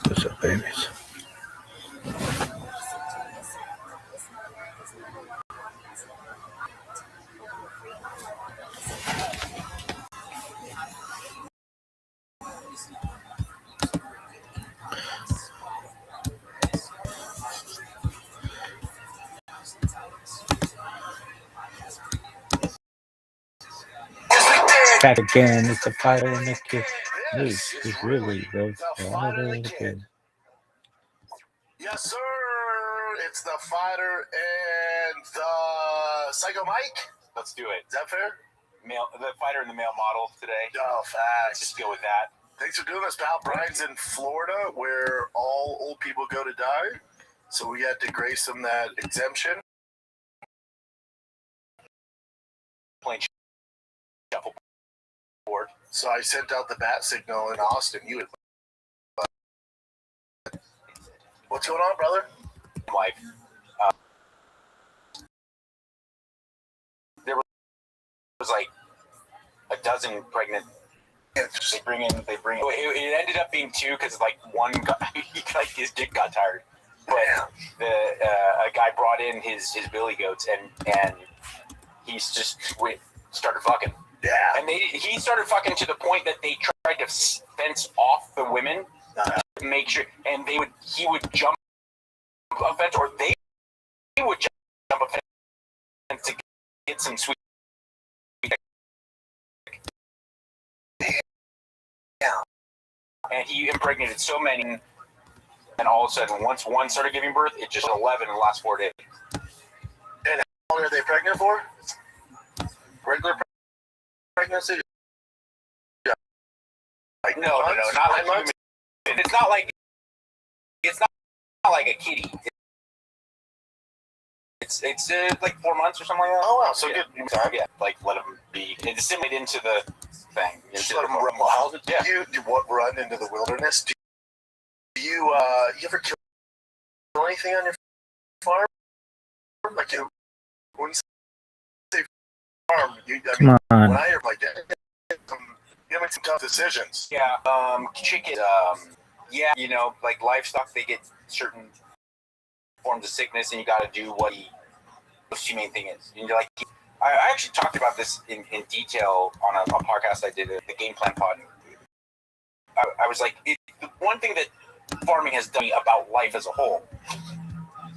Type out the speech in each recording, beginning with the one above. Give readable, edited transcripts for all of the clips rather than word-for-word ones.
What's up, babies? Back again. It's a fighter and a kid. This is really the fighter and the kid. Yes, sir. It's the fighter and the Psycho Mike. Let's do it. Is that fair? The fighter and the male model today. Oh, facts. Just go with that. Thanks for doing this, pal. Brian's in Florida, where all old people go to die. So we had to grace him that exemption. Playing shuffleboard. So I sent out the bat signal in Austin. You would. What's going on, brother? Life. There was like a dozen pregnant. They bring in. It ended up being two because like one guy, like his dick got tired. But a guy brought in his billy goats and he's just started fucking. Yeah. And he started fucking to the point that they tried to fence off the women to make sure, and he would jump a fence, or they would jump a fence to get some sweet. Yeah. And he impregnated so many, and all of a sudden, once one started giving birth, it just 11 in the last 4 days. And how long are they pregnant for? Regular pregnancy? Yeah. Like no, not like human. It's not like a kitty. It's like 4 months or something like that. Oh wow, so yeah. good. Yeah, like let them be. It's assimilate into the thing. Just let them run wild. Yeah. Do you run into the wilderness? Do you ever kill anything on your farm? Like when you say farm, Come on. when I hear like that, you make some tough decisions. Yeah, chicken. Yeah, like livestock, they get certain forms of sickness, and you got to do what the most humane thing is. Like, I actually talked about this in detail on a podcast I did, the Game Plan Pod. I was like, the one thing that farming has done about life as a whole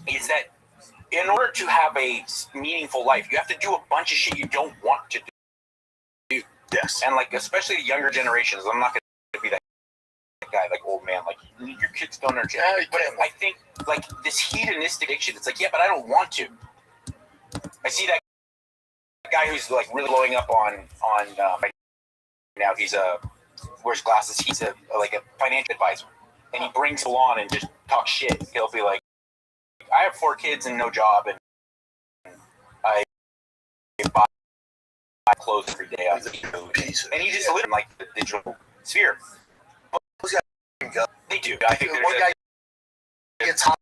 is that in order to have a meaningful life, you have to do a bunch of shit you don't want to do. Yes. And like, especially the younger generations, I'm not going to be that guy, like old man, like your kids don't understand. Yeah, but I think like this hedonistic addiction, it's like, yeah, but I don't want to. I see that guy who's like really blowing up on right now. He's wears glasses. He's like a financial advisor, and he brings people on and just talk shit. He'll be like, I have 4 kids and no job, and I buy clothes every day. And he just lives in like the digital sphere. They do. I think there's one guy gets hot.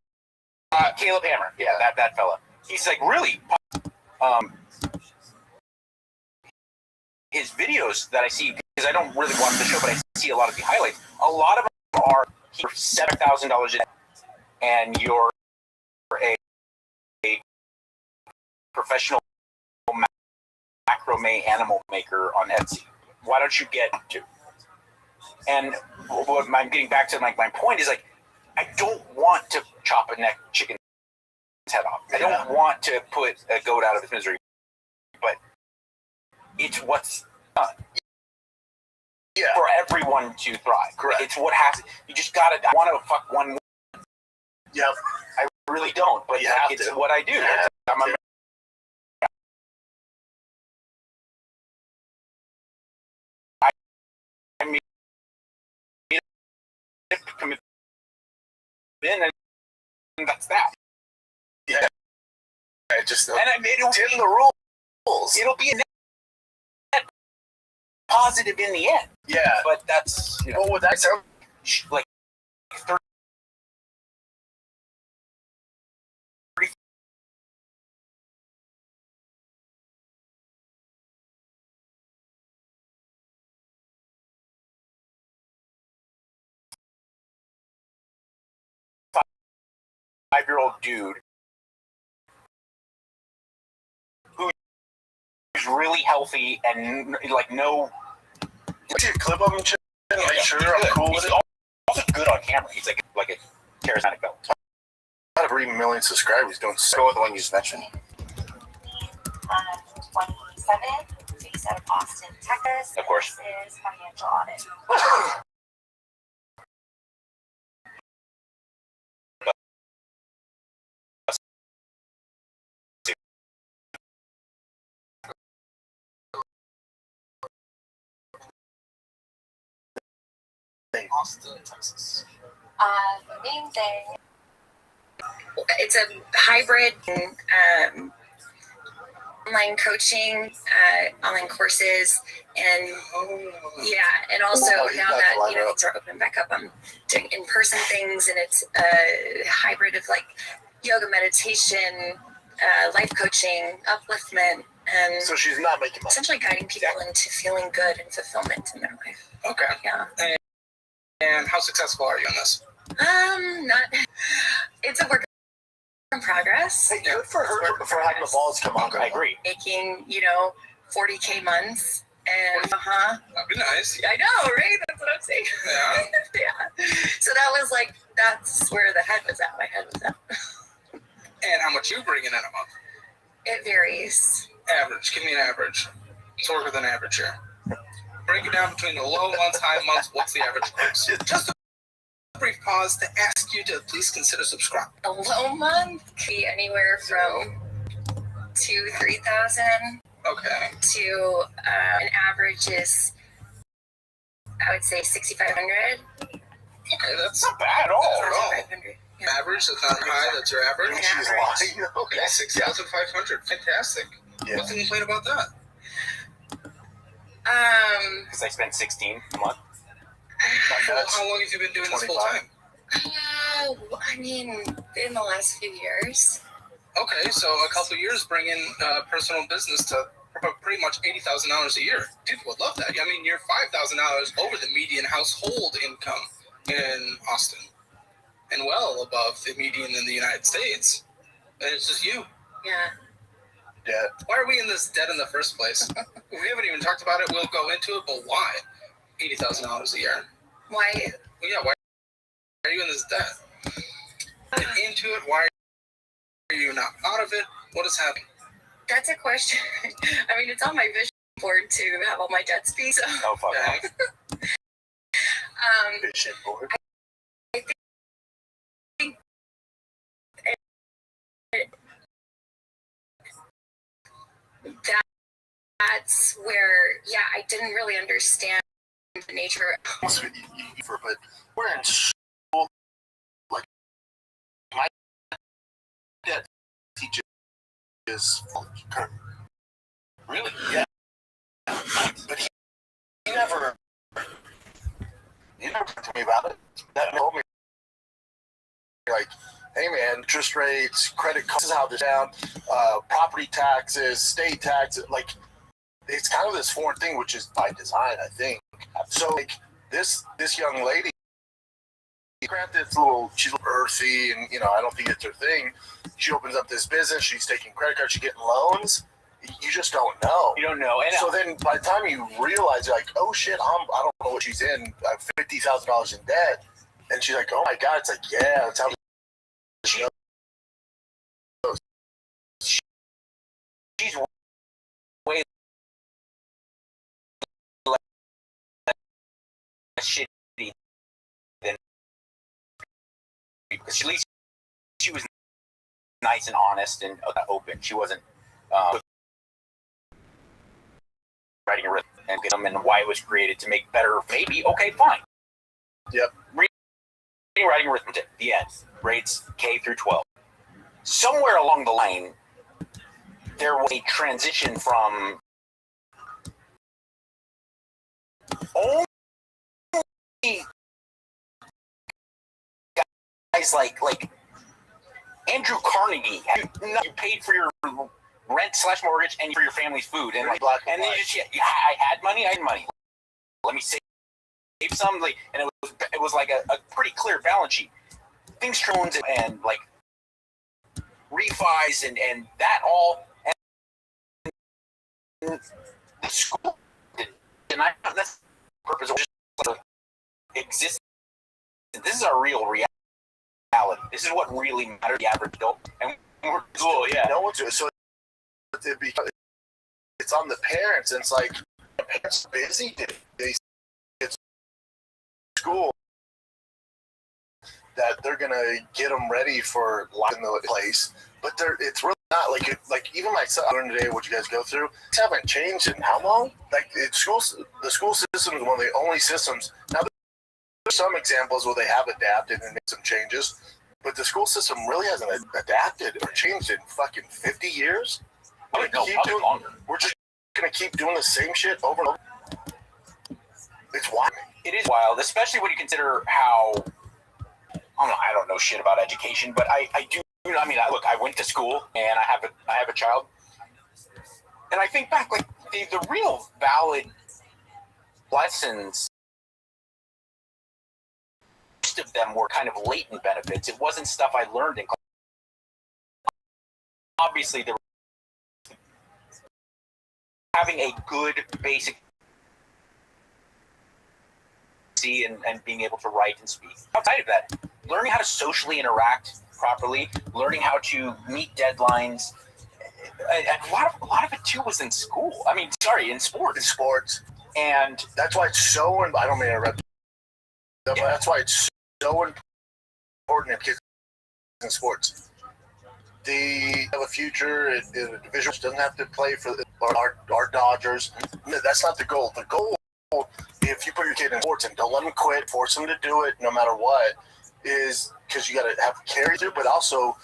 Caleb Hammer. Yeah, that fella. He's like really. His videos that I see, because I don't really watch the show, but I see a lot of the highlights. A lot of them are for $7,000 a day, and you're a professional macrame animal maker on Etsy. Why don't you get to? And what I'm getting back to, my point is, like, I don't want to chop a chicken's head off. I don't want to put a goat out of its misery, but it's what's done. Yeah. For everyone to thrive. Correct. It's what has. You just gotta. I want to fuck one. Yeah. I really don't, but you have it's to. what I do. I mean, commit in, and that's that. Yeah. I just and it'll dim the rules. It'll be a net positive in the end. Yeah. But that's what would that sound like? 30 5-year-old dude who's really healthy and like no. See a clip of him, make sure I'm cool with He's it. also good on camera. He's like a charismatic fellow. Out of 3 million subscribers, don't go with the one you just mentioned. 27, based out of Austin, Texas. Of course. This is financial audit. Austin, Texas. The main thing, it's a hybrid online coaching, online courses, and and also now that things are opening back up, I'm doing in-person things, and it's a hybrid of like yoga, meditation, life coaching, upliftment, and So she's not making money. essentially guiding people into feeling good and fulfillment in their life. Okay. Yeah. And how successful are you in this? It's a work in progress. Hey, good for her for having the balls come out. I agree. Making, 40K months, and That'd be nice. I know, right? That's what I'm saying. Yeah. Yeah. So that's where the head was at. My head was at. And how much you bringing in a month? It varies. Average. Give me an average. Let's work with an average here. Break it down between the low months, high months. What's the average price? Just a brief pause to ask you to please consider subscribing. A low month could be anywhere from 2,000-3,000 Okay. to an average is, I would say, 6,500. Okay, that's Not bad at all. 6,500. Yeah. average. That's not high. That's your average. Yeah. She's lying. Okay, 6,500. Fantastic. Yeah. What's the complaint about that? Because I spend 16 a month. How long have you been doing this full 25. time? I mean, in the last few years. Okay, so a couple of years bringing personal business to pretty much $80,000 a year. People would love that. I mean, you're $5,000 over the median household income in Austin, and well above the median in the United States. And it's just you. Yeah. Yeah. Why are we in this debt in the first place? We haven't even talked about it. We'll go into it, but why? $80,000 a year. Why? Well, yeah, why are you in this debt? Get into it. Why are you not out of it? What is happening? That's a question. I mean, it's on my vision board to have all my debts be. So, Oh, fuck. Okay. Vision board. that's where, I didn't really understand the nature. But we're in school. Like my dad teaches really, yeah. But he never talked to me about it. That told me like, hey man, interest rates, credit cards, this is how this down, property taxes, state taxes, like it's kind of this foreign thing, which is by design, I think. So like this young lady, granted it's she's a little earthy, and I don't think it's her thing. She opens up this business, she's taking credit cards, she's getting loans. You just don't know. You don't know. And So then by the time you realize, you're like, oh shit, I don't know what she's in. I have $50,000 in debt. And she's like, oh my God. It's like, yeah, that's how she knows. she's way less shitty than because at least she was nice and honest and open. She wasn't writing a rhythm and why it was created to make better. Maybe okay, fine. Yep. Writing arithmetic. The end. Grades K through 12. Somewhere along the line, there was a transition from only guys like Andrew Carnegie. You paid for your rent/mortgage and for your family's food, and then I had money. I had money. Let me save some, and it was like a pretty clear balance sheet. Things changed, and like refis and that all. And the school and I that's the purpose of just exists. This is our real reality. This is what really matters to the average adult. And we're cool, yeah. No one's doing it. So it's on the parents, and it's like the parents are busy. They it's school that they're gonna get them ready for life in the place, but it's really not like even myself. I learned today what you guys go through. It's haven't changed in how long? Like the school system is one of the only systems. Now there's some examples where they have adapted and made some changes, but the school system really hasn't adapted or changed in fucking 50 years. Longer. We're just gonna keep doing the same shit over and over. It's wild. It is wild, especially when you consider how I don't know shit about education, but I do. I mean, look, I went to school and I have a child, and I think back like the real valid lessons. Most of them were kind of latent benefits. It wasn't stuff I learned in class. Obviously, there was having a good basic and being able to write and speak. Outside of that, learning how to socially interact properly, learning how to meet deadlines, and a lot of it too was in school. I mean, in sports. In sports, and that's why it's so. I don't mean to interrupt. But that's why it's so important if kids in sports. They have a future in the division. Doesn't have to play for our Dodgers. That's not the goal. The goal, if you put your kid in sports and don't let them quit, force them to do it no matter what, is because you got to have carry through, but also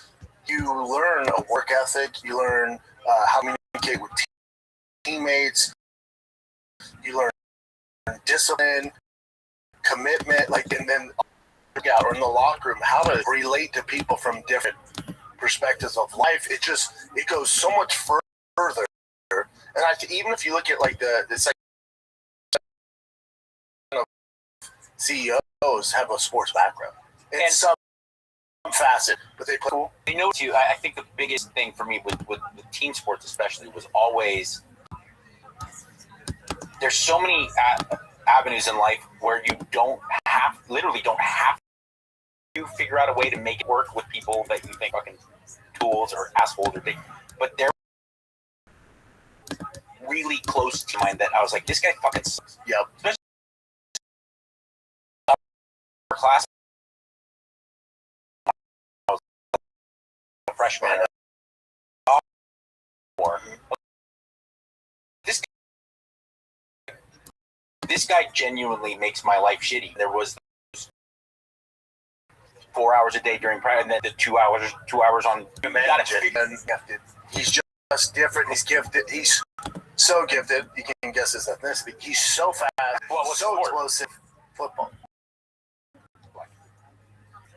you learn a work ethic. You learn how to communicate with teammates. You learn discipline, commitment, and then or in the locker room, how to relate to people from different perspectives of life. It goes so much further. And even if you look at it's like CEOs have a sports background in some facet, but they play cool. You know, too, I think the biggest thing for me with team sports especially was always there's so many avenues in life where you literally don't have to figure out a way to make it work with people that you think fucking tools or assholes or big, but they're really close to mine that I was like, this guy fucking sucks. Yep. Especially class. I was a freshman. This guy genuinely makes my life shitty. There was 4 hours a day during practice, and then the 2 hours on. He's just different. He's gifted. He's so gifted. You can guess his ethnicity. He's so fast. Well, so explosive. Football.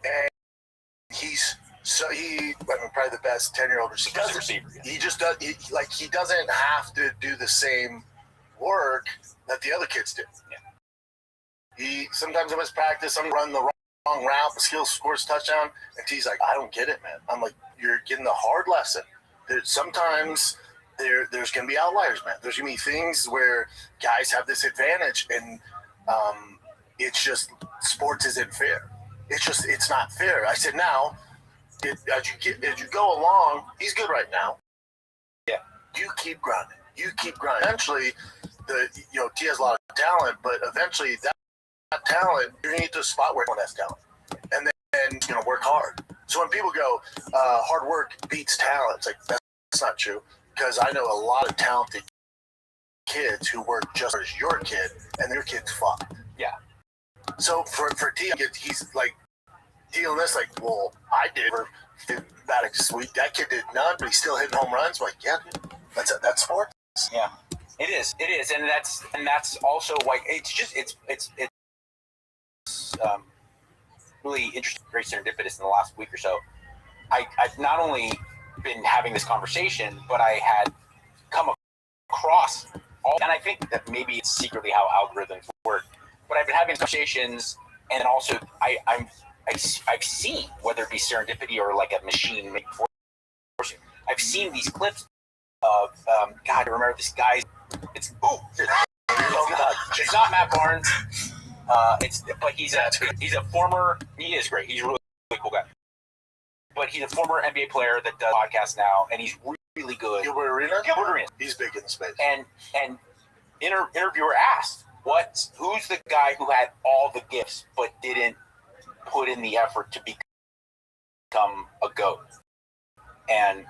And he's probably the best 10-year-old receiver. He just does. He doesn't have to do the same work that the other kids do. Yeah. He sometimes in his practice, I'm run the wrong route, the skill scores touchdown, and he's like, I don't get it, man. I'm like, you're getting the hard lesson. Sometimes there's going to be outliers, man. There's going to be things where guys have this advantage, and it's just sports isn't fair. It's not fair. I said now, as you go along, he's good right now. Yeah. You keep grinding. Eventually, T has a lot of talent, but eventually that talent, you're going to get to a spot where everyone has talent. And then you're going to work hard. So when people go, hard work beats talent, it's like, that's not true. Because I know a lot of talented kids who work just as your kid, and their kid's fucked. Yeah. So for T, he's like dealing this like, well, I did for about a week. That kid did none, but he's still hitting home runs. I'm like, yeah, that's sports. Yeah, it is, and that's also like it's really interesting, very serendipitous in the last week or so. I've not only been having this conversation, but I had come across and I think that maybe it's secretly how algorithms work. But I've been having conversations, and also I've seen, whether it be serendipity or like a machine made for I've seen these clips of God. I remember this guy. It's not Matt Barnes. But he's a former. He is great. He's a really, really cool guy. But he's a former NBA player that does podcasts now, and he's really good. Gilbert Arenas? Gilbert Arenas. He's big in the space. And interviewer asked, who's the guy who had all the gifts but didn't put in the effort to become a GOAT? And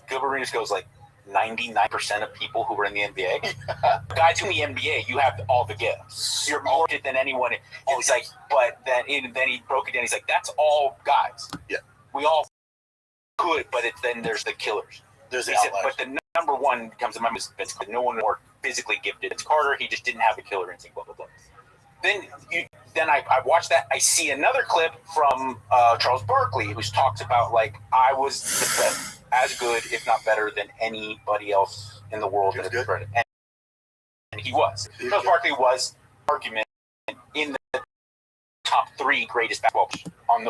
Gilbert Arenas goes like, 99% of people who were in the NBA, guys who in the NBA, you have all the gifts. You're more gifted than anyone. He's like, but then he broke it down. He's like, that's all guys. Yeah, we all could, but then there's the killers. There's the but the number one comes to mind is Vince Carter. No one more physically gifted. Vince Carter, he just didn't have the killer instinct. Blah blah blah. Then I watched that. I see another clip from Charles Barkley, who talks about like I was the best. As good, if not better, than anybody else in the world. And he was. Charles Barkley was argument in the top 3 greatest basketball players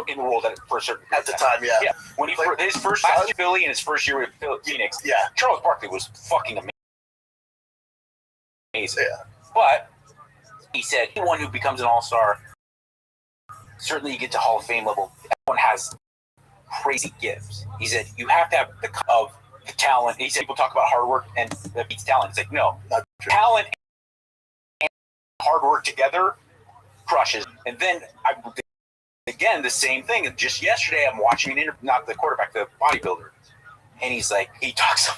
in the world for a certain at the time. Yeah. When he his first last year Philly and his first year with Phoenix. Yeah. Charles Barkley was fucking amazing. Yeah. But he said anyone who becomes an all-star, certainly you get to Hall of Fame level. Everyone has crazy gifts. He said you have to have the talent. He said people talk about hard work and that beats talent. It's like no, talent and hard work together crushes. And then again the same thing. Just yesterday I'm watching an interview, not the quarterback, the bodybuilder, and he's like he talks.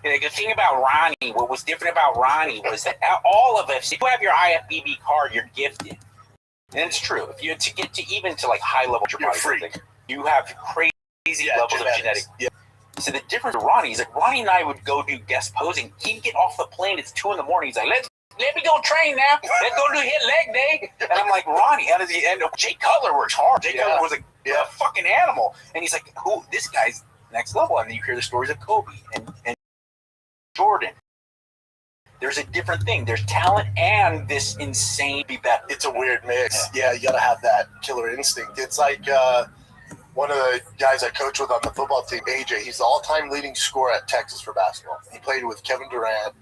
The thing about Ronnie, what was different about Ronnie was that all of us, if you have your IFBB card, you're gifted, and it's true. If you to get to like high level, you're free. You have crazy levels of genetics. Yeah. So the difference with Ronnie is like Ronnie and I would go do guest posing. He'd get off the plane. It's 2 a.m. He's like, let me go train now. Let's go do hit leg day. And I'm like, Ronnie, how does he end up? Jay Cutler works hard. Jay Cutler was a fucking animal. And he's like, who? This guy's next level. And then you hear the stories of Kobe and Jordan. There's a different thing. There's talent and this insane be better. It's a weird mix. Yeah, you got to have that killer instinct. It's like one of the guys I coach with on the football team, AJ, he's the all-time leading scorer at Texas for basketball. He played with Kevin Durant.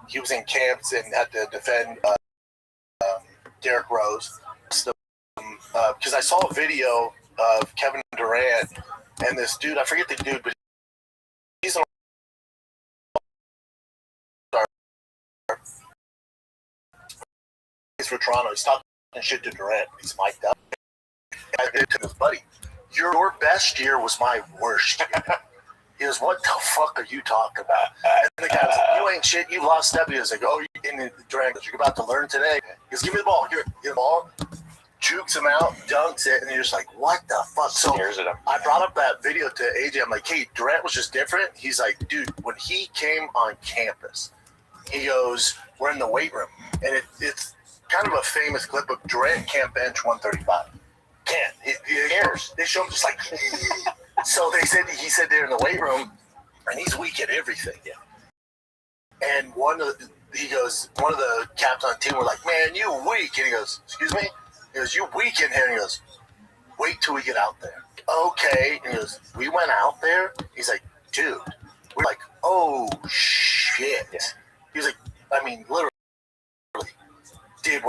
He was in camps and had to defend Derrick Rose. Because I saw a video of Kevin Durant and this dude, I forget the dude, but he's an he's for Toronto. He's talking shit to Durant. He's mic'd up. I did to his buddy. Your best year was my worst year. He goes, what the fuck are you talking about? And the guy was like, you ain't shit. You lost step. He was like, oh, and Durant goes, you're about to learn today. He goes, give me the ball. Here, get the ball. Jukes him out, dunks it, and you're just like, what the fuck? So I brought up that video to AJ. I'm like, hey, Durant was just different. He's like, dude, when he came on campus, he goes, we're in the weight room. And it's kind of a famous clip of Durant can't bench 135. Can't. They show him just like, so he said they're in the weight room, and he's weak at everything. Yeah. And one of the captains on the team were like, man, you weak. And he goes, excuse me? He goes, you weak in here. And he goes, wait till we get out there. Okay. And he goes, we went out there. He's like, dude. We're like, oh, shit. Yeah. He was like, I mean, literally did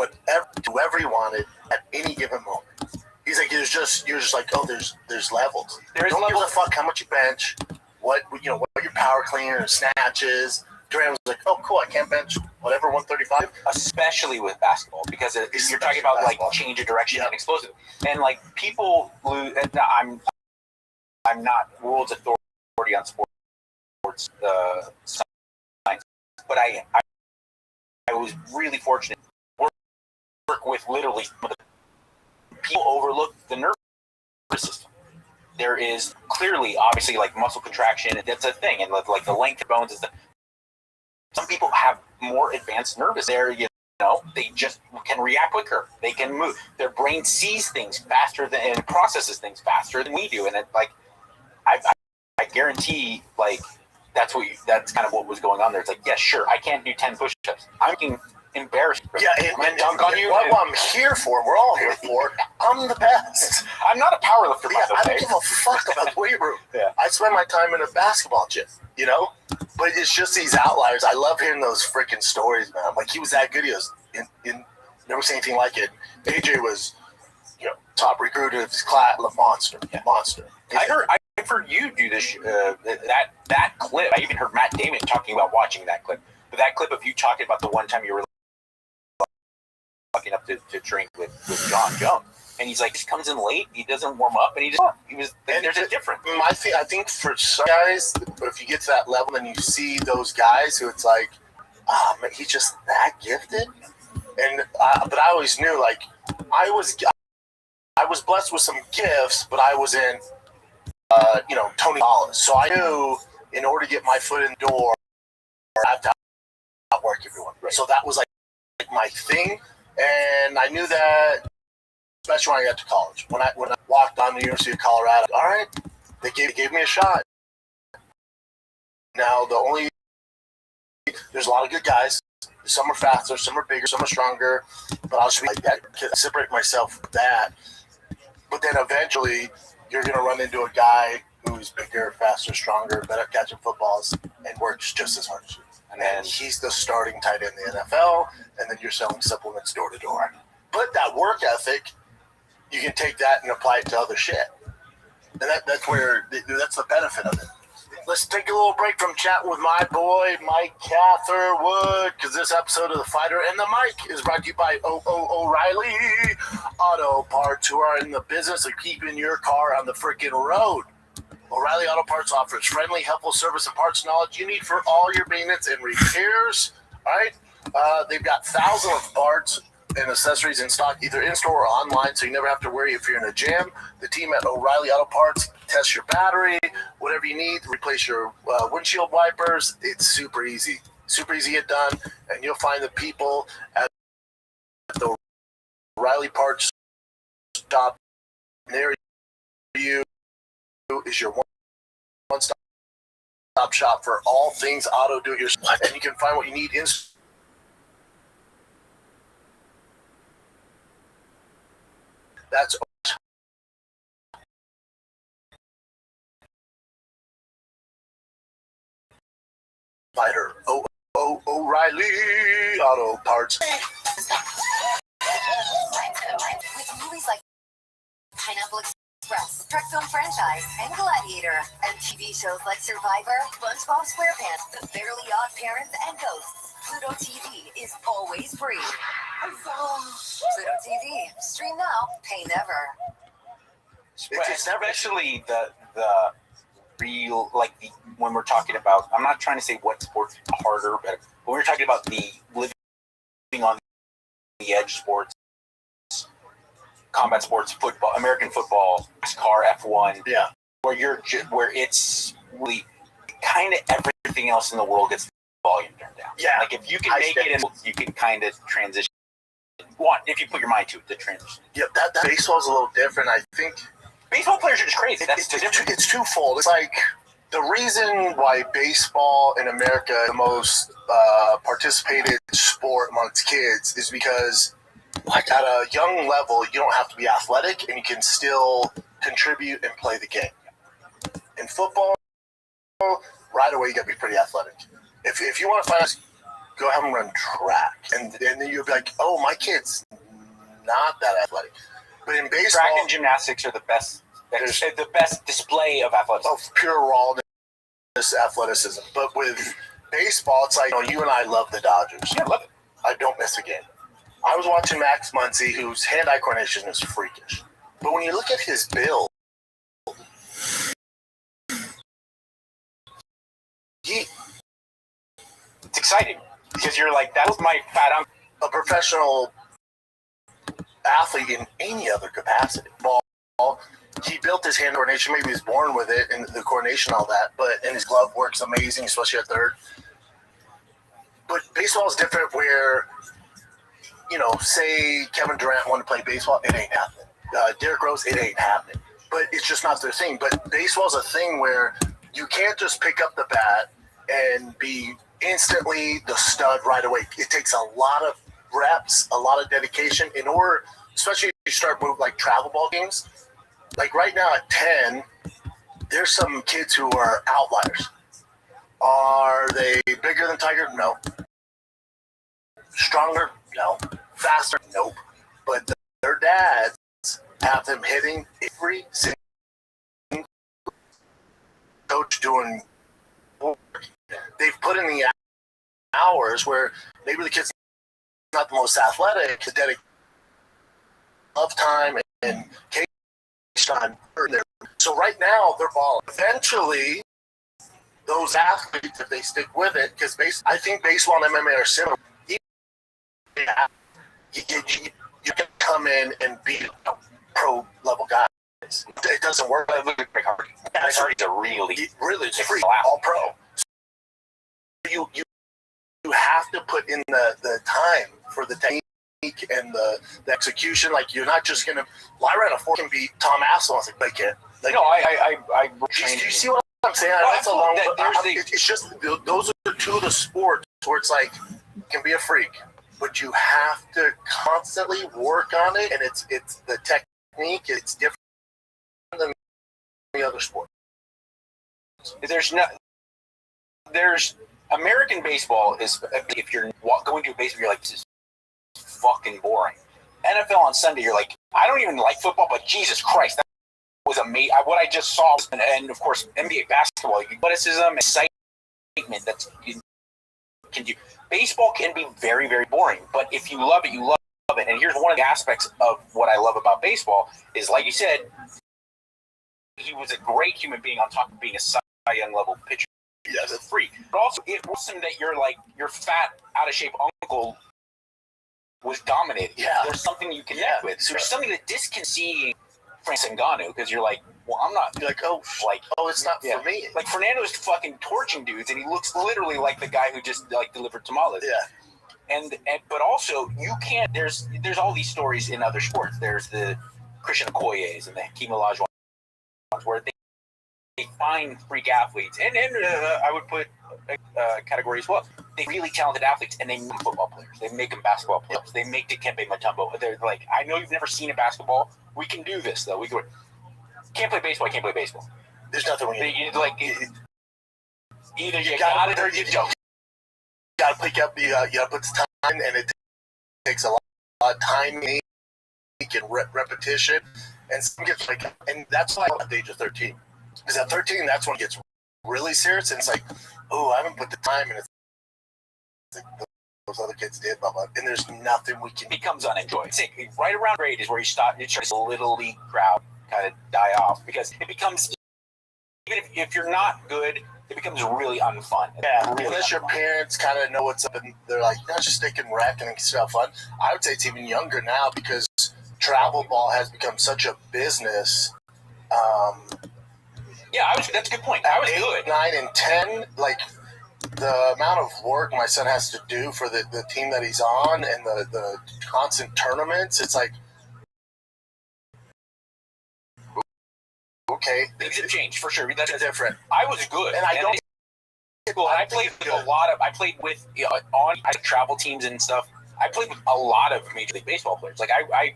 whoever he wanted at any given moment. He's like, you're just like, oh, there's levels. Don't give a fuck how much you bench, what your power cleaner and snatches. Durant was like, oh, cool, I can't bench whatever 135. Especially with basketball, because you're talking about like change of direction and explosive, and like people lose. I'm not world's authority on sports science, but I was really fortunate to work with literally people overlook the nervous system. There is clearly, obviously, like muscle contraction. That's a thing, and like the length of bones is the. Some people have more advanced nervous area. They just can react quicker. They can move. Their brain sees things faster and processes things faster than we do. And it, like, I guarantee, like, that's kind of what was going on there. It's like, yes, sure, I can't do 10 push-ups. I'm making embarrass you. Yeah, and dunk on you. What I'm here for, we're all here for, I'm the best. I'm not a powerlifter, Yeah, I don't give a fuck about the weight room. Yeah. I spend my time in a basketball gym, you know? But it's just these outliers. I love hearing those freaking stories, man. Like, he was that good. He was never seen anything like it. AJ was, top recruiter of his class, monster. I've heard you do this. That clip. I even heard Matt Damon talking about watching that clip. But that clip of you talking about the one time you were lucky enough to drink with John Jones, and he's like, he comes in late, he doesn't warm up, and he was. And there's a difference. I think for some guys, if you get to that level and you see those guys who it's like, man, he's just that gifted. And but I always knew, like, I was blessed with some gifts, but I was in, Tony Hollis. So I knew in order to get my foot in the door, I have to outwork everyone. Right. So that was like my thing, and I knew that, especially when I got to college. When I walked on the University of Colorado, all right, they gave me a shot. Now there's a lot of good guys. Some are faster, some are bigger, some are stronger, but I'll just be like that, separate myself from that. But then eventually, you're going to run into a guy who's bigger, faster, stronger, better at catching footballs, and works just as hard as you. And then he's the starting tight end in the NFL, and then you're selling supplements door to door. But that work ethic, you can take that and apply it to other shit. And that's the benefit of it. Let's take a little break from chatting with my boy, Mike Catherwood, because this episode of The Fighter and the Mic is brought to you by O'Reilly Auto Parts, who are in the business of keeping your car on the freaking road. O'Reilly Auto Parts offers friendly, helpful service and parts knowledge you need for all your maintenance and repairs. All right? They've got thousands of parts and accessories in stock, either in-store or online, so you never have to worry if you're in a jam. The team at O'Reilly Auto Parts tests your battery, whatever you need, replace your windshield wipers. It's super easy. Super easy to get done, and you'll find the people at the O'Reilly Parts shop near you is your one-stop shop for all things auto do-it-yourself, and you can find what you need in That's Fighter. O'Reilly Auto Parts. With movies like Pineapple Express, Trek Film Franchise, and Gladiator, and TV shows like Survivor, SpongeBob SquarePants, The Fairly Odd Parents, and Ghosts, Pluto TV is always free. Pluto TV. Stream now, pay never. Especially the real, when we're talking about, I'm not trying to say what sports harder, but when we're talking about the living on the edge sports, combat sports, football, American football, car, F1, yeah, where it's really kind of everything else in the world gets the volume turned down. Yeah, like if you can make it, you can kind of transition. If you put your mind to it, the transition. Yeah, that baseball is a little different. I think baseball players are just crazy. It's twofold. It's like the reason why baseball in America is the most participated sport amongst kids is because at a young level, you don't have to be athletic and you can still contribute and play the game. In football, right away, you got to be pretty athletic. If you want to find us, go have them run track. And then you'll be like, oh, my kid's not that athletic. But in baseball, track and gymnastics are the best. The best display of athleticism. Of pure rawness, athleticism. But with baseball, it's like, you and I love the Dodgers. Yeah, I love it. I don't miss a game. I was watching Max Muncy, whose hand-eye coordination is freakish. But when you look at his build, it's exciting because you're like, that was my fat uncle. A professional athlete in any other capacity. Ball, he built his hand coordination. Maybe he was born with it and the coordination, all that. And his glove works amazing, especially at third. But baseball is different where, say Kevin Durant wanted to play baseball, it ain't happening. Derrick Rose, it ain't happening. But it's just not their thing. But baseball is a thing where you can't just pick up the bat and be instantly the stud right away. It takes a lot of reps, a lot of dedication in order, especially if you start moving like travel ball games. Like right now at 10, there's some kids who are outliers. Are they bigger than Tiger? No. Stronger? No. Faster? Nope. But their dads have them hitting every single coach doing work. They've put in the hours where maybe the kid's not the most athletic, the dedicated love time and time. So right now they're balling. Eventually, those athletes, if they stick with it, because I think baseball and MMA are similar. You can come in and be a pro level guy. It doesn't work. Look at Greg Hardy. Greg Hardy's a really free all pro. So you have to put in the time for the technique and the execution. Like you're not just gonna. Well, I ran a 4 and beat Tom Assel. I was like, I can't. Like, no, I do you see what I'm saying? That's a long. It's just those are two of the sports where it's like you can be a freak, but you have to constantly work on it, and it's the technique. It's different than the other sport. There's American baseball is, if you're going to baseball, you're like, this is fucking boring. NFL on Sunday, you're like, I don't even like football, but Jesus Christ, that was amazing. What I just saw, and of course, NBA basketball, athleticism, excitement, that's you can do. Baseball can be very, very boring, but if you love it, you love it. And here's one of the aspects of what I love about baseball is, like you said, he was a great human being on top of being a Cy Young level pitcher. As a freak, but also it's awesome that your fat, out of shape uncle was dominating. Yeah, there's something you connect with. So there's something that disconcerting Frank Ngannou because you're like, well, I'm not. You're like, it's not for me. Like Fernando's fucking torching dudes, and he looks literally like the guy who just like delivered tamales. Yeah, and but also you can't. There's all these stories in other sports. There's the Christian Okoyes and the Hakeem Olajuwons where they find freak athletes, and I would put a category as well. They really talented athletes, and they make them football players. They make them basketball players. They make Dikembe Mutombo. They're like, I know you've never seen a basketball. We can do this, though. We can't play baseball. I can't play baseball. There's nothing we you like. Either you got it or you don't. You got to pick up. You got to put the time, and it takes a lot of time and repetition, and some gets like, and that's why at the age of 13. Because at 13, that's when it gets really serious, and it's like, oh, I haven't put the time in. It's like those other kids did, blah, blah, and there's nothing we can. It becomes unenjoyable. Right around grade is where you start. It starts a little league crowd kind of die off because it becomes, even if you're not good, it becomes really unfun. Yeah, really unless your parents kind of know what's up, and they're like, just stick and wreck and stuff fun. I would say it's even younger now because travel ball has become such a business. Yeah, that's a good point. I was 8, 9, and 10, like the amount of work my son has to do for the team that he's on and the constant tournaments, it's like, okay. Things have changed, for sure. That's different. I was good. And I played with on travel teams and stuff. I played with a lot of Major League Baseball players. Like I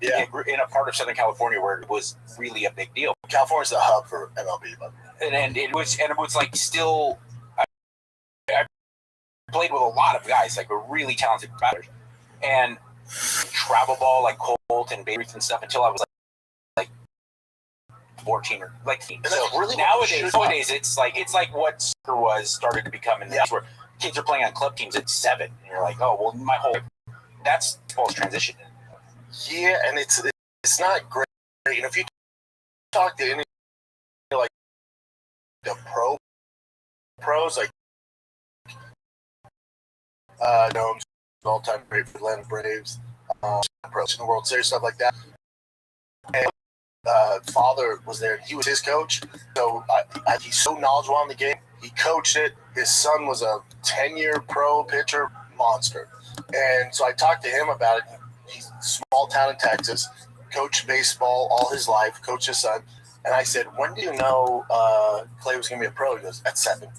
in a part of Southern California where it was really a big deal. California's the hub for MLB, and it was like still. I played with a lot of guys like were really talented batters, and travel ball like Colt and Babe Ruth and stuff until I was like 14 or like 15. So really nowadays it's like what soccer was started to become in the where kids are playing on club teams at 7, and you're like, oh well, my whole. That's false transition. Yeah, and it's not great. And if you talk to any like the pros like all-time great for Atlanta Braves, pros in the World Series, stuff like that. And father was there. He was his coach, so he's so knowledgeable on the game. He coached it. His son was a 10-year pro pitcher monster. And so I talked to him about it. He's a small town in Texas, coached baseball all his life, coached his son. And I said, when do you know Clay was going to be a pro? He goes, at 7.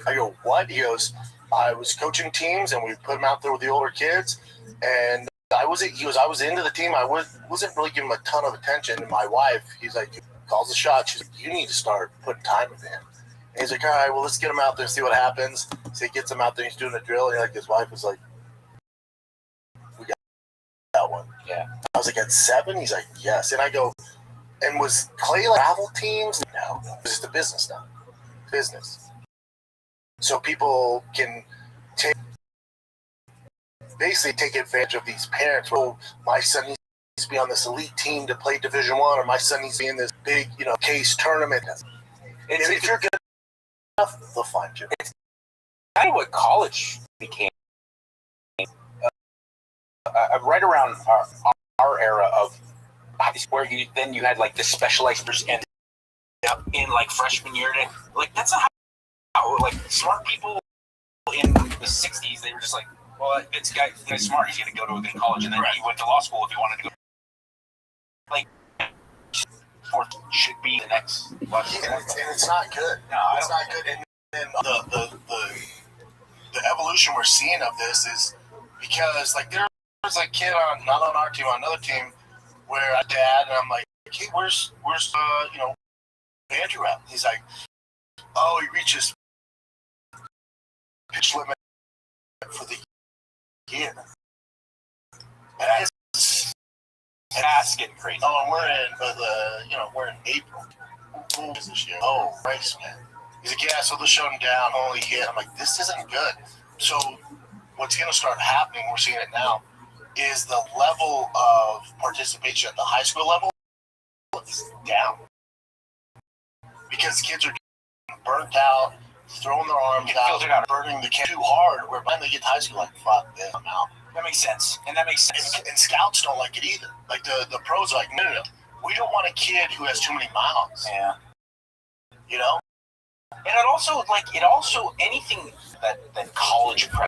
I go, what? He goes, I was coaching teams, and we put him out there with the older kids. And I was into the team. I wasn't really giving him a ton of attention. And my wife, he's like, he calls the shot. She's like, you need to start putting time into him. And he's like, all right, well, let's get him out there and see what happens. So he gets him out there. He's doing the drill. And his wife was like, we got that one. Yeah. I was like, at 7? He's like, yes. And I go, and was Clay like travel teams? No, it's just a business now. Business. So people can basically take advantage of these parents. Well, my son needs to be on this elite team to play Division I, or my son needs to be in this big, case tournament. If you're good enough, they'll find you. It's kind of what college became. Right around our era of where you had like the specializers and in like freshman year, like that's not how like smart people in the 60s, they were just like, well, this guy's smart, he's going to go to a good college, and then he went to law school if he wanted to go. Like, fourth should be the next. And it's not good. No, it's not good. And the evolution we're seeing of this is because like there was a kid not on our team, on another team, where a dad, and I'm like, hey, where's Andrew at? He's like, oh, he reaches pitch limit for the year. And that's getting crazy. Oh, and we're in April. Who is this year? Oh, Bryce, man. He's like, yeah, so they'll shut him down, only hit. I'm like, this isn't good. So what's going to start happening, we're seeing it now, is the level of participation at the high school level is down. Because kids are getting burnt out, throwing their arms out, burning the kid too hard, where by the time they get to high school, like, fuck this, I'm out. That makes sense. And that makes sense. And scouts don't like it either. Like, the pros are like, no. We don't want a kid who has too many miles. Yeah. And it also, anything that college prep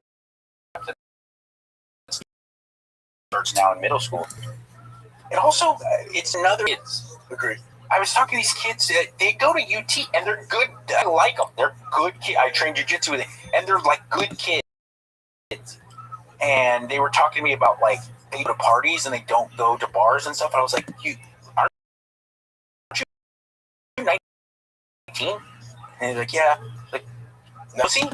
starts now in middle school, it's another kids. Agree. I was talking to these kids, they go to UT, and they're good. I like them. They're good kids. I trained jiu-jitsu with them, and they're like good kids. And they were talking to me about like they go to parties and they don't go to bars and stuff. And I was like, aren't you 19? And he's like, yeah. Like, no, see?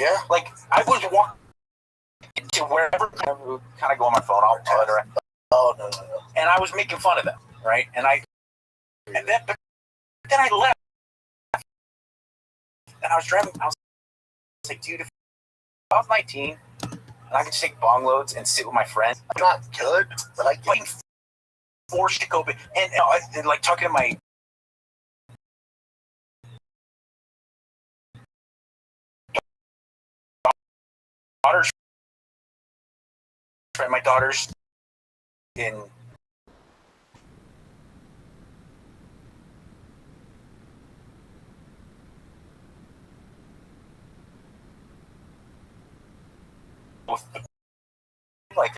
Yeah. Like, I was walking to wherever, kind of go on my phone, I'll tell it around. Oh, no. And I was making fun of them, right? But then I left. And I was driving, I was like, dude, if I was 19, and I could just take bong loads and sit with my friends. I'm not good, but I get forced to go, and like talking to my daughters in like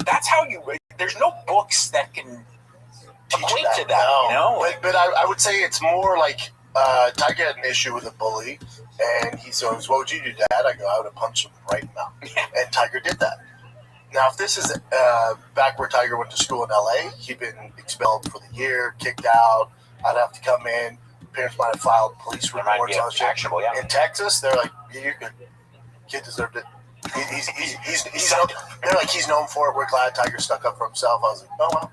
that's how there's no books that can equate to that, no. But I would say it's more like Tiger had an issue with a bully, and he says, what would you do, Dad? I go, I would have punched him right in the mouth. And Tiger did that. Now, if this is back where Tiger went to school in L.A., he'd been expelled for the year, kicked out. I'd have to come in. Parents might have filed police reports on shit. Actionable, yeah. In Texas, they're like, you're good. Kid deserved it. They're like, he's known for it. We're glad Tiger stuck up for himself. I was like, oh, well.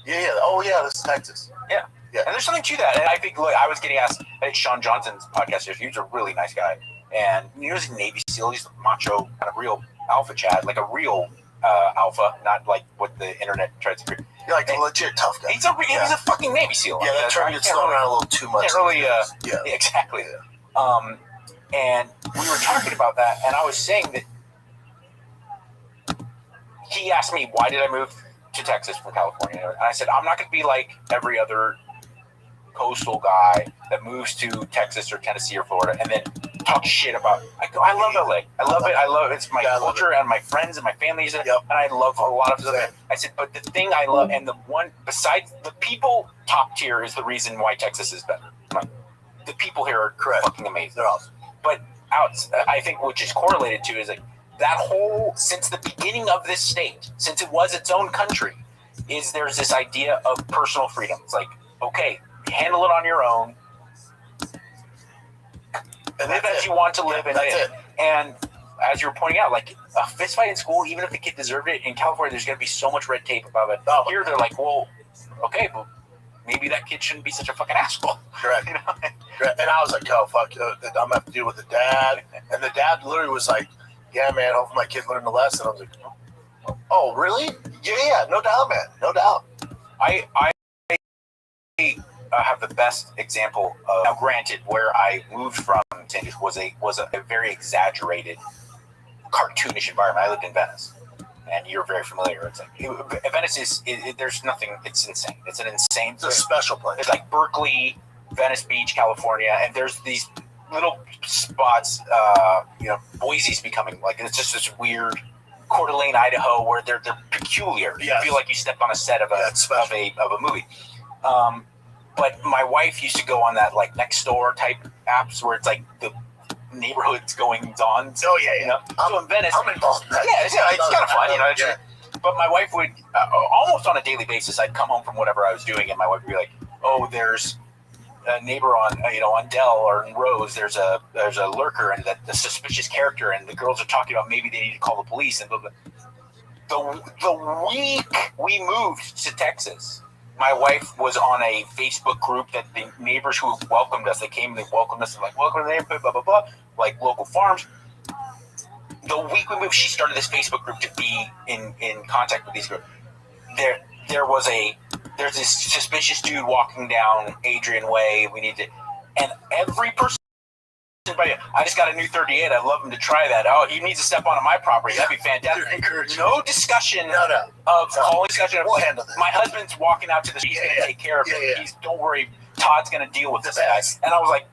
Yeah. Oh, yeah, this is Texas. Yeah. And there's something to that. And I think, look, I was getting asked, I think Sean Johnson's podcast, he's a really nice guy. And he was a Navy SEAL. He's a macho, kind of real alpha Chad, like a real alpha, not like what the internet tries to create. You're like a legit tough guy. He's a fucking Navy SEAL. Yeah, that term gets thrown around a little too much. Yeah, exactly. And we were talking about that, and I was saying that he asked me, why did I move to Texas from California? And I said, I'm not going to be like every other coastal guy that moves to Texas or Tennessee or Florida and then talk shit about. I love LA. I love it. It's my culture and my friends and my family, and I love a lot of it. I said, but the thing I love, and the one besides the people, top tier is the reason why Texas is better. The people here are fucking amazing. They're awesome. But I think which is correlated to is like that whole, since the beginning of this state, since it was its own country, is there's this idea of personal freedom. It's like, okay, handle it on your own, and live as you want to live. And as you were pointing out, like a fist fight in school, even if the kid deserved it, in California, there's going to be so much red tape about it. Here, they're like, well, okay, well, maybe that kid shouldn't be such a fucking asshole. Correct. You know? And I was like, oh, fuck, I'm going to have to deal with the dad. And the dad literally was like, yeah, man, hopefully my kid learned the lesson. I was like, oh, really? Yeah, no doubt, man. No doubt. I have the best example of, now granted, where I moved from was a very exaggerated, cartoonish environment. I lived in Venice, and you're very familiar. It's like Venice is there's nothing. It's insane. It's an insane. It's a special place. It's like Berkeley, Venice Beach, California, and there's these little spots. Boise's becoming like it's just this weird. Coeur d'Alene, Idaho, where they're peculiar. You feel like you stepped on a set of a movie. But my wife used to go on that like next door type apps where it's like the neighborhood's going on. Oh yeah, you know. So in Venice, I'm involved in that. Yeah, it's kind of fun, you know. Yeah. But my wife would almost on a daily basis. I'd come home from whatever I was doing, and my wife would be like, "Oh, there's a neighbor on Dell or in Rose. There's a lurker and the suspicious character, and the girls are talking about maybe they need to call the police." And the week we moved to Texas, my wife was on a Facebook group that the neighbors who welcomed us, they came and they welcomed us and like, welcome to the neighborhood, blah, blah, blah, like local farms. The week we moved, she started this Facebook group to be in contact with these groups. There's this suspicious dude walking down Adrian Way. And every person, I just got a new 38. I'd love him to try that. Oh, he needs to step onto my property. That'd be fantastic. No discussion of calling discussion. We'll handle this. My husband's walking out to the street. He's going to take care of it. Don't worry. Todd's going to deal with this guy. And I was like,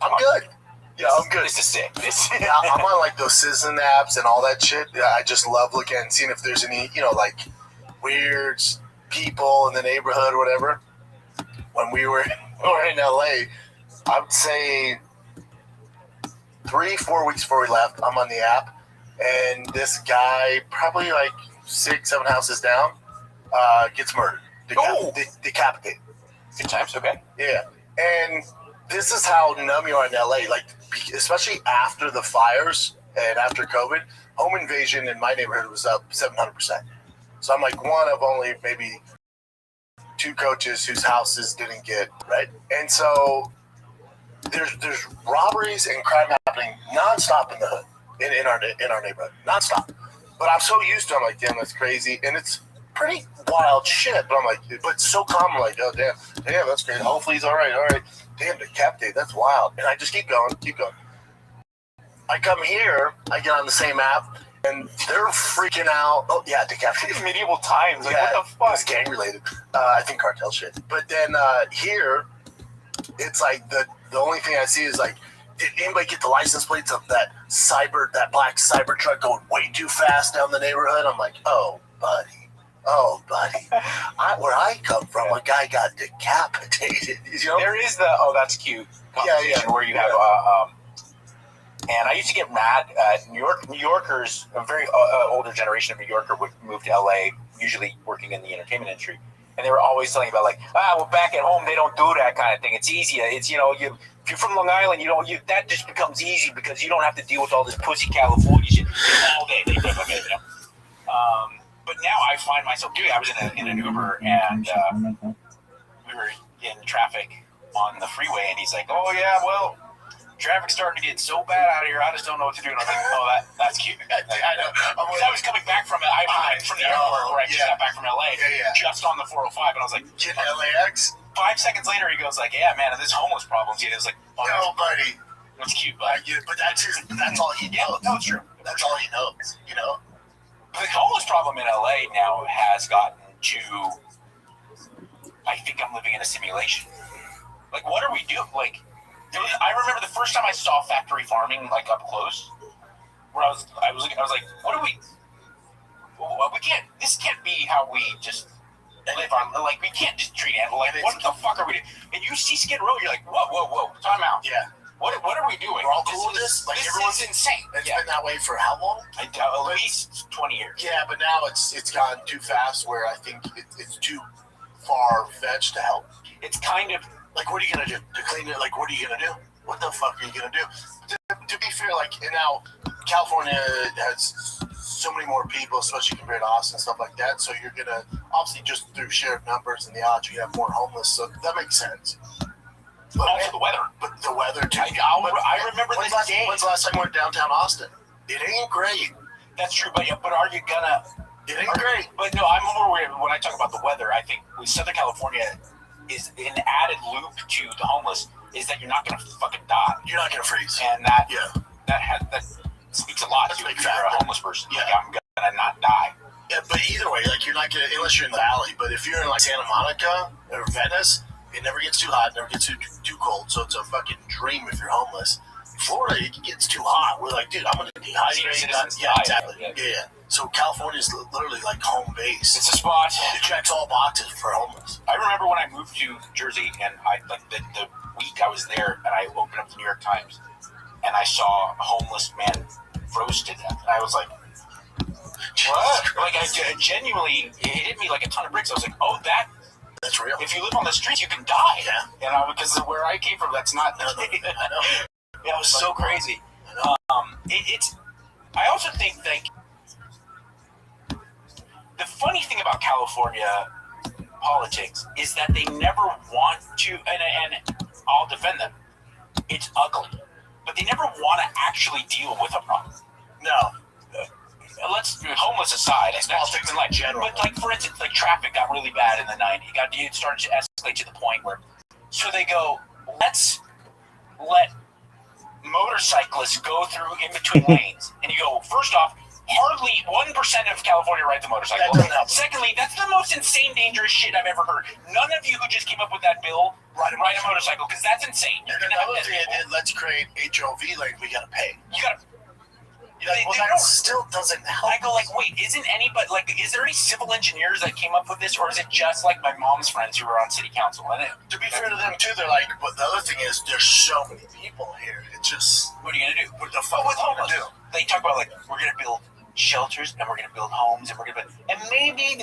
I'm good. Yeah, I'm good. This is sick. I'm on like those Citizen apps and all that shit. I just love looking and seeing if there's any, like weird people in the neighborhood or whatever. When we were in LA, I would say 3-4 weeks before we left, I'm on the app, and this guy, probably like 6-7 houses down, gets murdered. Decapitated. Good times, okay. Yeah. And this is how numb you are in LA, like, especially after the fires and after COVID, home invasion in my neighborhood was up 700%. So I'm like one of only maybe 2 coaches whose houses didn't get, right? And so there's robberies and crime happening nonstop in the hood, in our neighborhood, nonstop. But I'm so used to it, I'm like, damn, that's crazy. And it's pretty wild shit, but I'm like, but it's so calm, I'm like, oh, damn, that's crazy. Hopefully he's all right. Damn, decapitated, that's wild. And I just keep going. I come here, I get on the same app, and they're freaking out. Oh, yeah, decapitated. Medieval times. Like, yeah, what the fuck? It's gang related. I think cartel shit. But then here, it's like the only thing I see is like, did anybody get the license plates of that black cyber truck going way too fast down the neighborhood? I'm like, oh, buddy. Where I come from, a guy got decapitated. You know? There is the, oh, that's cute conversation where you have and I used to get mad at New Yorkers, a very older generation of New Yorker would move to LA, usually working in the entertainment industry. And they were always telling about like, well, back at home, they don't do that kind of thing. It's easier. It's, if you're from Long Island, that just becomes easy because you don't have to deal with all this pussy California shit all day. But now I find myself doing, I was in an Uber and we were in traffic on the freeway and he's like, oh yeah, well, traffic's starting to get so bad out here, I just don't know what to do. And I was like, oh, that's cute. I know. Because I was coming back from it. From the airport where I just got back from LA, just on the 405, and I was like, get LAX? 5 seconds later, he goes like, yeah, man, this homeless problem's here. It was like, oh, no, buddy. It's cute, but that's all he knows. No, it's true. That's all he knows. You know. The homeless problem in LA now has gotten to. I think I'm living in a simulation. Like, what are we doing? Like, I remember the first time I saw factory farming like up close, where I was like, what are we? Well, we can't. This can't be how we just live on. Like, we can't just treat animals. Like, what the fuck are we doing? And you see Skid Row, you're like, whoa, time out. Yeah. What are we doing? We're all cool with this. Like, everyone's insane. It's been that way for how long? At least 20 years. Yeah, but now it's gone too fast. Where I think it's too far fetched to help. It's kind of like, what are you gonna do to clean it? Like, what are you gonna do? What the fuck are you gonna do? To be fair, like, and now California has so many more people, especially compared to Austin and stuff like that. So you're gonna obviously just through shared numbers and the odds you have more homeless. So that makes sense. But also the weather. But the weather too. I remember the day. When's the last time we went downtown Austin? It ain't great. That's true, but are you gonna? It ain't great. But no, I'm more worried when I talk about the weather. I think with Southern California is an added loop to the homeless is that you're not gonna fucking die. You're not gonna freeze. And that speaks a lot to you if you're a homeless person. Yeah, like, I'm gonna not die. Yeah, but either way, like, you're not gonna, unless you're in the valley. But if you're in like Santa Monica or Venice, it never gets too hot, never gets too cold. So it's a fucking dream if you're homeless. Florida, it gets too hot. We're like, dude, I'm gonna dehydrate. Yeah, exactly. Yeah. So California is literally like home base. It's a spot. It checks all boxes for homeless. I remember when I moved to Jersey, and I like the week I was there, and I opened up the New York Times, and I saw a homeless man froze to death, and I was like, what? Like, I genuinely, it hit me like a ton of bricks. I was like, oh, that's real. If you live on the streets, you can die. Yeah. And because of where I came from, that's not. I know. Yeah, it was so crazy. I also think, like, the funny thing about California politics is that they never want to, and I'll defend them. It's ugly, but they never want to actually deal with a problem. No. Let's homeless aside, it's politics in like general. But like, for instance, like traffic got really bad in the 90s. It started to escalate to the point where, so they go, let's let motorcyclists go through in between lanes, and you go, first off, hardly 1% of California rides a motorcycle. Secondly, that's the most insane, dangerous shit I've ever heard. None of you who just came up with that bill ride a motorcycle, because that's insane. And another thing, let's create HOV lanes. We gotta pay. You gotta. That still doesn't help. I go like, wait, isn't anybody like? Is there any civil engineers that came up with this, or is it just like my mom's friends who were on city council? And to be fair to them too, they're like, but the other thing is, there's so many people here. It's just, what are you gonna do? What the fuck are you gonna do? They talk about like, we're gonna build shelters and we're gonna build homes and we're gonna build, and maybe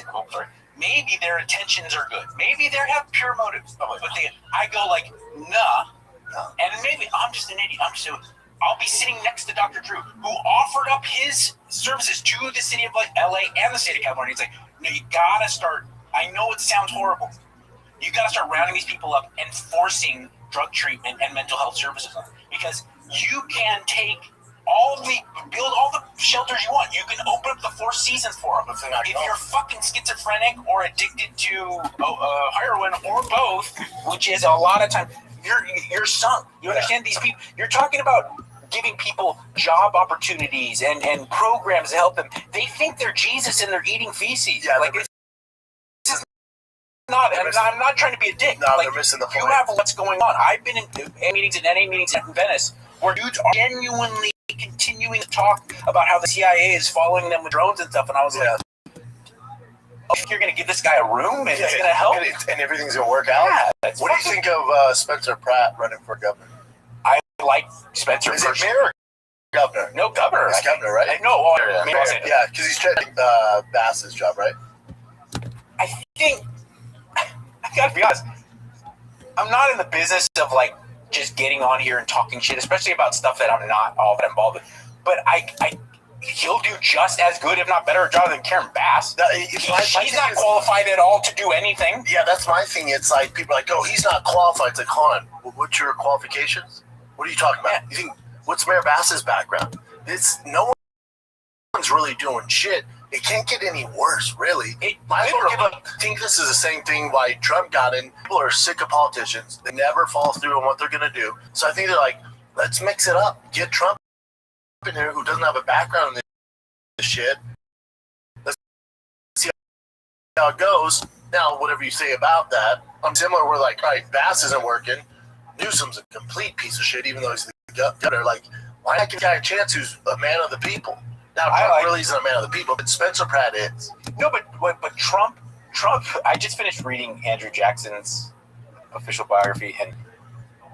their intentions are good. Maybe they have pure motives. But I go like, nah. And maybe I'm just an idiot. I'll be sitting next to Dr. Drew, who offered up his services to the city of like LA and the state of California. He's like, no, you gotta start. I know it sounds horrible. You gotta start rounding these people up and forcing drug treatment and mental health services on them, because you can build all the shelters you want. You can open up the 4 seasons for them. If you're fucking schizophrenic or addicted to heroin or both, which is a lot of time, you're sunk. You understand these people? You're talking about giving people job opportunities and programs to help them. They think they're Jesus and they're eating feces. Yeah, like, this is not. I'm not trying to be a dick. No, like, they're missing the point. You have what's going on. I've been in meetings and NA meetings in Venice where dudes are genuinely continuing to talk about how the CIA is following them with drones and stuff, and I was like, you're going to give this guy a room and it's going to help? And everything's going to work out? Yeah, what do you think of Spencer Pratt running for governor? I like Spencer. Is it mayor or governor? No, governor. It's governor, right? Yeah, because he's trying Bass's job, right? I think, I got to be honest, I'm not in the business of like just getting on here and talking shit, especially about stuff that I'm not all that involved with. But he'll do just as good, if not better, a job than Karen Bass. He's not qualified at all to do anything. Yeah, that's my thing. It's like, people are like, oh, he's not qualified. It's like, hold on, what's your qualifications? What are you talking about? You think, what's Mayor Bass's background? No one's really doing shit. It can't get any worse, really. I think this is the same thing why Trump got in. People are sick of politicians. They never follow through on what they're going to do. So I think they're like, Let's mix it up. Get Trump in here who doesn't have a background in this shit. Let's see how it goes. Now, whatever you say about that, I'm similar. We're like, all right, Bass isn't working. Newsom's a complete piece of shit, even though he's the governor. Like, why not give a guy a chance who's a man of the people? Now, Trump really isn't a man of the people, but Spencer Pratt is. No, but Trump. I just finished reading Andrew Jackson's official biography, and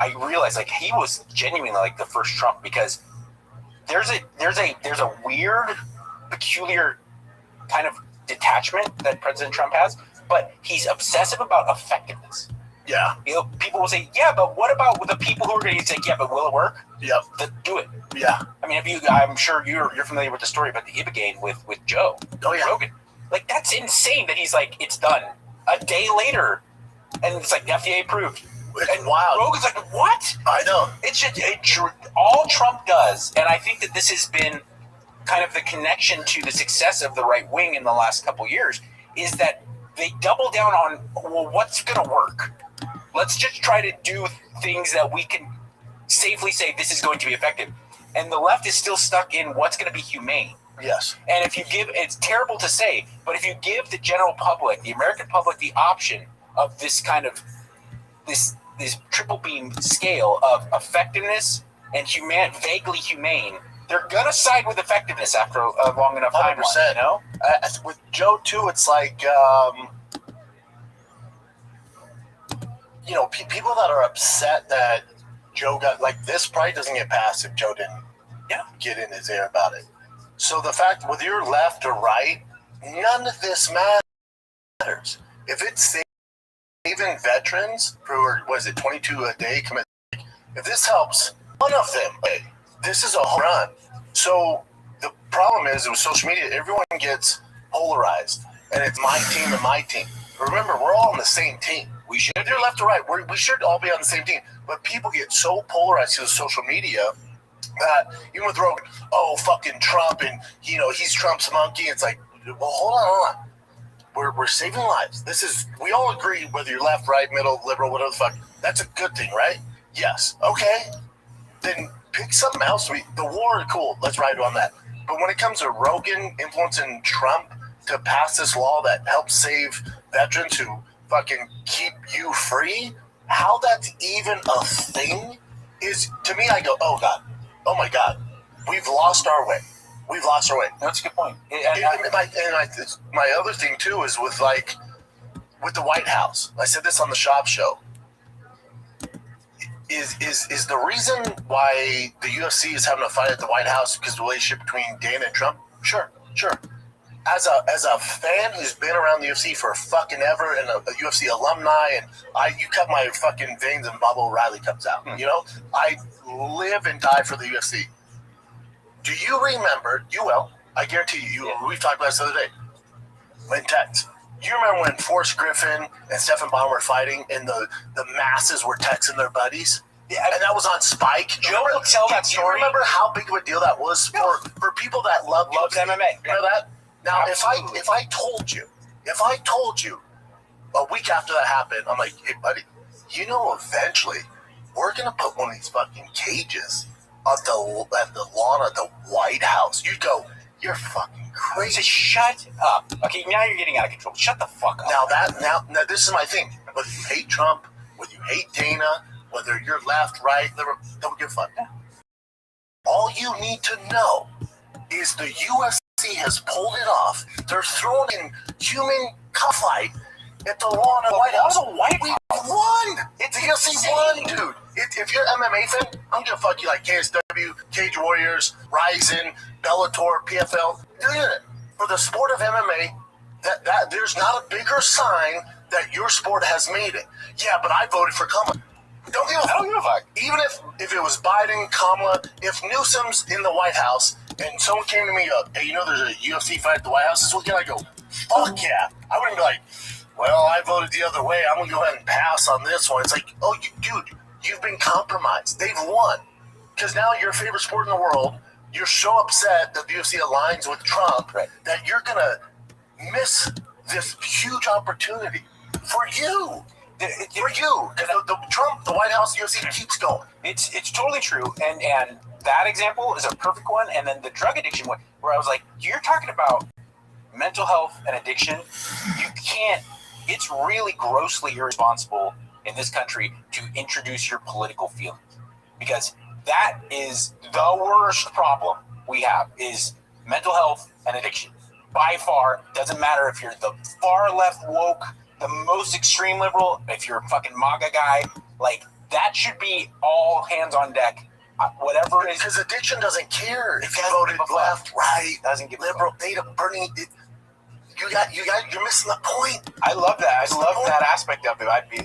I realized like he was genuinely like the first Trump, because there's a weird, peculiar kind of detachment that President Trump has, but he's obsessive about effectiveness. Yeah. You know, people will say, yeah, but what about the people who are going to say, yeah, but will it work? Yep. Do it. Yeah. I mean, I'm sure you're familiar with the story about the Ibogaine with Joe Rogan. Like, that's insane that he's like, it's done. A day later, and it's like FDA approved. And wow. Rogan's like, what? I know. It's just all Trump does, and I think that this has been kind of the connection to the success of the right wing in the last couple years, is that they double down on, well, what's going to work? Let's just try to do things that we can safely say this is going to be effective. And the left is still stuck in what's going to be humane. Yes. And if you give, it's terrible to say, but if you give the general public, the American public, the option of this kind of, this triple beam scale of effectiveness and vaguely humane, they're going to side with effectiveness after a long enough time. 100%. You know? With Joe, too, it's like, people that are upset that Joe got, like, this probably doesn't get passed if Joe didn't get in his ear about it. So the fact, whether you're left or right, none of this matters. If it's saving veterans for, was it 22 a day commit, if this helps one of them, this is a home run. So the problem is with social media, everyone gets polarized, and it's my team and my team. Remember, we're all on the same team. We should, if you're left or right, we should all be on the same team. But people get so polarized to the social media that even with Rogan, oh, fucking Trump, and he's Trump's monkey. It's like, well, hold on. We're saving lives. We all agree, whether you're left, right, middle, liberal, whatever the fuck. That's a good thing, right? Yes. Okay. Then pick something else. The war, cool. Let's ride on that. But when it comes to Rogan influencing Trump to pass this law that helps save veterans who fucking keep you free, how that's even a thing is, to me, I go, oh God, oh my God, we've lost our way. That's a good point. My other thing too is with the White House. I said this on the Shop Show. Is the reason why the UFC is having a fight at the White House because of the relationship between Dana and Trump? Sure. As a fan who's been around the UFC for fucking ever, and a UFC alumni, and you cut my fucking veins and Bob O'Reilly comes out. I live and die for the UFC. Do you remember? You will. I guarantee you. We've talked about this the other day. In text. You remember when Forrest Griffin and Stephen Bonner were fighting, and the masses were texting their buddies? Yeah, and that was on Spike. Joe will tell that story. Do you remember how big of a deal that was for people that love MMA? Remember that? Now, Absolutely. if I told you a week after that happened, I'm like, hey, buddy, eventually we're gonna put one of these fucking cages at the lawn of the White House. You go, you're fucking crazy. Shut up. Okay, now you're getting out of control. Shut the fuck up. Now this is my thing. Whether you hate Trump, whether you hate Dana, whether you're left, right, liberal, don't give a fuck. All you need to know is the UFC has pulled it off. They're throwing in human cockfight at the lawn of the White House. We won. The UFC won, dude. If you're an MMA fan, I'm gonna fuck you like KSW, Cage Warriors, Ryzen, Bellator, PFL. For the sport of MMA, that there's not a bigger sign that your sport has made it. Yeah, but I voted for Kamala. I don't give a fuck. Even if it was Biden, Kamala, if Newsom's in the White House and someone came to me, hey, there's a UFC fight at the White House this weekend, I go, fuck yeah. I wouldn't be like, well, I voted the other way. I'm going to go ahead and pass on this one. It's like, oh, dude, you've been compromised. They've won. Because now your favorite sport in the world, you're so upset that the UFC aligns with Trump that you're going to miss this huge opportunity for you. For you, the Trump, the White House, UFC keeps going. It's totally true, and that example is a perfect one. And then the drug addiction one, where I was like, you're talking about mental health and addiction. You can't. It's really grossly irresponsible in this country to introduce your political feelings, because that is the worst problem we have is mental health and addiction. By far, doesn't matter if you're the far left woke, the most extreme liberal, if you're a fucking MAGA guy, like that should be all hands on deck. Whatever it is, because addiction doesn't care if you voted left, right, doesn't give liberal, beta, Bernie. You're missing the point. I love that. I love that aspect of it. I'd be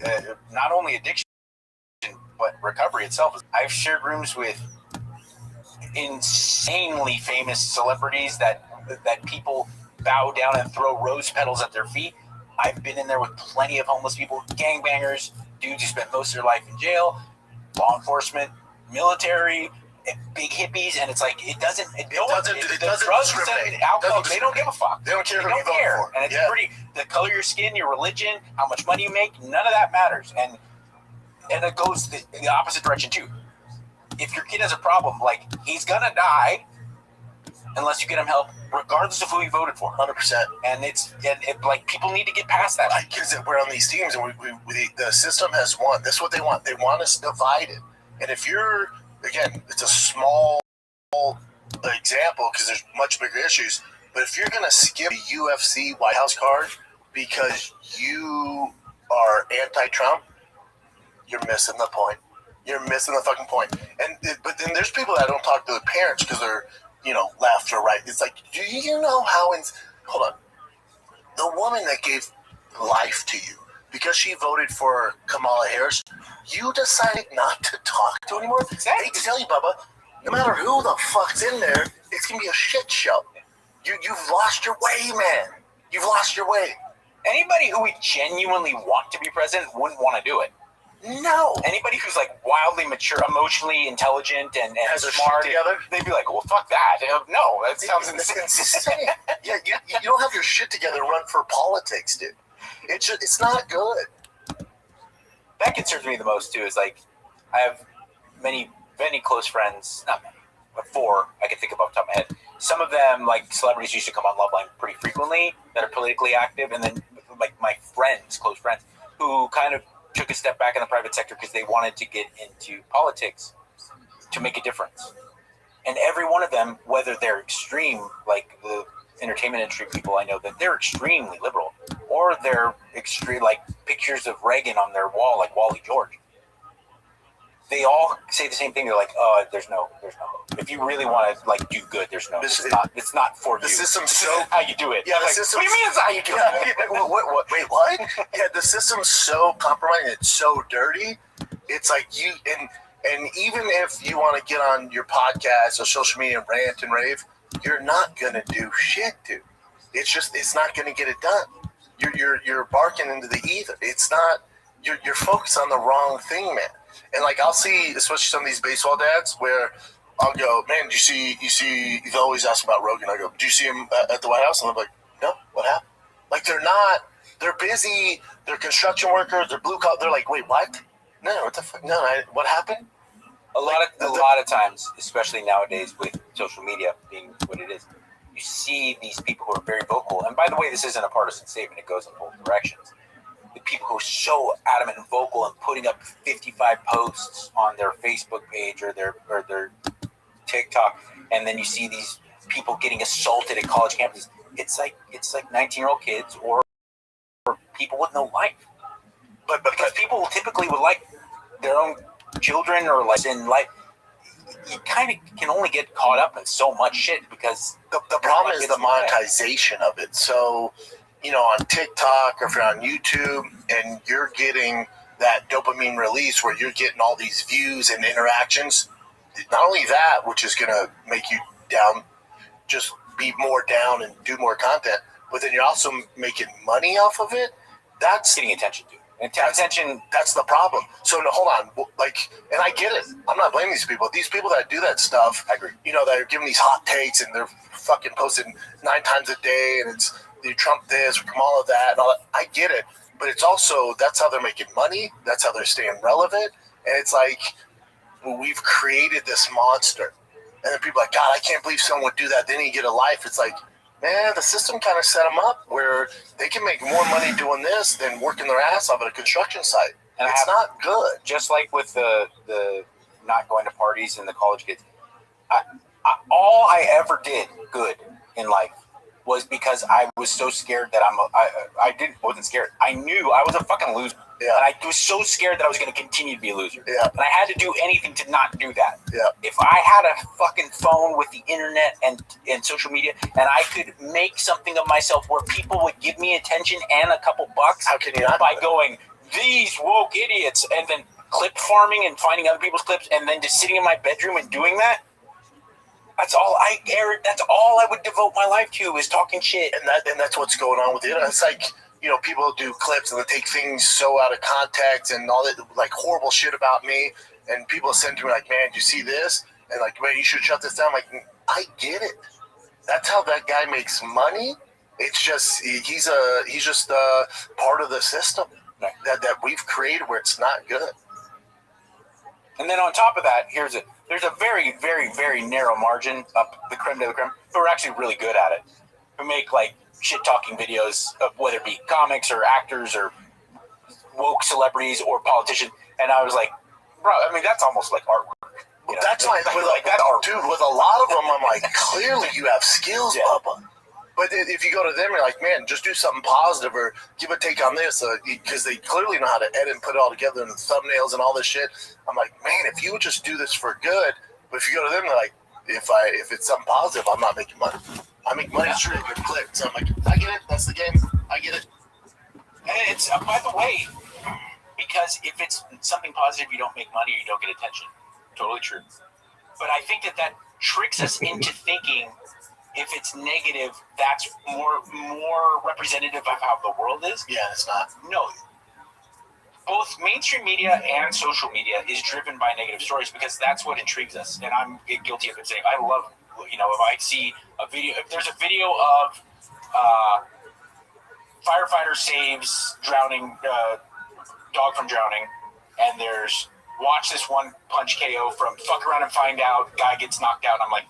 not only addiction, but recovery itself. I've shared rooms with insanely famous celebrities that people bow down and throw rose petals at their feet. I've been in there with plenty of homeless people, gangbangers, dudes who spent most of their life in jail, law enforcement, military, big hippies, and it's like it doesn't drugs and alcohol, they don't give a fuck. They don't care who you vote for. And it's pretty, the color of your skin, your religion, how much money you make, none of that matters. And it goes the opposite direction too. If your kid has a problem, like he's gonna die unless you get him help, regardless of who you voted for. 100%. And like people need to get past that. Like, because we're on these teams, and the system has won. That's what they want. They want us divided. And if you're, again, it's a small example because there's much bigger issues. But if you're gonna skip a UFC White House card because you are anti-Trump, you're missing the point. You're missing the fucking point. But then there's people that don't talk to the parents because they're, left or right. It's like, do you know how? Hold on. The woman that gave life to you because she voted for Kamala Harris, you decided not to talk to anymore. I hate to tell you, Bubba, no matter who the fuck's in there, it's gonna be a shit show. You've lost your way, man. You've lost your way. Anybody who we genuinely want to be president wouldn't want to do it. No. Anybody who's like wildly mature, emotionally intelligent, and has their smart shit together, they'd be like, "Well, fuck that." No, that sounds insane. Yeah, you don't have your shit together to run for politics, dude. It's not good. That concerns me the most too. Is like, I have many close friends, not many, but 4 I can think of off the top of my head. Some of them, like celebrities, used to come on Loveline pretty frequently that are politically active, and then like my close friends, who kind of took a step back in the private sector because they wanted to get into politics to make a difference. And every one of them, whether they're extreme, like the entertainment industry people I know, that they're extremely liberal, or they're extreme, like pictures of Reagan on their wall, like Wally George. They all say the same thing. They're like, "Oh, there's no hope. If you really want to like do good, there's no. It's not for you. The system's so how you do it. Yeah, like, what do you mean it's how you do it? Wait, what? Yeah, the system's so compromised. It's so dirty. It's like you and even if you want to get on your podcast or social media and rant and rave, you're not gonna do shit, dude. It's not gonna get it done. You're barking into the ether. It's not. You're focused on the wrong thing, man. And like I'll see, especially some of these baseball dads, where I'll go, "Man, you see, you've always asked about Rogan." I go, "Do you see him at the White House?" And they're like, "No, what happened?" Like they're busy, they're construction workers, they're blue collar. They're like, "Wait, what? No, what the fuck? No, what happened?" A lot of times, especially nowadays with social media being what it is, you see these people who are very vocal. And by the way, this isn't a partisan statement; it goes in both directions. The people who are so adamant and vocal and putting up 55 posts on their Facebook page or their TikTok, and then you see these people getting assaulted at college campuses. It's like 19-year-old kids or people with no life. But because people typically would like their own children or like in life, you kind of can only get caught up in so much shit because the problem is the monetization of it. So, on TikTok or if you're on YouTube and you're getting that dopamine release where you're getting all these views and interactions, not only that, which is going to make you down, just be more down and do more content, but then you're also making money off of it. That's getting attention to. That's the problem. So no, hold on. And I get it. I'm not blaming these people. These people that do that stuff, I agree. That are giving these hot takes and they're fucking posting 9 times a day and it's you Trump this or Kamala that and all that. I get it. but it's also, that's how they're making money. That's how they're staying relevant. And it's like, well, we've created this monster. And then people are like, God, I can't believe someone would do that. Then you get a life. It's like, man, the system kind of set them up where they can make more money doing this than working their ass off at a construction site. And it's not good. Just like with the not going to parties and the college kids, all I ever did good in life was because I was so scared that wasn't scared. I knew I was a fucking loser. Yeah. And I was so scared that I was going to continue to be a loser. Yeah. And I had to do anything to not do that. Yeah. If I had a fucking phone with the internet and social media, and I could make something of myself where people would give me attention and a couple bucks, how can you not by going, these woke idiots, and then clip farming and finding other people's clips, and then just sitting in my bedroom and doing that? That's all I would devote my life to, is talking shit. And that's what's going on with the internet. It's like, you know, people do clips and they take things so out of context and all that, like horrible shit about me. And people send to me like, man, do you see this? And like, man, you should shut this down. Like, I get it. That's how that guy makes money. It's just, he's just part of the system that we've created where it's not good. And then on top of that, there's a very, very, very narrow margin up the creme de la creme who are actually really good at it, who make like shit-talking videos, of whether it be comics or actors or woke celebrities or politicians. And I was like, bro, I mean, that's almost like artwork. Well, that's like that art. Dude, with a lot of them, I'm like, clearly you have skills, Bubba. But if you go to them, you're like, man, just do something positive or give a take on this, because they clearly know how to edit and put it all together in the thumbnails and all this shit. I'm like, man, if you would just do this for good. But if you go to them, they're like, if it's something positive, I'm not making money. I make money through a good clip. So I'm like, I get it. That's the game. I get it. And it's, by the way, because if it's something positive, you don't make money, you don't get attention. Totally true. But I think that tricks us into thinking if it's negative, that's more representative of how the world is. Yeah, it's not. No. Both mainstream media and social media is driven by negative stories because that's what intrigues us. And I'm guilty of it saying, I love, if I see a video, if there's a video of firefighter saves drowning, dog from drowning, and there's watch this one punch KO from fuck around and find out, guy gets knocked out. I'm like,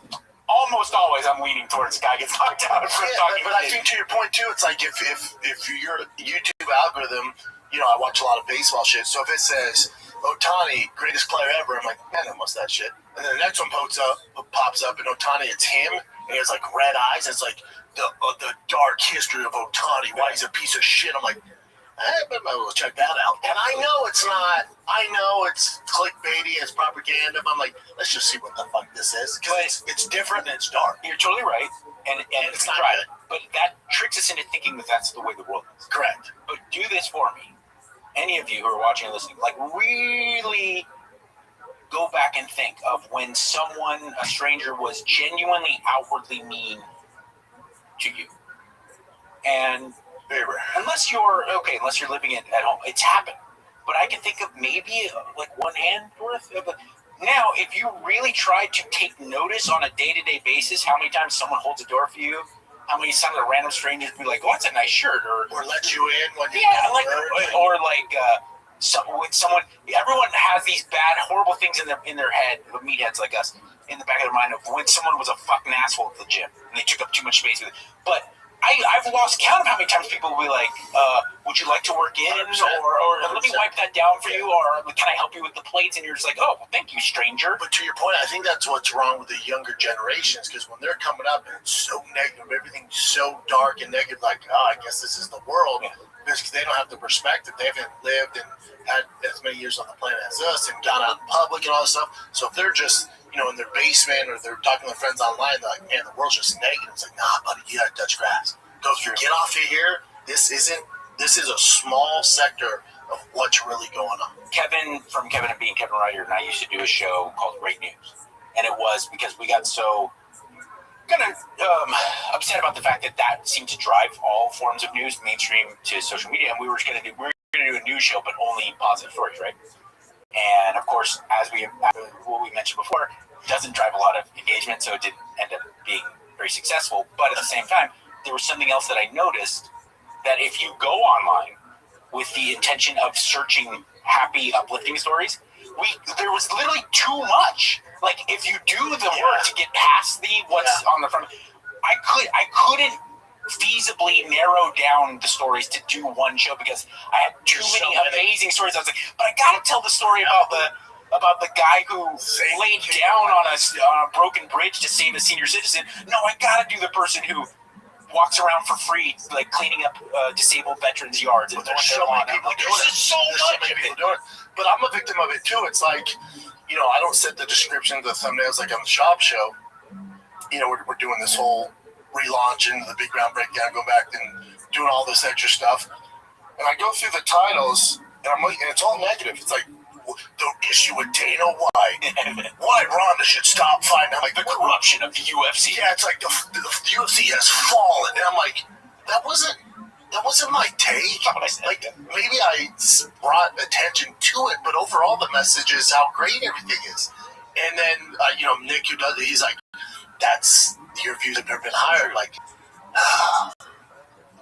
almost always I'm leaning towards guy gets knocked out. But I think to your point too, it's like if your YouTube algorithm, I watch a lot of baseball shit. So if it says Ohtani, greatest player ever, I'm like, man, I must that shit. And then the next one pops up, and Ohtani, it's him, and he has like red eyes. And it's like the dark history of Ohtani. Why he's a piece of shit. I'm like, I might well check that out. And I know it's not. I know it's clickbaity, it's propaganda. But I'm like, let's just see what the fuck this is, because it's different and it's dark. You're totally right, and it's not right. good. But that tricks us into thinking that that's the way the world is. Correct. But do this for me, any of you who are watching and listening, like really go back and think of when a stranger was genuinely outwardly mean to you, and unless you're living at home, it's happened. But I can think of maybe like one hand worth of it. Now, if you really try to take notice on a day-to-day basis, how many times someone holds a door for you, how many times a random strangers be like, "Oh, that's a nice shirt," or let you in when you someone. Everyone has these bad, horrible things in their head. The meatheads like us, in the back of their mind of when someone was a fucking asshole at the gym and they took up too much space with it. But I've lost count of how many times people will be like, would you like to work in? Or let me wipe that down for you? Or can I help you with the plates? And you're just like, oh, well, thank you, stranger. But to your point, I think that's what's wrong with the younger generations, because when they're coming up and it's so negative, everything's so dark and negative, like, I guess this is the world, because they don't have the perspective. They haven't lived and had as many years on the planet as us and gone out in public and all this stuff. So if they're just in their basement or they're talking to their friends online, they're like, man, the world's just negative. It's like, nah, buddy, you gotta touch grass. Go through, get off of here. This is a small sector of what's really going on. Kevin and Being Kevin Ryder and I used to do a show called Great News. And it was because we got so upset about the fact that seemed to drive all forms of news, mainstream to social media, and we were going to do a news show, but only positive stories, right? And of course, as what we mentioned before, doesn't drive a lot of engagement, so it didn't end up being very successful. But at the same time, there was something else that I noticed, that if you go online with the intention of searching happy, uplifting stories. There was literally too much. Like, if you do the work to get past what's on the front, I couldn't feasibly narrow down the stories to do one show because I had too many amazing stories. I was like, but I gotta tell the story about the guy who laid down on a broken bridge to save a senior citizen. No, I gotta do the person who walks around for free, like cleaning up disabled veterans' yards. And there's so many people doing it. So much of it. But I'm a victim of it too. It's like, I don't set the description, the thumbnails like on the shop show. We're doing this whole relaunch into the big ground breakdown, go back and doing all this extra stuff. And I go through the titles, and I'm like, and it's all negative. It's like, the issue with Dana White, why Ronda should stop fighting. I'm like, the corruption of the UFC. Yeah, it's like the UFC has fallen. And I'm like, that wasn't my take. Like, maybe I brought attention to it, but overall the message is how great everything is. And then, Nick, who does it, he's like, your views have never been higher. Like,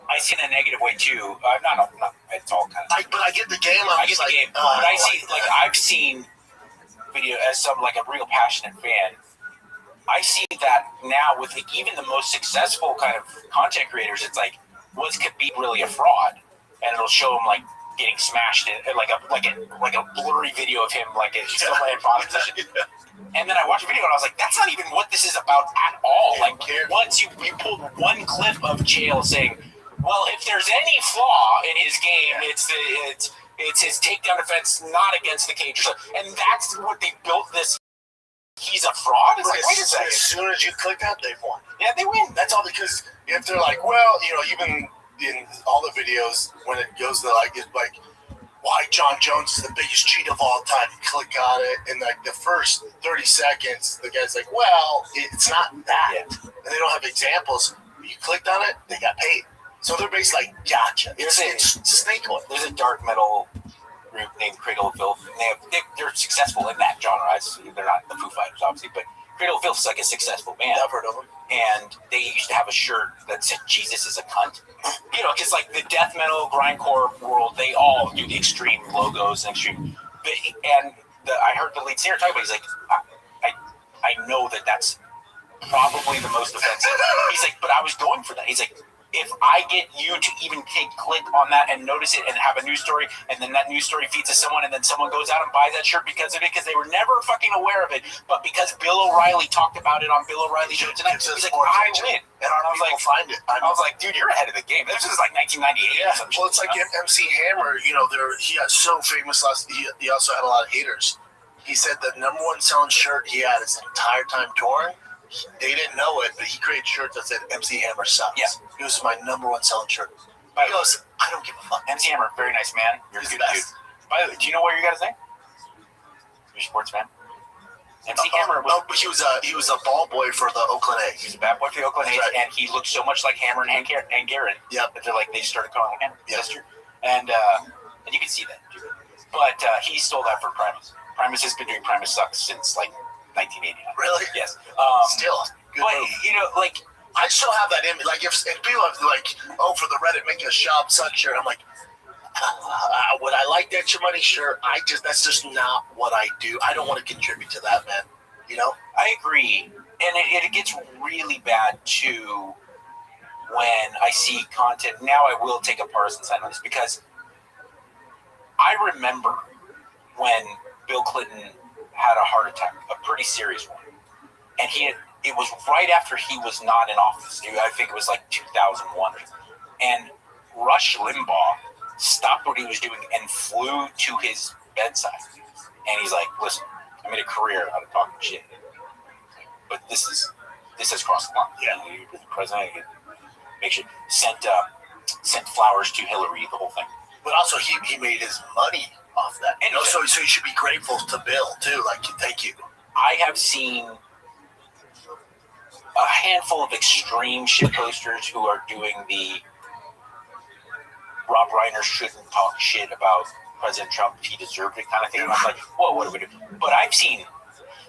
I see it in a negative way too. No, it's all kind of. But I get the game. I get the game. But I see, I've seen video as a real passionate fan. I see that now with even the most successful kind of content creators. It's like, was Khabib really a fraud? And it'll show him like getting smashed in like a blurry video of him still in bottom position. And then I watched a video and I was like, that's not even what this is about at all. Like, once you pulled one clip of Chael saying, well, if there's any flaw in his game, it's his takedown defense, not against the cage. And that's what they built this. He's a fraud. It's like, wait a second. As soon as you click that, they've won. Yeah, they win. That's all because if they're like, well, even in all the videos when it goes to why John Jones is the biggest cheat of all time. You click on it, and the first 30 seconds, the guy's like, well, it's not that. Yeah. And they don't have examples. You clicked on it, they got paid. So they're basically like, gotcha. It's snake oil. There's a dark metal group named Cradle of Filth. And they're successful in that genre. They're not the Foo Fighters, obviously, but Cradle of Filth is like a successful band. I've heard of them. And they used to have a shirt that said Jesus is a cunt. Because like the death metal, grindcore world, they all do the extreme logos and extreme. I heard the lead singer talk about it. He's like, I know that's probably the most offensive. He's like, but I was going for that. He's like, if I get you to even click on that and notice it and have a news story, and then that news story feeds to someone, and then someone goes out and buys that shirt because of it, because they were never fucking aware of it, but because Bill O'Reilly talked about it on Bill O'Reilly's show tonight, he's like, I win. And I was like, find it. I was like, dude, you're ahead of the game. This is like 1998. Yeah, well, it's like MC Hammer. He got so famous. He also had a lot of haters. He said the number one selling shirt he had his entire time touring. They didn't know it, but he created shirts that said MC Hammer sucks. Yeah. It was my number one selling shirt. He goes, I don't give a fuck. MC Hammer, very nice man. You're a good dude. By the way, do you know where you got his name? You're a sports fan? MC Hammer was... No, but he was a ball boy for the Oakland A's. He was a bad boy for the Oakland A's, right. And he looked so much like Hammer and Hank Aaron. Yep. That they just started calling him Hammer. Yep. That's true. And you can see that. But he stole that from Primus. Primus has been doing Primus Sucks since 1989. Really? Yes. Still. Good move. I still have that image. Like, if people have for the Reddit making a shop suck shirt, I'm like, would I like that your money? Sure. That's just not what I do. I don't want to contribute to that, man. I agree. And it gets really bad too when I see content. Now I will take a partisan side on this because I remember when Bill Clinton had a heart attack, a pretty serious one. And it was right after he was not in office. I think it was 2001. And Rush Limbaugh stopped what he was doing and flew to his bedside. And he's like, listen, I made a career out of talking shit. But this has crossed the line. Yeah. You're the president. Make sure sent flowers to Hillary, the whole thing. But also he made his money off that. And so you should be grateful to Bill too. Thank you. I have seen a handful of extreme shit posters who are doing the Rob Reiner shouldn't talk shit about President Trump if he deserved it kind of thing. And I'm like, whoa, what do we do? But I've seen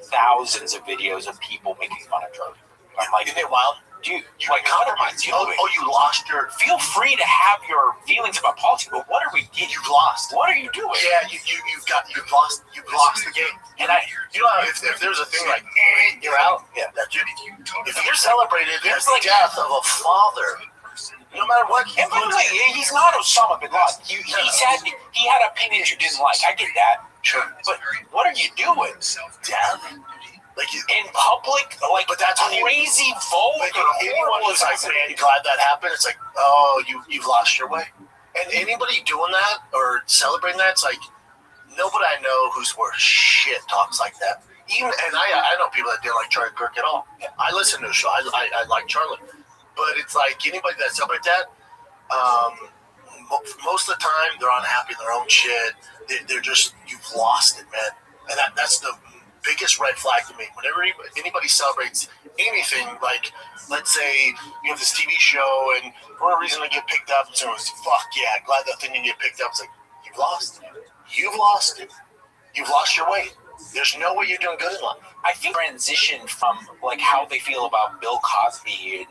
thousands of videos of people making fun of Trump. I'm like, isn't it wild? dude, like compromise. You lost your. Feel free to have your feelings about politics, but what are we? You've lost. What are you doing? Yeah, you've lost the game. And if there's a thing like you're out, if you're celebrated, there's the death of a father. No matter what. And by the way, he's not Osama bin Laden. He had opinions you didn't like. I get that. Sure. But what are you doing? Death. Like in public, but that's crazy vulgar. Anyone was like, man, glad that happened. It's like, oh, you've lost your way. And anybody doing that or celebrating that, it's like nobody I know who's worth shit talks like that. I know people that didn't like Charlie Kirk at all. I listen to the show. I like Charlie, but it's like anybody that celebrates that. Most of the time, they're unhappy in their own shit. They're just, you've lost it, man. And that's the biggest red flag to me. Whenever anybody celebrates anything, like let's say you have this TV show and for a reason they get picked up, and so it's fuck yeah, glad that thing didn't get picked up. It's like you've lost it. You've lost it. You've lost your way. There's no way you're doing good in life. I think transition from like how they feel about Bill Cosby and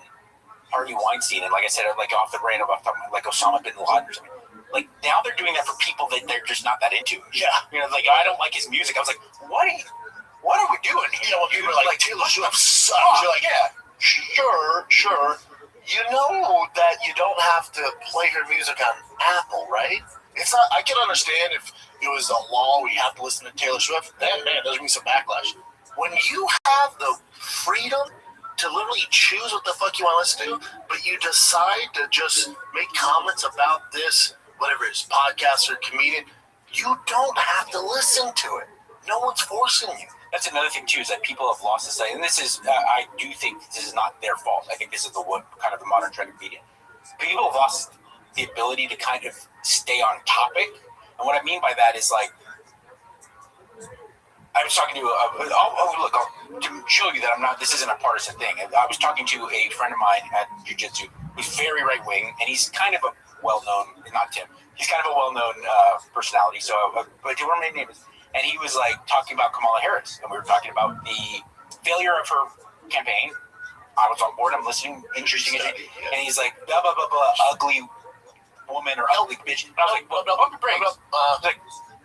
Harvey Weinstein, and like I said, like off the brain about like Osama bin Laden or something. Like now they're doing that for people that they're just not that into. Yeah, like I don't like his music. I was like, what are we doing here? When people are like Taylor Swift sucks. You're like, yeah, sure. You know that you don't have to play her music on Apple, right? It's not. I can understand if it was a law where you have to listen to Taylor Swift. Then, man, there's gonna be some backlash. When you have the freedom to literally choose what the fuck you want to listen to, but you decide to just make comments about this, whatever it is, podcast or comedian, you don't have to listen to it. No one's forcing you. That's another thing too, is that people have lost the sight, and this is, I do think this is not their fault. I think this is kind of the modern trend of media. People have lost the ability to kind of stay on topic, and what I mean by that is like, I was talking to to show you that I'm not. This isn't a partisan thing. I was talking to a friend of mine at jiu-jitsu who's very right wing, and he's kind of a well-known. Not Tim. He's kind of a well-known personality. So, but do you remember his name? And he was like talking about Kamala Harris, and we were talking about the failure of her campaign. I was on board. I'm listening. Interesting. And he's like, blah blah blah blah, ugly woman or ugly bitch. And I was like, well, like,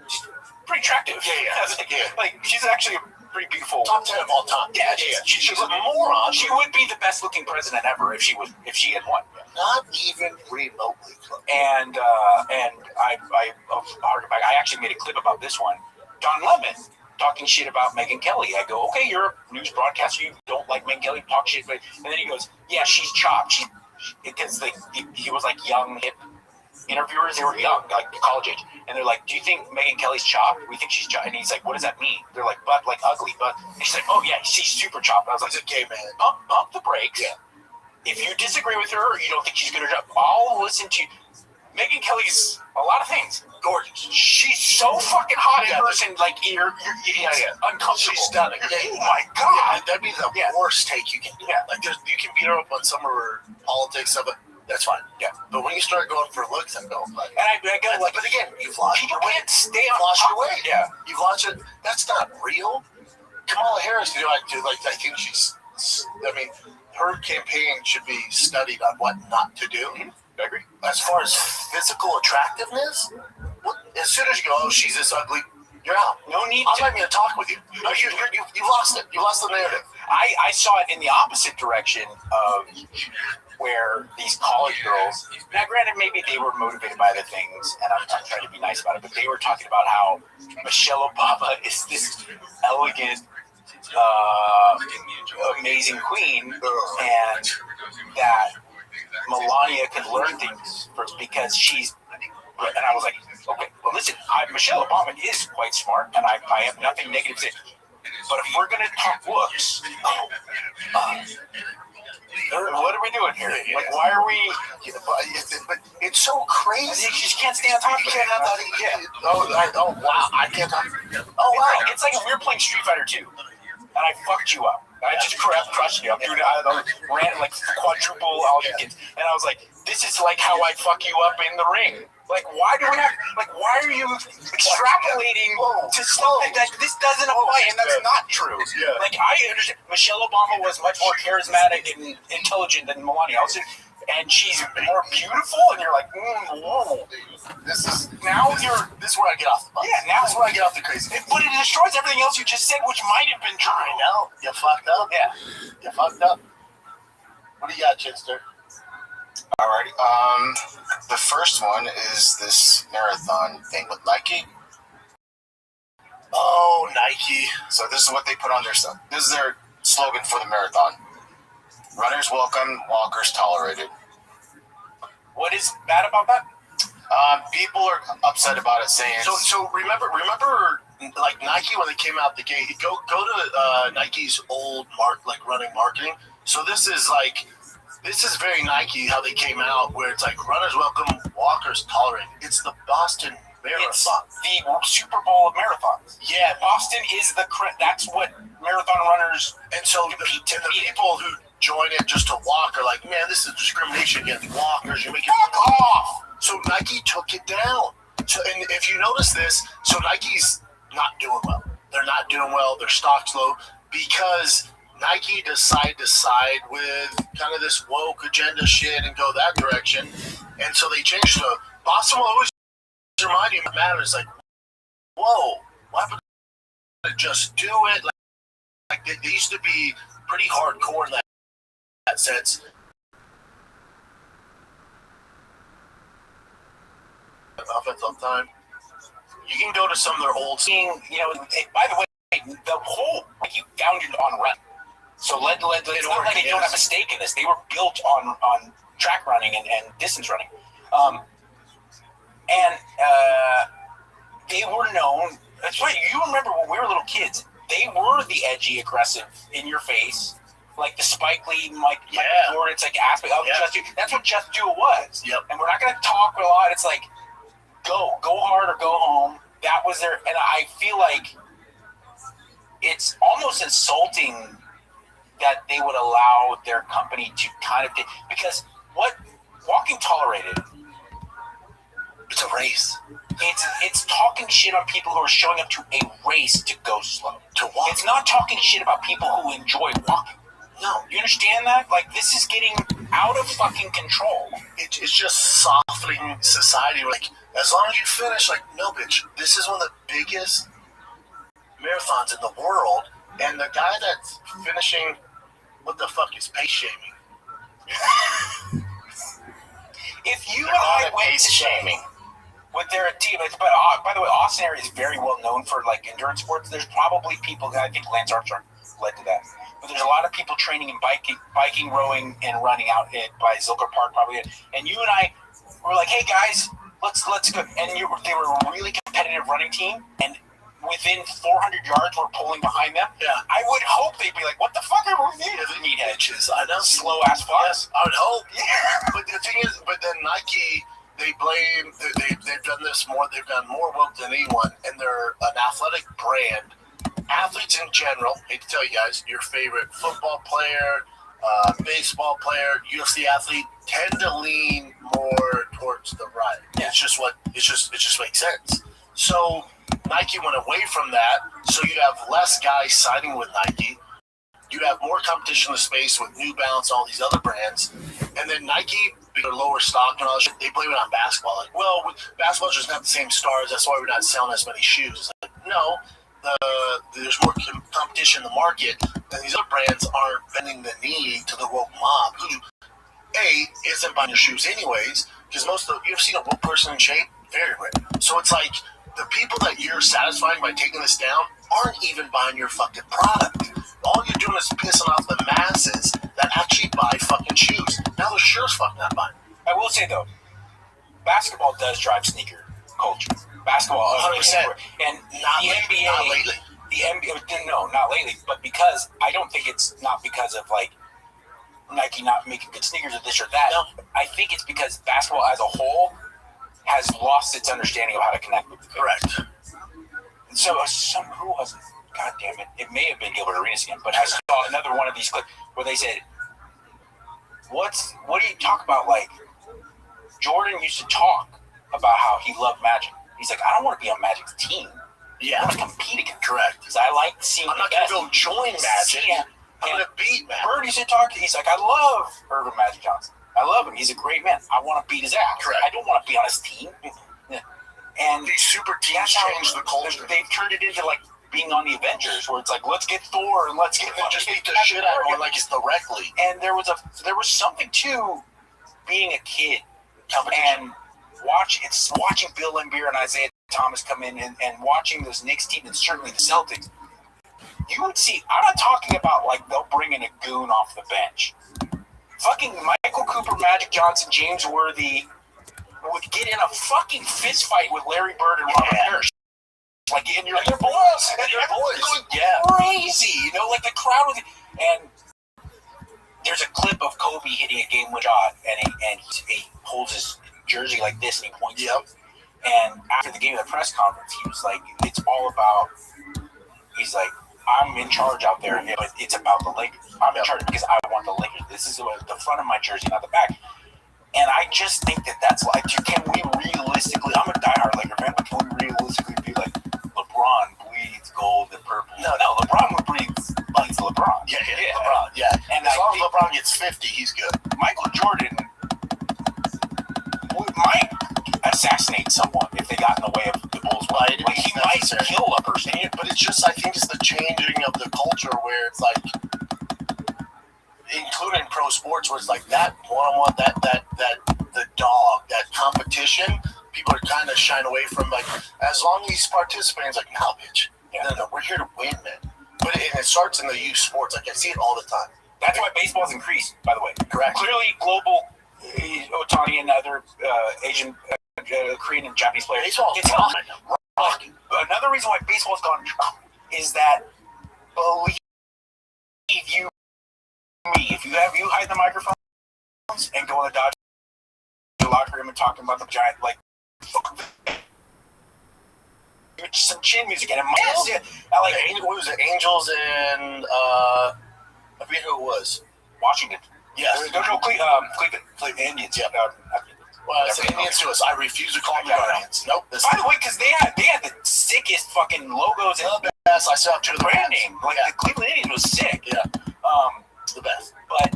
she's pretty attractive. Yeah. Like she's actually a pretty beautiful. Top 10 of all time. Yeah. She's a moron. She would be the best looking president ever if she had won. Not even remotely close. And I actually made a clip about this one. Don Lemon talking shit about Megyn Kelly. I go, okay, you're a news broadcaster. You don't like Megyn Kelly, talk shit. And then he goes, yeah, she's chopped. Because he was like young, hip interviewers. They were young, like college age. And they're like, do you think Megyn Kelly's chopped? We think she's chopped. And he's like, what does that mean? They're like, but like ugly, but. And she's like, oh yeah, she's super chopped. And I was like, okay, man, pump the brakes. Yeah. If you disagree with her or you don't think she's good at her job, I'll listen to you. Megyn Kelly's a lot of things. Gorgeous. She's so fucking hot in person, like you're uncomfortable. She's stunning. Oh my god, that'd be the worst take you can do. Yeah, like you can beat her up on some of her politics of it. That's fine. Yeah, but when you start going for looks and go, like, and I go like, but again, you've lost your way. Can't stay on your way. Yeah, you've lost it. That's not real. Kamala Harris, I think she's. I mean, her campaign should be studied on what not to do. Mm-hmm. I agree. As far as physical attractiveness, as soon as you go, oh, she's this ugly, you're out. No need. I'm not going to talk with you. No, you lost it. You lost the narrative. I saw it in the opposite direction of where these college girls. Now, granted, maybe they were motivated by other things, and I'm trying to be nice about it. But they were talking about how Michelle Obama is this elegant, amazing queen, and that Melania can learn things because she's. And I was like, okay, well, listen, Michelle Obama is quite smart, and I have nothing negative to say. But if we're going to talk looks, what are we doing here? Like, why are we? But it's so crazy. You just can't stay on top of it. Oh, wow, I can't talk. Oh, wow. It's like if we were playing Street Fighter 2, and I fucked you up. I just crushed you. I'm doing ran like quadruple all your kids. And I was like, this is like how I fuck you up in the ring. Like, why do we have? Like, why are you extrapolating to something that this doesn't apply? And that's not true. Yeah. Like, I understand Michelle Obama was much more charismatic and intelligent than Melania. And she's more beautiful, and you're like, whoa. This is Now you're. this is where I get off the bus. Yeah, now this is where I get off the crazy. But it destroys everything else you just said, which might have been true. I know. You fucked up. Yeah. You fucked up. What do you got, Chinster? Alrighty. The first one is this marathon thing with Nike. Oh, Nike. So this is what they put on their stuff. This is their slogan for the marathon. Runners welcome, walkers tolerated. What is bad about that? People are upset about it, saying So remember, like Nike when they came out the gate. Go to Nike's old running marketing. So this is very Nike how they came out, where it's like runners welcome, walkers tolerated. It's the Boston Marathon. It's the Super Bowl of marathons. Yeah, Boston is that's what marathon runners. and so the people who join it just to walk are like, man, this is discrimination against walkers. You're making Fuck off. So Nike took it down. So, and if you notice this, so Nike's not doing well. They're not doing well. Their stock's low because Nike decided to side with kind of this woke agenda shit and go that direction. And so they changed to Boston will always remind you what matters. Like, whoa, what happened to just do it? Like they used to be pretty hardcore in that sense. Offensive time. You can go to some of their old. By the way, the whole you founded on run. So it's not like they don't have a stake in this. They were built on track running and distance running, and they were known. That's right. You remember when we were little kids? They were the edgy, aggressive, in your face, like the Spike Lee, Michael Jordan. It's like aspect of Just Do. That's what Just Do was. Yep. And we're not going to talk a lot. It's like go hard or go home. That was their, and I feel like it's almost insulting that they would allow their company to kind of because what walking tolerated. It's a race. It's talking shit on people who are showing up to a race to go slow. To walk. It's not talking shit about people who enjoy walking. No. You understand that? Like, this is getting out of fucking control. It's just softening society. Like, as long as you finish, like, no, bitch, this is one of the biggest marathons in the world. And the guy that's finishing, what the fuck is pace shaming? If you and I went to shaming with their teammates, but by the way, Austin area is very well known for like endurance sports. There's probably people, I think Lance Armstrong led to that, but there's a lot of people training in biking, rowing, and running out by Zilker Park probably. And you and I were like, hey guys, let's go. And they were a really competitive running team, and within 400 yards, we're pulling behind them. Yeah. I would hope they'd be like, what the fuck are we doing? Meatheads. I know. Slow ass fuck. Yes, I would hope. Yeah. But the thing is, then Nike, they've done this more. They've done more woke than anyone, and they're an athletic brand. Athletes in general, hate to tell you guys, your favorite football player, baseball player, UFC athlete, tend to lean more towards the right. Yeah. It just makes sense. So Nike went away from that, so you have less guys signing with Nike. You have more competition in the space with New Balance, all these other brands, and then Nike, their lower stock and all that shit, they blame it on basketball. Like, well, basketball doesn't have the same stars, that's why we're not selling as many shoes. It's like, no, there's more competition in the market, and these other brands aren't bending the knee to the woke mob, who, A, isn't buying your shoes anyways, because you've seen a woke person in shape? Very rare. So it's like, the people that you're satisfying by taking this down aren't even buying your fucking product. All you're doing is pissing off the masses that actually buy fucking shoes. Now they're sure as fuck not buying. I will say though, basketball does drive sneaker culture. Basketball, 100%. And Not the NBA, not lately. the NBA, no, not lately. But because I don't think it's not because of like Nike not making good sneakers or this or that. No. I think it's because basketball as a whole has lost its understanding of how to connect with the fans. Correct. So who was it? God damn it! It may have been Gilbert Arenas again, but I saw another one of these clips where they said, "What do you talk about? Like Jordan used to talk about how he loved Magic. He's like, I don't want to be on Magic's team. Yeah. I want to compete against. Correct. Because I like seeing. I'm not going to go join Magic. Yeah. I'm going to beat Magic. Bird used to talk. He's like, I love Irvin Magic Johnson. I love him. He's a great man. I want to beat his ass. Correct. I don't want to be on his team. And these super teams change the culture. They've turned it into like being on the Avengers, where it's like, let's get Thor and let's get just beat the shit out of him like it's directly. And there was something to being a kid and watching Bill Laimbeer and Isaiah Thomas come in and watching those Knicks team and certainly the Celtics. You would see. I'm not talking about like they'll bring in a goon off the bench. Fucking Michael Cooper, Magic Johnson, James Worthy would get in a fucking fist fight with Larry Bird and Robert Parrish. Like, and you're like, they're boys. And everyone's going crazy. You know, like the crowd was. And there's a clip of Kobe hitting a game-winning shot, and he holds his jersey like this, and he points up. And after the game, at the press conference, he was like, it's all about, he's like, I'm in charge out there, but it's about the Lakers. I'm in charge because I want the Lakers. This is the front of my jersey, not the back. And I just think that's like, can we realistically, I'm a diehard Laker fan, but can we realistically be like, LeBron bleeds gold and purple? No, LeBron bleeds LeBron. Yeah, LeBron, yeah. And as long as LeBron gets 50, he's good. Michael Jordan might assassinate someone if they got in the way of the Bulls. Right. Like, he might kill a person. But it's just, I think it's the changing of the culture where it's like, including pro sports, where it's like that one-on-one, the dog, that competition, people are kind of shying away from, like, as long as he's participating, it's like, no, bitch. No, we're here to win, man. But it starts in the youth sports. Like, I see it all the time. That's why baseball's increased, by the way. Correct. Clearly, global, Otani and other Asian, Korean, and Japanese players. Baseball's rocking. Another reason why baseball's gone is that, believe you me, if you hide the microphones and go in the Dodger locker room and talking about the Giant, like, some chin music and what was it? Angels and I forget who it was. Washington. Yes. No, Cleveland Indians. Yeah. Well, it's the Indians to us. I refuse to call them Guardians. Nope. By the way, because they had the sickest fucking logos and best. I saw to the brand name. Like the Cleveland Indians was sick. Yeah. It's the best. But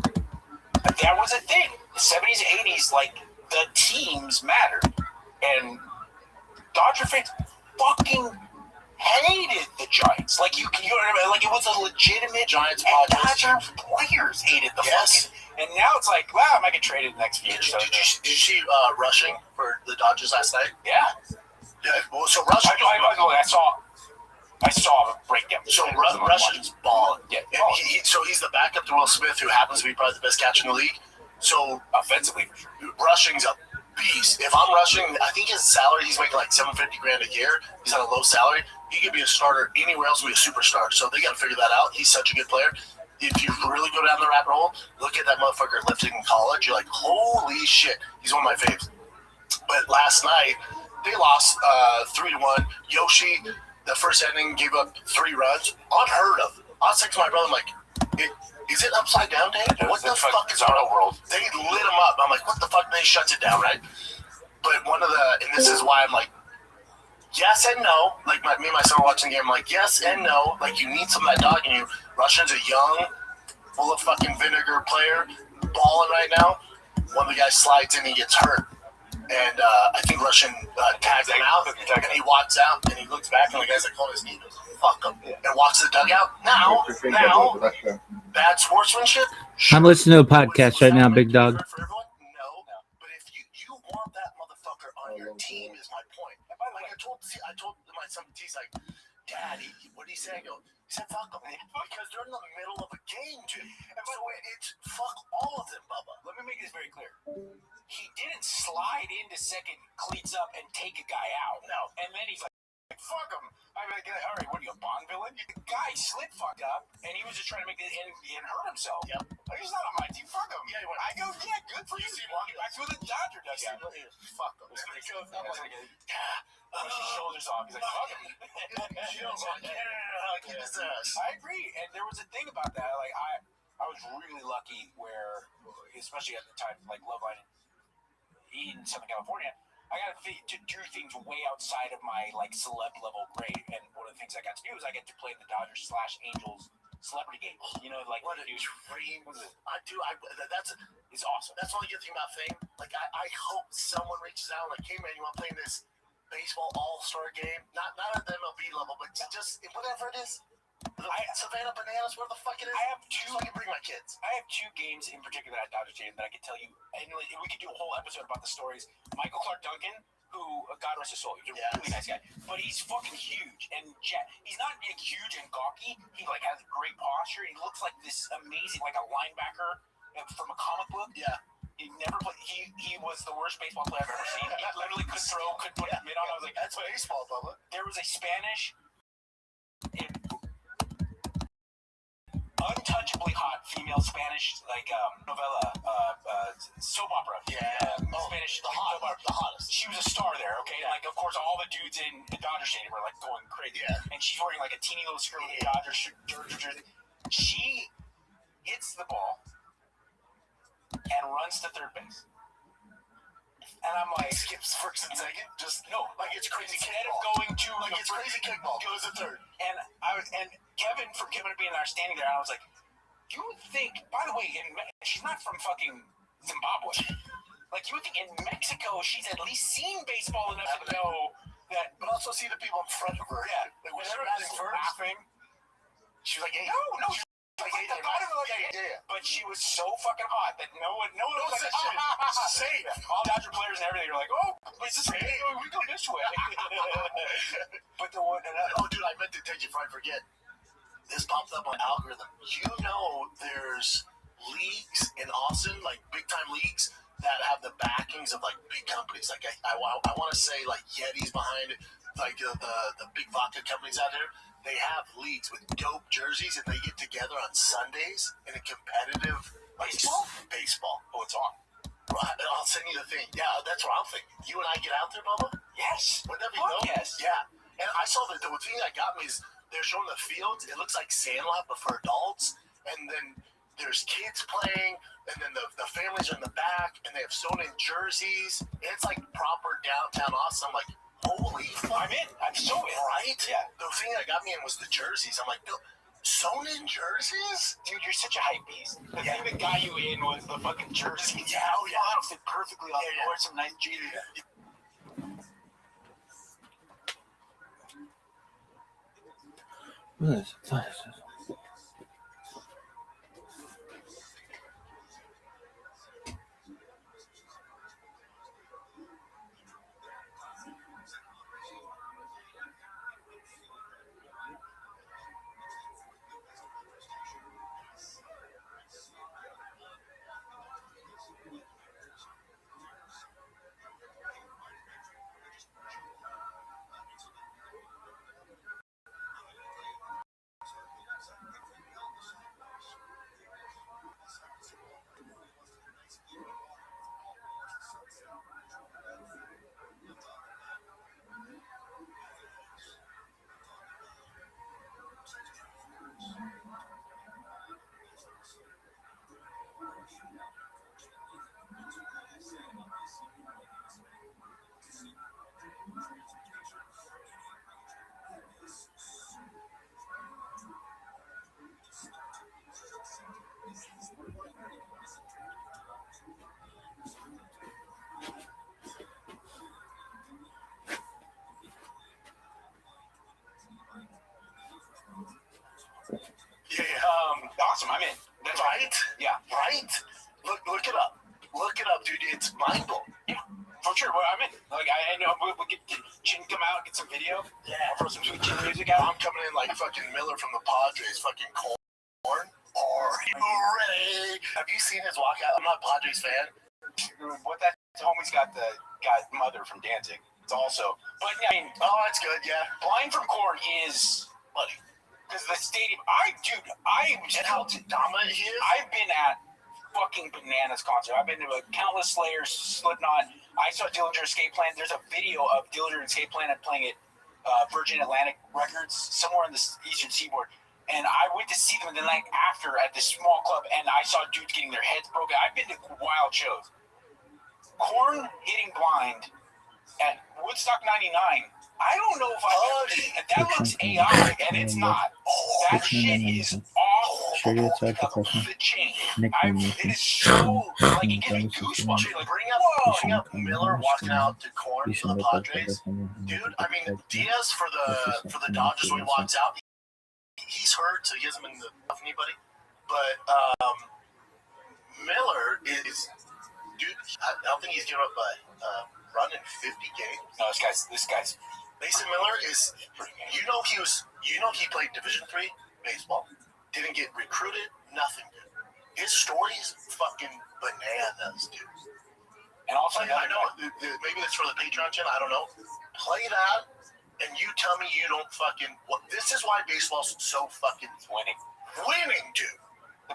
that was a thing. The 70s, 80s, like the teams mattered, and Dodger fans fucking hated the Giants. Like you know what I mean? Like it was a legitimate Giants. Dodger players hated the fucking. And now it's like, wow, I might get traded next year. Did you see rushing for the Dodgers last night? Yeah. Well, so rushing. I saw a breakdown. So Rushing's balling. Yeah. So he's the backup to Will Smith, who happens to be probably the best catcher in the league. So offensively, Rushing's a beast. If I'm rushing, I think his salary, he's making like $750,000 a year. He's on a low salary. He could be a starter anywhere else and be a superstar. So they got to figure that out. He's such a good player. If you really go down the rabbit hole, look at that motherfucker lifting in college. You're like, holy shit, he's one of my faves. But last night, they lost 3-1. Yoshi, the first inning, gave up 3 runs. Unheard of. I was texting my brother, I'm like, is it upside down, Dave? What the fuck is our world? They lit him up. I'm like, what the fuck? They shuts it down, right? But and this is why I'm like, yes and no. Like me and my son were watching the game. I'm like, yes and no. Like you need some of that dog in you. Russian's a young, full of fucking vinegar player, balling right now. One of the guys slides in, he gets hurt. And I think Russian tags him out, and he walks out, and he looks back, and the guy's like, "Oh, his knee goes, fuck him," and walks to the dugout. Now, bad sportsmanship. I'm listening to a podcast right now, big dog. For everyone, no. But if you want that motherfucker on your team, is my point. And by the way, I told my son, he's like, "Daddy, what did he say?" I go, he said, "Fuck them," because they're in the middle of a game, dude. And by the way, it's fuck all of them, Bubba. Let me make this very clear. He didn't slide into second, cleats up, and take a guy out. No. And then he's like, fuck him. I'm like, all right, what are you, a Bond villain? The guy slid fucked up, and he was just trying to make it and hurt himself. Yep. Like, he's not on my team. Fuck him. Yeah, I go, yeah, good for you. See, walking back to the Dodger does. Yeah, fuck him. His shoulders off. He's like, fuck him. I agree. And there was a thing about that. Like, I was really lucky where, especially at the time, like Love Island, in Southern California, I got to do things way outside of my like celeb level grade. And one of the things I got to do is I get to play the Dodgers / Angels celebrity game. You know, like what a dream! That's awesome. That's the only good thing about Fame. Like I hope someone reaches out like, hey man, you want to play in this baseball all-star game? Not at the MLB level, but just whatever it is. Savannah Bananas, where the fuck it is? I have two. So I can bring my kids. I have two games in particular at Dodger Stadium that I can tell you, and we could do a whole episode about the stories. Michael Clark Duncan, who God rest his soul, he's a really nice guy, but he's fucking huge and he's not huge and gawky. He like has great posture. He looks like this amazing, like a linebacker from a comic book. Yeah. He never played. He was the worst baseball player I've ever seen. He literally couldn't throw, couldn't put his mitt on. I was like, that's baseball, Bubba. There was a Spanish, untouchably hot female Spanish like novella, soap opera. Spanish the hottest. She was a star there. Okay, like of course all the dudes in Dodger Stadium were like going crazy. Yeah. And she's wearing like a teeny little skirt with a Dodger jersey. She hits the ball and runs to third base. And I'm like, skips first and second. Just no, like it's crazy. Instead of going to like it's crazy kickball, goes to third. And Kevin from Kevin and Bean and I are standing there, and I was like, you would think. By the way, she's not from fucking Zimbabwe. Like you would think in Mexico, she's at least seen baseball enough to know that. But also see the people in front of her. Yeah, like when they're batting first, laughing. She was like, hey, no. Like, yeah. But she was so fucking hot that no one was like, it's the same. All Dodger players and everything are like, oh, it's the same. We go this way. But the one, dude, I meant to tell you before I forget. This popped up on algorithm. You know, there's leagues in Austin, like big time leagues that have the backings of like big companies. Like I want to say like Yeti's behind it, like the big vodka companies out there. They have leagues with dope jerseys, and they get together on Sundays in a competitive baseball. Oh, it's on. Right, I'll send you the thing. Yeah, that's what I'm thinking. You and I get out there, Bubba? Yes. Wouldn't that be dope? dope? Yes. Yeah. And I saw the thing that got me is they're showing the fields. It looks like Sandlot, but for adults. And then there's kids playing, and then the families are in the back, and they have sewn in jerseys. And it's like proper downtown Austin. I'm like, holy fuck. I'm in. I'm so in. Right? Yeah. The thing that got me in was the jerseys. I'm like, sewn in jerseys? Dude, you're such a hype beast. The thing that got you in was the fucking jersey. Yeah, oh yeah. It'll fit perfectly on you. Wear some nice jeans. Awesome, I'm in. That's right. Yeah. Right? Look it up. Look it up, dude. It's mind-blowing. Yeah, for sure. Well, I'm in. Like, I know we get Chin come out, get some video. Yeah. Throw some sweet Chin music out. I'm coming in like fucking Miller from the Padres, fucking corn. Hooray! Have you seen his walkout? I'm not a Padres fan. What that homie's got the mother from Danzig. It's also, but I mean, oh, that's good. Yeah. Blind from Corn is funny because the stadium. And how dominant he is. I've been at fucking bananas concert. I've been to countless Slayers, Slipknot. I saw Dillinger Escape Plan. There's a video of Dillinger Escape Plan playing at Virgin Atlantic Records somewhere on the Eastern Seaboard. And I went to see them the night after at this small club, and I saw dudes getting their heads broken. I've been to wild shows. Korn hitting Blind at Woodstock 99. I don't know if that looks AI, and it's not. That shit is off the chain. It is so, like, it gives me goosebumps. Like, bring up Miller walking out to Korn for the Padres. Dude, I mean, Diaz for the Dodgers when he walks out, he's hurt, so he hasn't been off anybody. But Miller is, dude, I don't think he's given up a run in 50 games. No, this guy's. Mason Miller is, he played Division III baseball, didn't get recruited, nothing, dude. His story is fucking bananas, dude. And also, I know, maybe that's for the Patreon channel, I don't know. Play that, and you tell me you don't fucking, this is why baseball's so fucking winning, dude.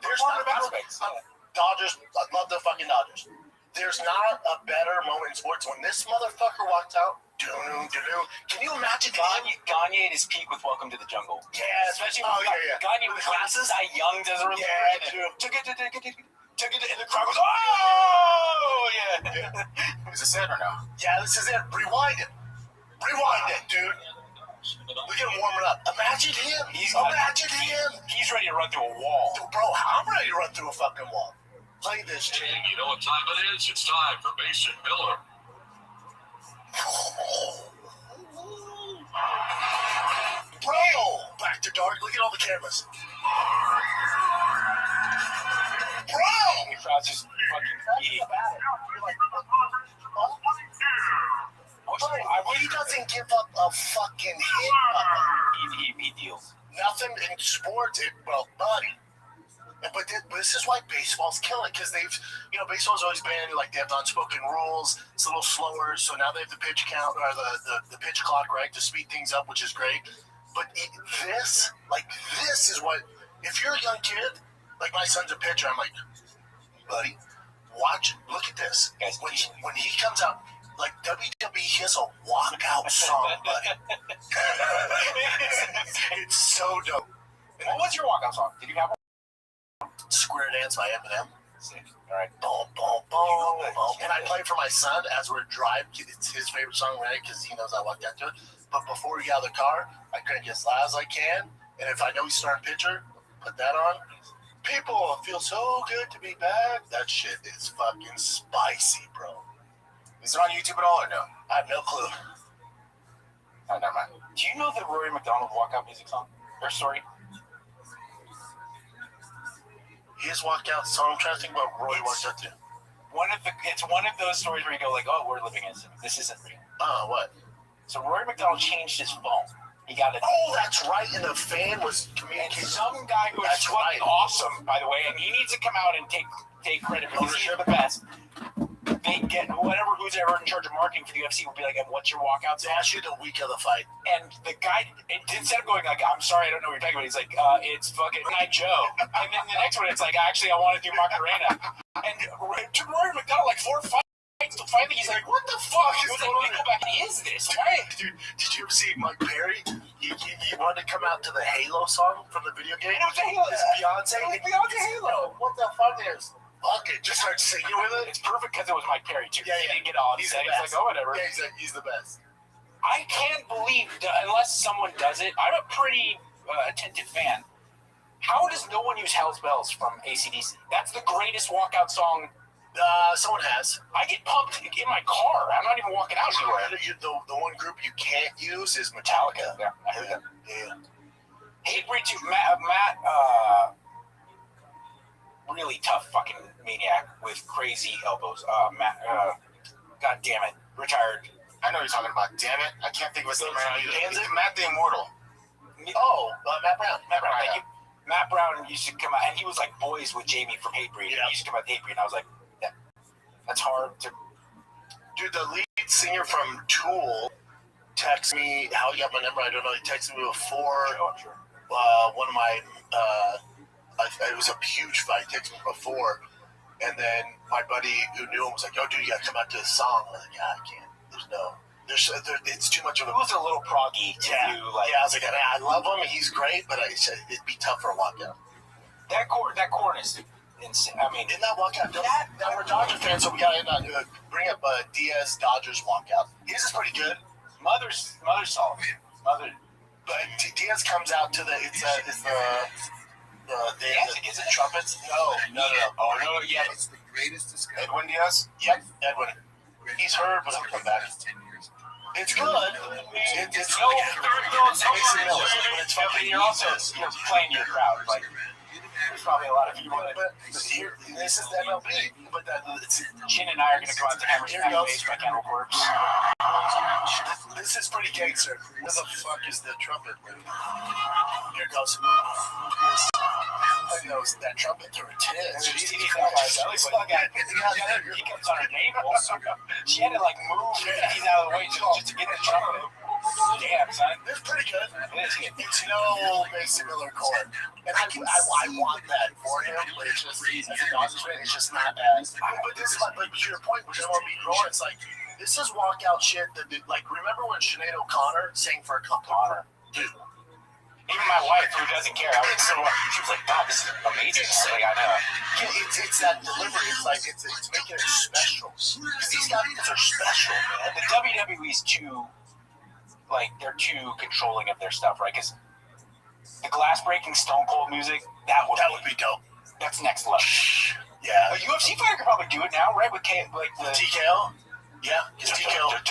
There's not Dodgers, I love the fucking Dodgers. There's not a better moment in sports when this motherfucker walked out. Can you imagine Gagne at his peak with Welcome to the Jungle? Yeah, especially Gagne with glasses. Cy Young does a really took it, and the crowd goes, oh yeah. Is this it or no? Yeah, this is it. Rewind it, dude. Look at him warming up. Imagine him. He's ready to run through a wall. Dude, bro, I'm ready to run through a fucking wall. Play this shit. You know what time it is? It's time for Mason Miller. Bro, back to dark. Look at all the cameras. Bro, The crowd's just fucking eating. He doesn't give up a fucking hit. He deals. Nothing in sports, buddy. But this is why baseball's killing, because baseball's always been like, they have unspoken rules. It's a little slower, so now they have the pitch count or the pitch clock, right, to speed things up, which is great. But this is what, if you're a young kid, like my son's a pitcher, I'm like, buddy, look at this. When he comes out, like WWE, he has a walkout song, buddy. It's so dope. What was your walkout song? Did you have one? Square Dance by Eminem. Sick. All right. Boom, boom, boom, boom. And I play for my son as we're driving. It's his favorite song, right? Because he knows I walked out to it. But before we get out of the car, I crank as loud as I can. And if I know he's starting pitcher, put that on. People, it feels so good to be back. That shit is fucking spicy, bro. Is it on YouTube at all or no? I have no clue. Oh, never mind. Do you know the Rory McDonald walkout music song? Or story? His walkout song, I'm trying to think about Roy walked out to. It's one of those stories where you go like, oh, we're living in this isn't real. What? So Rory McDonald changed his phone. He got it. Oh, that's right. And the fan was communicating. Some guy who is fucking awesome, by the way, and he needs to come out and take credit because he's the best. They get who's ever in charge of marketing for the UFC will be like, and what's your walkout song? Ask you the week of the fight. And the guy, instead of going like, I'm sorry, I don't know what you're talking about, he's like, it's fucking Night Joe. And then the next one, it's like, actually, I want to do Macarena. And to Rory McDonald, like 4 fights, finally he's like, what the fuck? He was like, Nickelback is this? Why? Dude, did you ever see Mike Perry? He wanted to come out to the Halo song from the video game. It was Halo. It's Beyonce. It was Beyonce Halo. What the fuck is? Fuck it, just start singing with it. It's perfect because it was Mike Perry too. Yeah, he didn't get all upset. He's like, oh, whatever. Yeah, he's the best. I can't believe, unless someone does it, I'm a pretty attentive fan. How does no one use Hell's Bells from AC/DC? That's the greatest walkout song. Someone has. I get pumped in my car. I'm not even walking out anywhere. The one group you can't use is Metallica. Yeah, I heard that. Yeah. Hatebreed too. Matt, really tough fucking maniac with crazy elbows. Matt, God damn it, retired. I know what you're talking about. Damn it. I can't think of his name right now. Is it Matt the Immortal. Matt Brown. Thank you. Matt Brown used to come out, and he was like boys with Jamie from Hatebreed. Yeah. He used to come out with Hatebreed, and I was like, that's hard to. Dude, the lead singer from Tool texted me. How he got my number, I don't know. He texted me before one of my. It was a huge fight. He texted me before, and then my buddy who knew him was like, "Oh, dude, you gotta come out to the song." I was like, "Yeah, I can't. It's too much of a." It was a little proggy to do. Like, I was like, I love him. He's great, but it'd be tough for a walkout. That cornice. insane. I mean, in that walkout, now we're Dodger fans, so we got to bring up Diaz Dodgers walkout. His is pretty good. Mother's solid. But Diaz comes out to is it trumpets? No. Oh no, yeah. It's the greatest discovery. Edwin Diaz? Yep, Edwin. He's heard, but he'll come back. It's good. It's No, Mason Miller. But it's fucking you're playing your crowd. Like, there's probably a lot of people that. But here, this is the MLB. But it's Chin and I are going to go out to Here goes. Base by Cannibal Corpse. This is pretty gangster. Where the fuck is the trumpet? Here goes. I know that trumpet through a tit. He kept on her navel. She had to like move he's out of the way just to get the trumpet. Damn, son. It's pretty good. It is. It's no Mason Miller court. And I want that for him, but it's just, as a Dodgers fan, it's just not as. But this is like to your point, which I want to be growing, it's like, this is walkout shit that, like, remember when Sinead O'Connor sang for a Connor? Dude. Even my wife, who doesn't care, she was like, "God, this is amazing." Like, I know. It's that delivery. It's like it's making it special. These guys are special, man. The WWE's too, like, they're too controlling of their stuff, right? Because the glass breaking Stone Cold music, that would be dope. That's next level. Yeah. A UFC fighter could probably do it now, right? With like the TKO. Yeah, it's TKO. If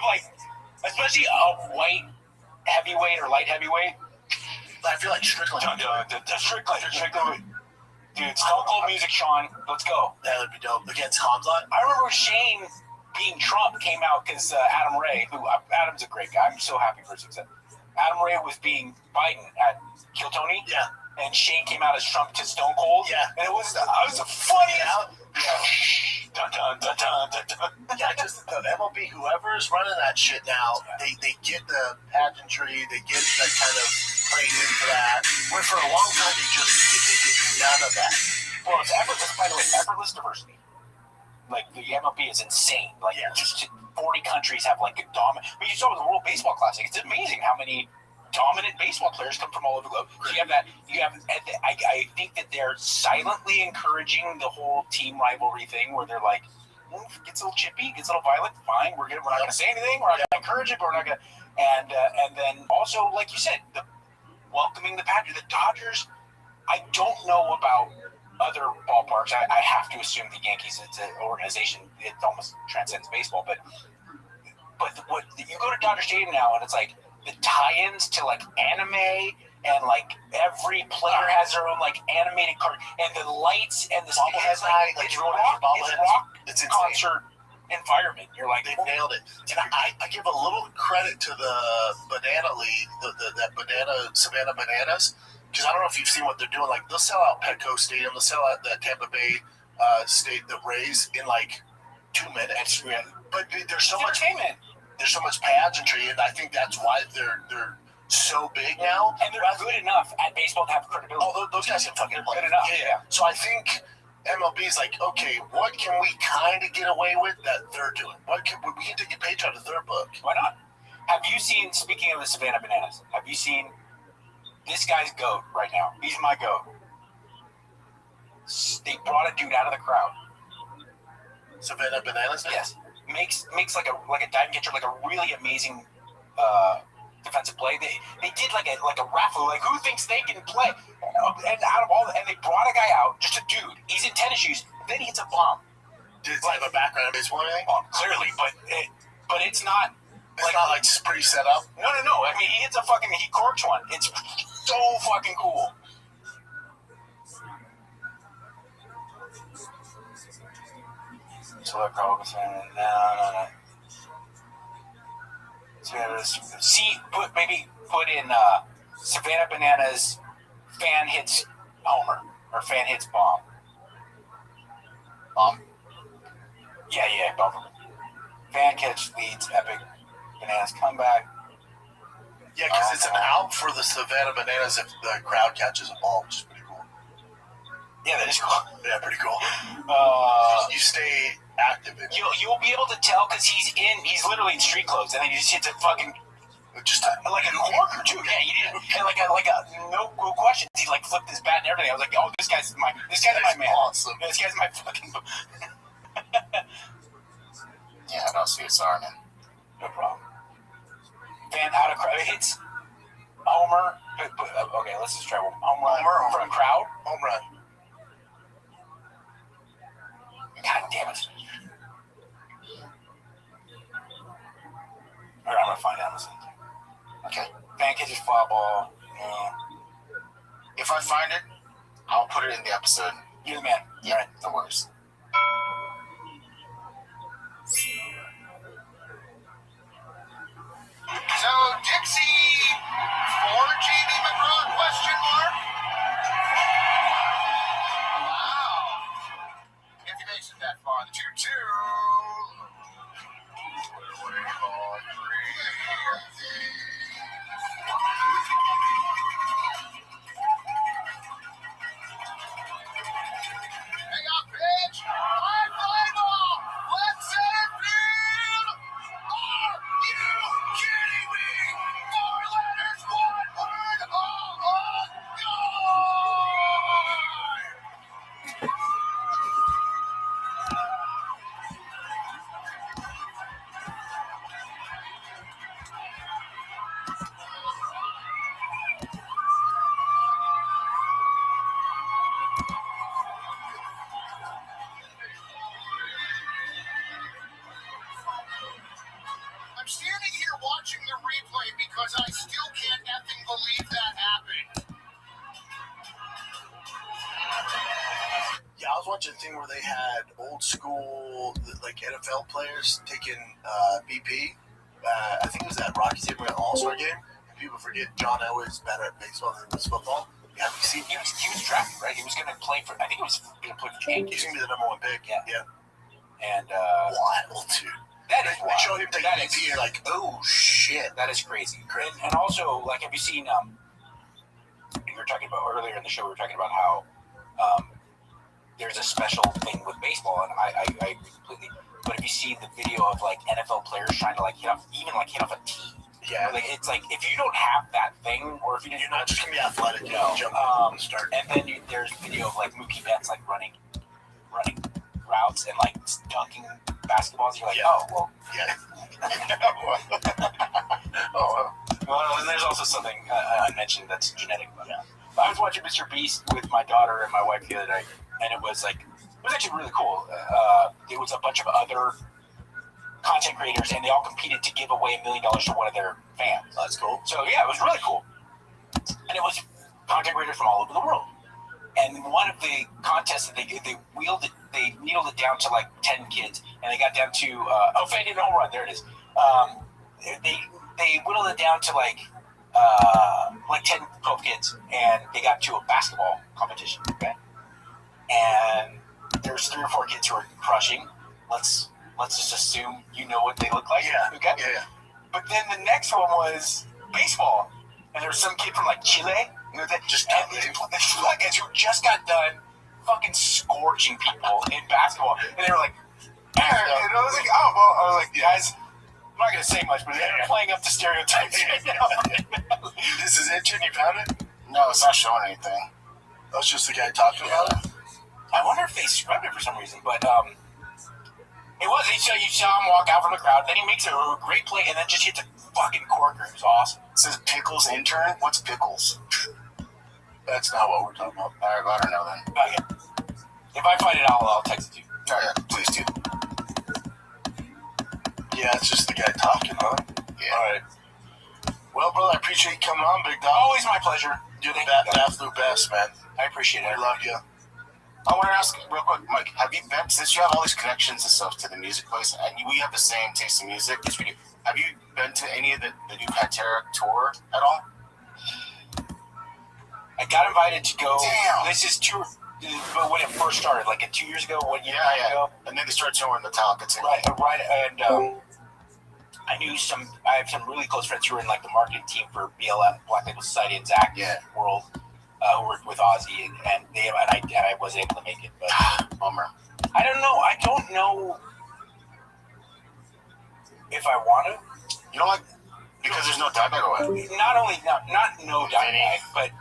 like, especially a white heavyweight or light heavyweight. I feel like Strickland. Strickland. Dude, Stone Cold music, Sean. Let's go. That would be dope. Against Hamzat. I remember Shane being Trump came out because Adam Ray, Adam's a great guy. I'm so happy for his success. Adam Ray was being Biden at Kill Tony. Yeah. And Shane came out as Trump to Stone Cold. Yeah. And it was the funniest. Dun, dun, dun, dun, dun, dun. Yeah, just the MLB, whoever's running that shit now, they get the pageantry, they get that kind of playing into that. Where for a long time they get none of that. Well, it's effortless, by the way, effortless diversity. Like, the MLB is insane. Like, just 40 countries have, like, a dominant. I mean, you saw with the World Baseball Classic, it's amazing how many dominant baseball players come from all over the globe. So I think that they're silently encouraging the whole team rivalry thing where they're like, gets a little chippy, gets a little violent, fine, we're not going to say anything, we're not going to encourage it, but we're not going to, and then also, like you said, welcoming the Padres. The Dodgers, I don't know about other ballparks. I have to assume the Yankees, it's an organization, it almost transcends baseball, but what you go to Dodger Stadium now and it's like, the tie-ins to like anime and like every player has their own like animated card and the lights and the bobblehead night, like it's rock concert environment. You're like, they nailed it. And I give a little credit to the Banana League, that Savannah Bananas, because I don't know if you've seen what they're doing. Like they'll sell out Petco Stadium, they'll sell out the Tampa Bay State, the Rays in like 2 minutes. But there's so much entertainment. There's so much pageantry, and I think that's why they're so big now. And they're good enough at baseball to have credibility. Oh, those guys can fucking play. Good enough. Yeah. So I think MLB is like, okay, what can we kind of get away with that they're doing? We can take a page out of their book. Why not? Have you seen, speaking of the Savannah Bananas, have you seen this guy's GOAT right now? He's my GOAT. They brought a dude out of the crowd. Savannah Bananas? Yes. Makes like a diving catcher, like a really amazing defensive play. They did like a raffle, like who thinks they can play, and out of all, and they brought a guy out, just a dude. He's in tennis shoes. Then he hits a bomb. Does he have a background in baseball or anything? Clearly, but it's not. It's not like pretty set up. No. I mean, he corks one. It's so fucking cool. So I probably saying no. Put in Savannah Bananas fan hits homer or fan hits bomb. Yeah, bomb. Fan catch leads epic Bananas comeback. Yeah, because it's an out for the Savannah Bananas if the crowd catches a ball, which is pretty cool. Yeah, that is cool. Yeah, pretty cool. You stay active. You'll be able to tell because he's literally in street clothes, and then he just hits a fucking Just like a corner too. Yeah, he did. And like a no questions. He like flipped his bat and everything. I was like, oh, this guy's my man. Awesome. This guy's my fucking. Yeah, I don't see it, sorry, man. No problem. Fan out of crowd hits. Homer. Okay, let's just try one. Homer from crowd. Home run. God damn it. All right, I'm gonna find out. Okay. Fan catches fly ball. Yeah. If I find it, I'll put it in the episode. You're the man. Yeah, right. No worries. So, Dixie for JD McGraw, question mark? Wow. If he makes it that far, the 2-2. Hang on, pitch. High fly ball. Left center field. Are you kidding me? 4 letters, 1 word. I'm standing here watching the replay because I still can't effing believe that happened. Yeah, I was watching a thing where they had old school like NFL players taking BP. I think it was that Rocky Stadium All-Star game. People forget John Elway's better at baseball than he was football. Have you seen He was drafted, right? He was gonna play for. I think he was gonna play for the Yankees. He's gonna be the number 1 pick. Yeah. And Wild, dude. that is They wild. show him taking That BP, is- you're like, oh shit. That is crazy. And also, like, have you seen? We were talking about earlier in the show. We were talking about how there's a special thing with baseball, and I agree completely. But if you see the video of like NFL players trying to like hit off a tee, Yeah, like it's like if you don't have that thing, or if you're you're not just gonna be athletic. You No. jump up and start. and then there's video of like Mookie Betts like running routes and like dunking basketballs. You're like, Yeah. oh well. Yeah. Well, and there's also something I mentioned that's genetic. But, I was watching Mr. Beast with my daughter and my wife the other night, and it was actually really cool. It was a bunch of other content creators, and they all competed to give away $1 million to one of their fans. That's cool. So yeah, it was really cool, and it was content creators from all over the world. And one of the contests that they needled it down to like 10 kids, and they got down to fan did a home run. There it is. They whittled it down to like 10, 12 kids, and they got to a basketball competition. Okay, and there's 3 or 4 kids who are crushing. Let's just assume you know what they look like. Yeah. Okay. Yeah. But then the next one was baseball, and there was some kid from like Chile, that these guys who just got done fucking scorching people in basketball, and they were like, and I was like, oh well, I was like, guys, I'm not gonna say much, but they're playing up the stereotypes right now. This is it, Jen. You found it? No, it's not showing anything. That's just the guy talking about it. I wonder if they scrubbed it for some reason, but it was. You saw him walk out from the crowd, then he makes a great play, and then just hits a fucking corker. It was awesome. It says Pickles intern. What's Pickles? That's not what we're talking about. All right, let her know then. Yeah. If I find it, I'll text it to you. All right, please do. Yeah, it's just the guy talking, huh? Yeah. All right. Well, brother, I appreciate you coming on, big dog. Always my pleasure. You're the absolute best, man. I appreciate it. I love you. I want to ask real quick, Mike, have you been, since you have all these connections and stuff to the music place, and we have the same taste in music, Yes, we do. have you been to any of the new Pantera tour at all? I got invited to go. Damn. This is but when it first started, like 2 years ago, 1 year ago. And then they started touring Metallica too. Right, and I have some really close friends who were in like the marketing team for BLF, Black Label Society, and Zach World, who worked with Ozzy, and I wasn't able to make it. But Bummer. I don't know. I don't know if I want to. You don't like? Because there's no Dimebag away. Not only not no Dimebag, but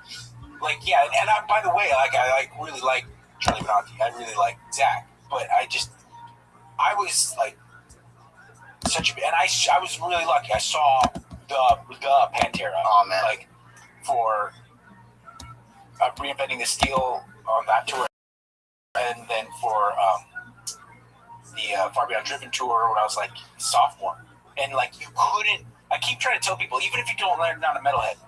like and I, by the way, I really like Charlie Benanti. I really like Zach, but I was like such a, and I was really lucky. I saw the Pantera. Oh man! Like for reinventing the steel on that tour, and then for the Far Beyond Driven tour when I was like sophomore, and like you couldn't. I keep trying to tell people, even if you don't learn down a metalhead,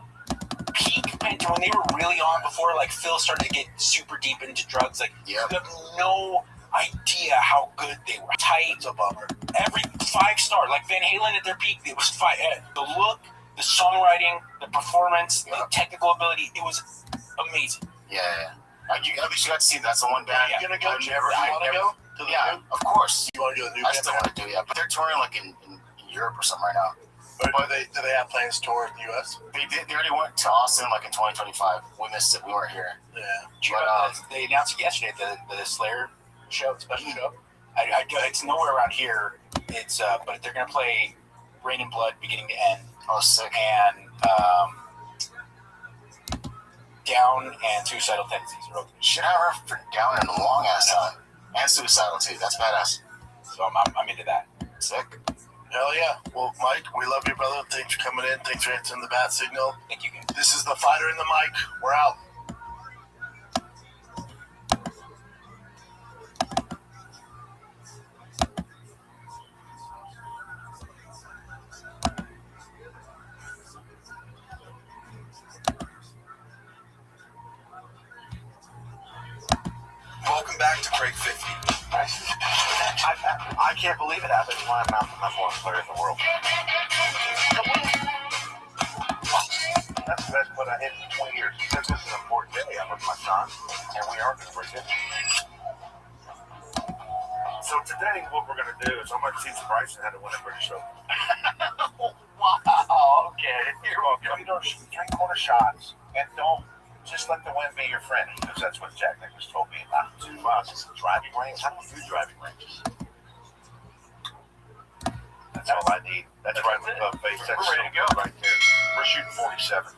peak Pantera when they were really on before like Phil started to get super deep into drugs, like you have no idea how good they were. Tight, a bummer. Every 5-star, like Van Halen at their peak, it was the look, the songwriting, the performance, the technical ability, it was amazing. Yeah. At least you got to see that's the one band. You gonna go? I want to go to the new? Of course. You want to do the new? I still want to do but they're touring like in Europe or something right now. Or do they have plans to tour in the U.S.? They did. They already went to Austin like in 2025. We missed it. We weren't here. Yeah. But they announced it yesterday the Slayer show, special show. It's nowhere around here. It's but they're gonna play Rain and Blood beginning to end. Oh, sick. And Down and Suicidal Tendencies are opening. Shit, I heard for Down in a long ass time. And Suicidal too. That's badass. So I'm into that. Sick. Hell yeah. Well, Mike, we love you, brother. Thanks for coming in. Thanks for answering the bat signal. Thank you, guys. This is the Fighter in the Mic. We're out. Welcome back to Break 50. I can't believe it happened when I'm not the number one player in the world. That's the best putt I hit in 20 years. Since this is an important day, I'm with my son, and we are going to break it. So today, what we're going to do is I'm going to teach Bryson how to win a British Open. Wow. Okay. You're welcome. You know, 3-quarter shots, and don't just let the wind be your friend, because that's what Jack Nicklaus told me not to driving range. I don't do driving ranges. That's all I need. That's right with the face. That's We're ready to go. Right there. We're shooting 47.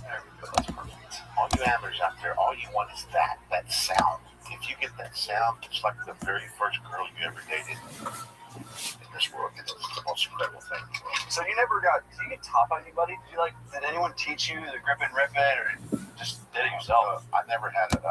There we go. That's perfect. All you amateurs out there, all you want is that sound. If you get that sound, it's like the very first girl you ever dated in this world. It's the most incredible thing. So you never did you get taught by anybody? Did anyone teach you the grip and rip it, or just did it yourself? I never had it.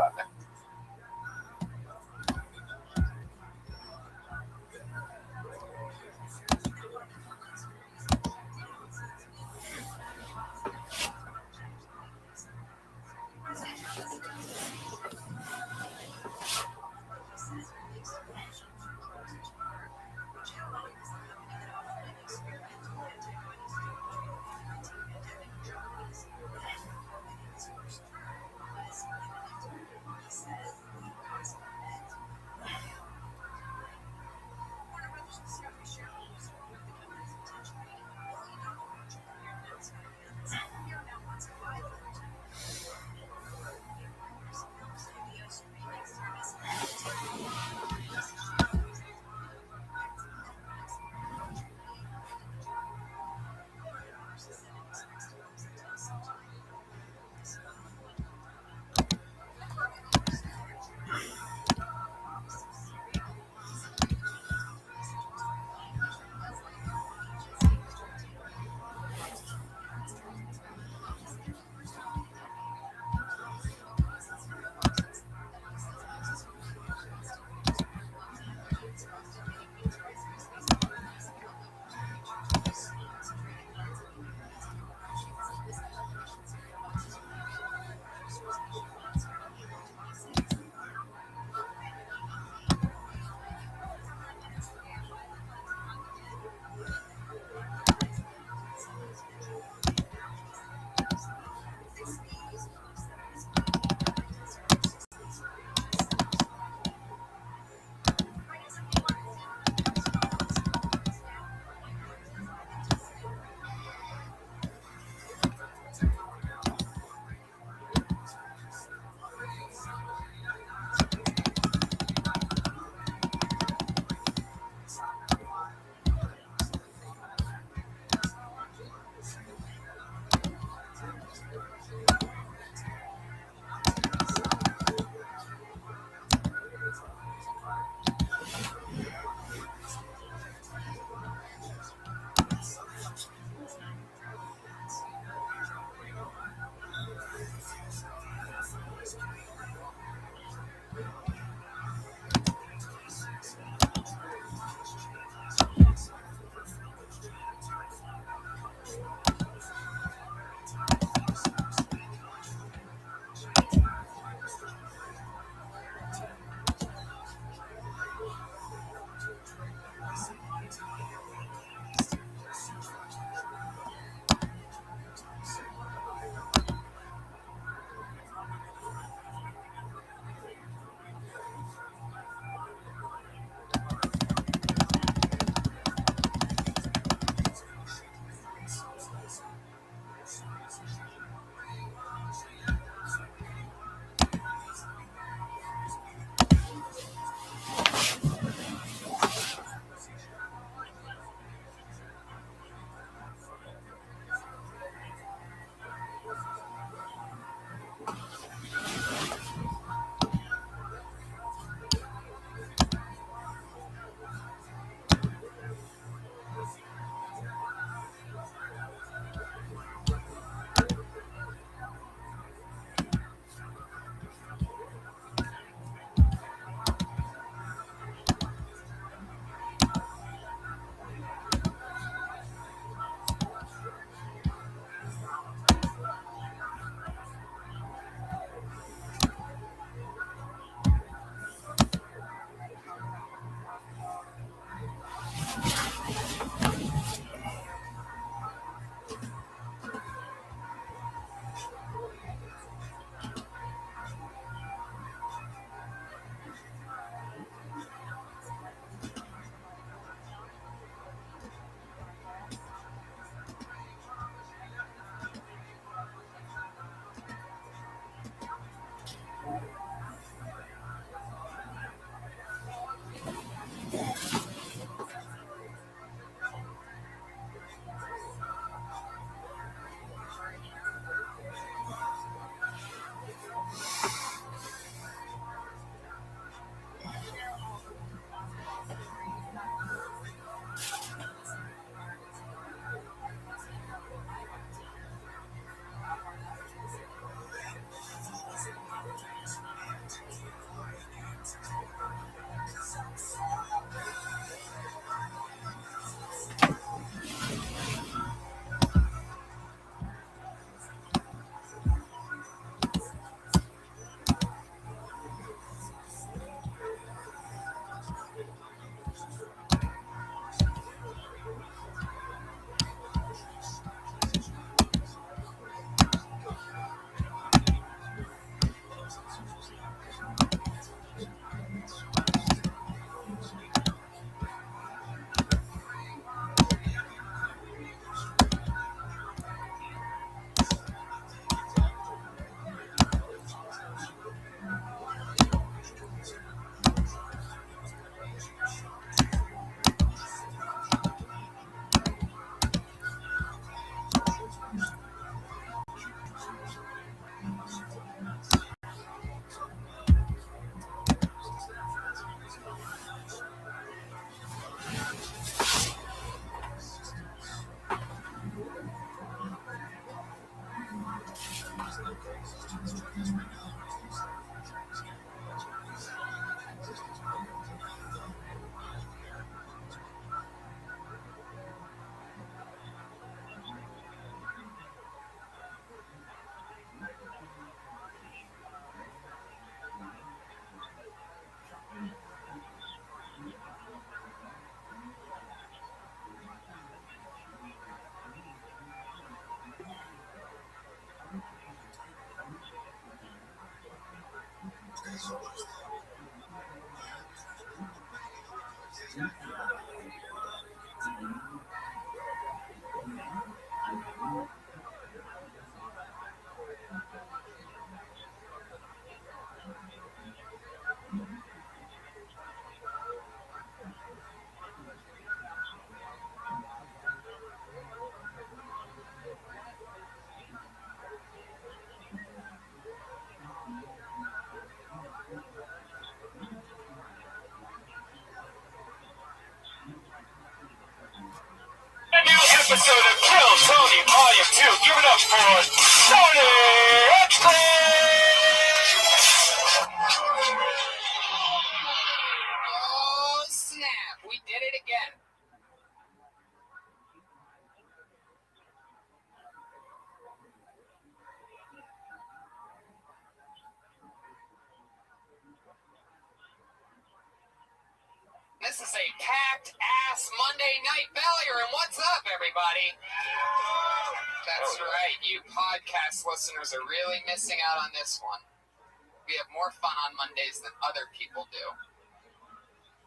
A new episode of Kill Tony Volume 2. Give it up for Tony Oh, snap. We did it again. This is a packed-ass Monday Night Failure, and what's up, everybody? That's right. You podcast listeners are really missing out on this one. We have more fun on Mondays than other people do.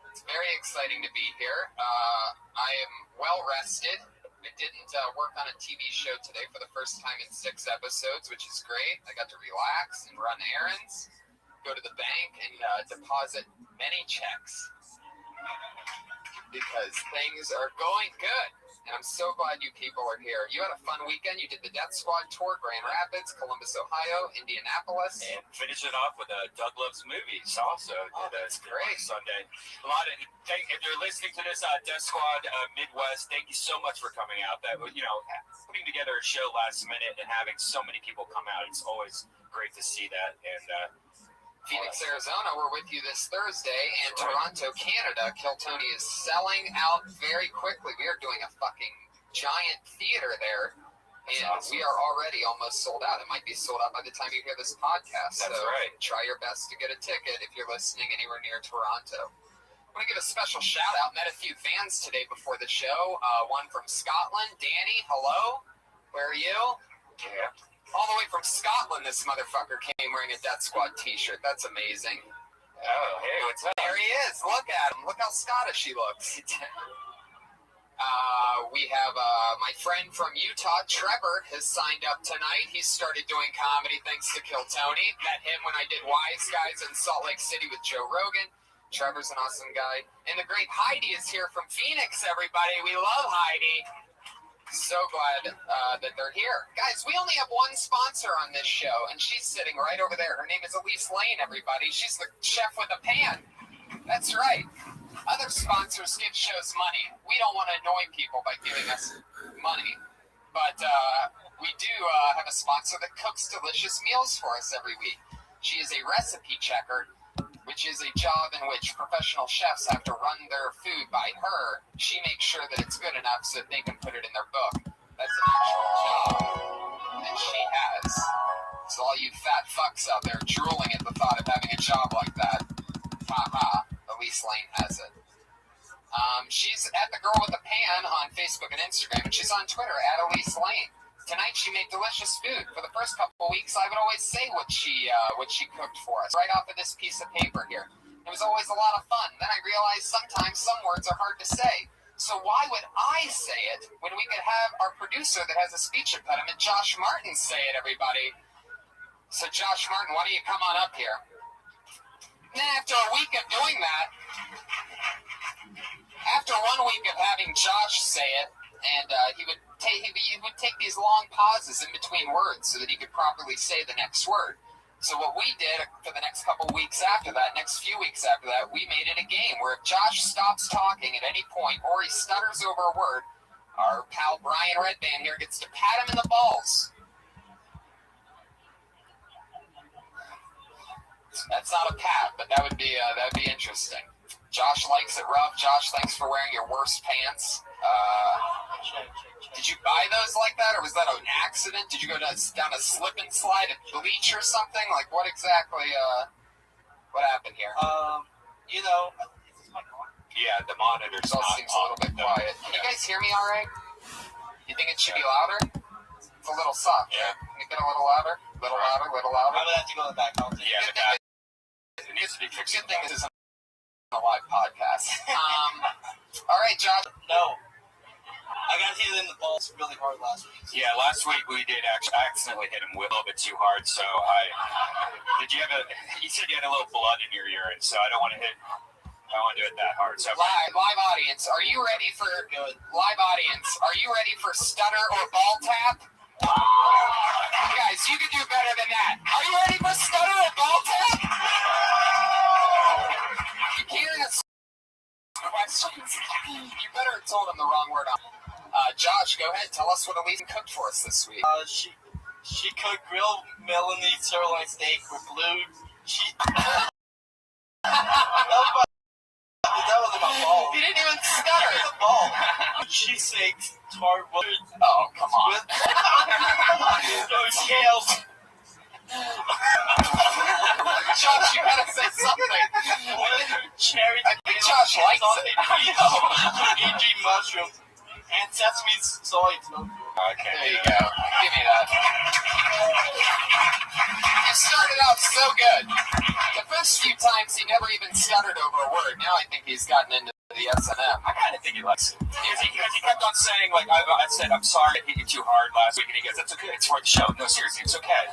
It's very exciting to be here. I am well-rested. I didn't work on a TV show today for the first time in 6 episodes, which is great. I got to relax and run errands, go to the bank, and deposit many checks. Because things are going good. And I'm so glad you people are here. You had a fun weekend. You did the Death Squad tour, Grand Rapids, Columbus, Ohio, Indianapolis. and finish it off with Doug Loves Movies also. That's great. Sunday. A lot of if you're listening to this Death Squad Midwest, thank you so much for coming out. That putting together a show last minute and having so many people come out. It's always great to see that. And Phoenix, Arizona, we're with you this Thursday, and Toronto, Canada. Kill Tony is selling out very quickly. We are doing a fucking giant theater there, and we are already almost sold out. It might be sold out by the time you hear this podcast. That's so right. Try your best to get a ticket if you're listening anywhere near Toronto. I want to give a special shout out. Met a few fans today before the show. One from Scotland, Danny. Hello, where are you? yeah. All the way from Scotland, this motherfucker came wearing a Death Squad t-shirt. That's amazing. Oh, hey, what's up? There he is. Look at him. Look how Scottish he looks. We have my friend from Utah, Trevor, has signed up tonight. He started doing comedy thanks to Kill Tony. Met him when I did Wise Guys in Salt Lake City with Joe Rogan. Trevor's an awesome guy. And the great Heidi is here from Phoenix, everybody. We love Heidi. So glad that they're here. Guys, we only have one sponsor on this show, and she's sitting right over there. Her name is Elise Lane, everybody. She's the chef with a pan. That's right. Other sponsors give shows money. We don't want to annoy people by giving us money. But we do have a sponsor that cooks delicious meals for us every week. She is a recipe checker, which is a job in which professional chefs have to run their food by her. She makes sure that it's good enough so that they can put it in their book. That's an actual job that she has. So all you fat fucks out there drooling at the thought of having a job like that, ha-ha, Elise Lane has it. She's at The Girl with the Pan on Facebook and Instagram, and she's on Twitter at Elise Lane. Tonight she made delicious food. For the first couple of weeks, I would always say what she cooked for us right off of this piece of paper here. It was always a lot of fun. Then I realized sometimes some words are hard to say. So why would I say it when we could have our producer that has a speech impediment, Josh Martin, say it, everybody? So Josh Martin, why don't you come on up here? And then after a week of doing that, after 1 week of having Josh say it, and he would take these long pauses in between words so that he could properly say the next word. So what we did for the next couple weeks after that, next few weeks after that, we made it a game where if Josh stops talking at any point or he stutters over a word, our pal Brian Redband here gets to pat him in the balls. That's not a pat, but that would be interesting. Josh likes it rough. Josh, thanks for wearing your worst pants. Did you buy those like that, or was that an accident? Did you go down a slip and slide at Bleach or something? Like, what exactly, what happened here? Yeah, the monitor's all seems a little bit quiet. Can you guys hear me all right? You think it should be louder? It's a little soft. Yeah. Can you get a little louder? Little louder, little louder? I would have to go back home. Yeah, but that to be fixing. Good thing this isn't a live podcast. All right, John. No. I got hit in the balls really hard last week. Yeah, last week we did actually accidentally hit him a little bit too hard. So you said you had a little blood in your urine, so I don't want to do it that hard. So Live audience, are you ready for stutter or ball tap? Guys, you can do better than that. Are you ready for stutter or ball tap? You can't ask questions. You better have told him the wrong word. Josh, go ahead. Tell us what Elise cooked for us this week. She cooked grilled Melanie sirloin steak with blue cheese. That was my ball. You didn't even stutter. The ball. Cheese steaks, tart butter. Oh, come on. Scales. Josh, you gotta say something. Cherry. I think Josh likes it. EG mushrooms and sesame soy tofu. okay. There you go. Give me that. You started out so good. The first few times he never even stuttered over a word. Now I think he's gotten into the S&M. I kind of think he likes it. Because he kept on saying, like, I said, I'm sorry I hit you too hard last week. And he goes, that's okay. It's for the show. No, seriously, it's okay.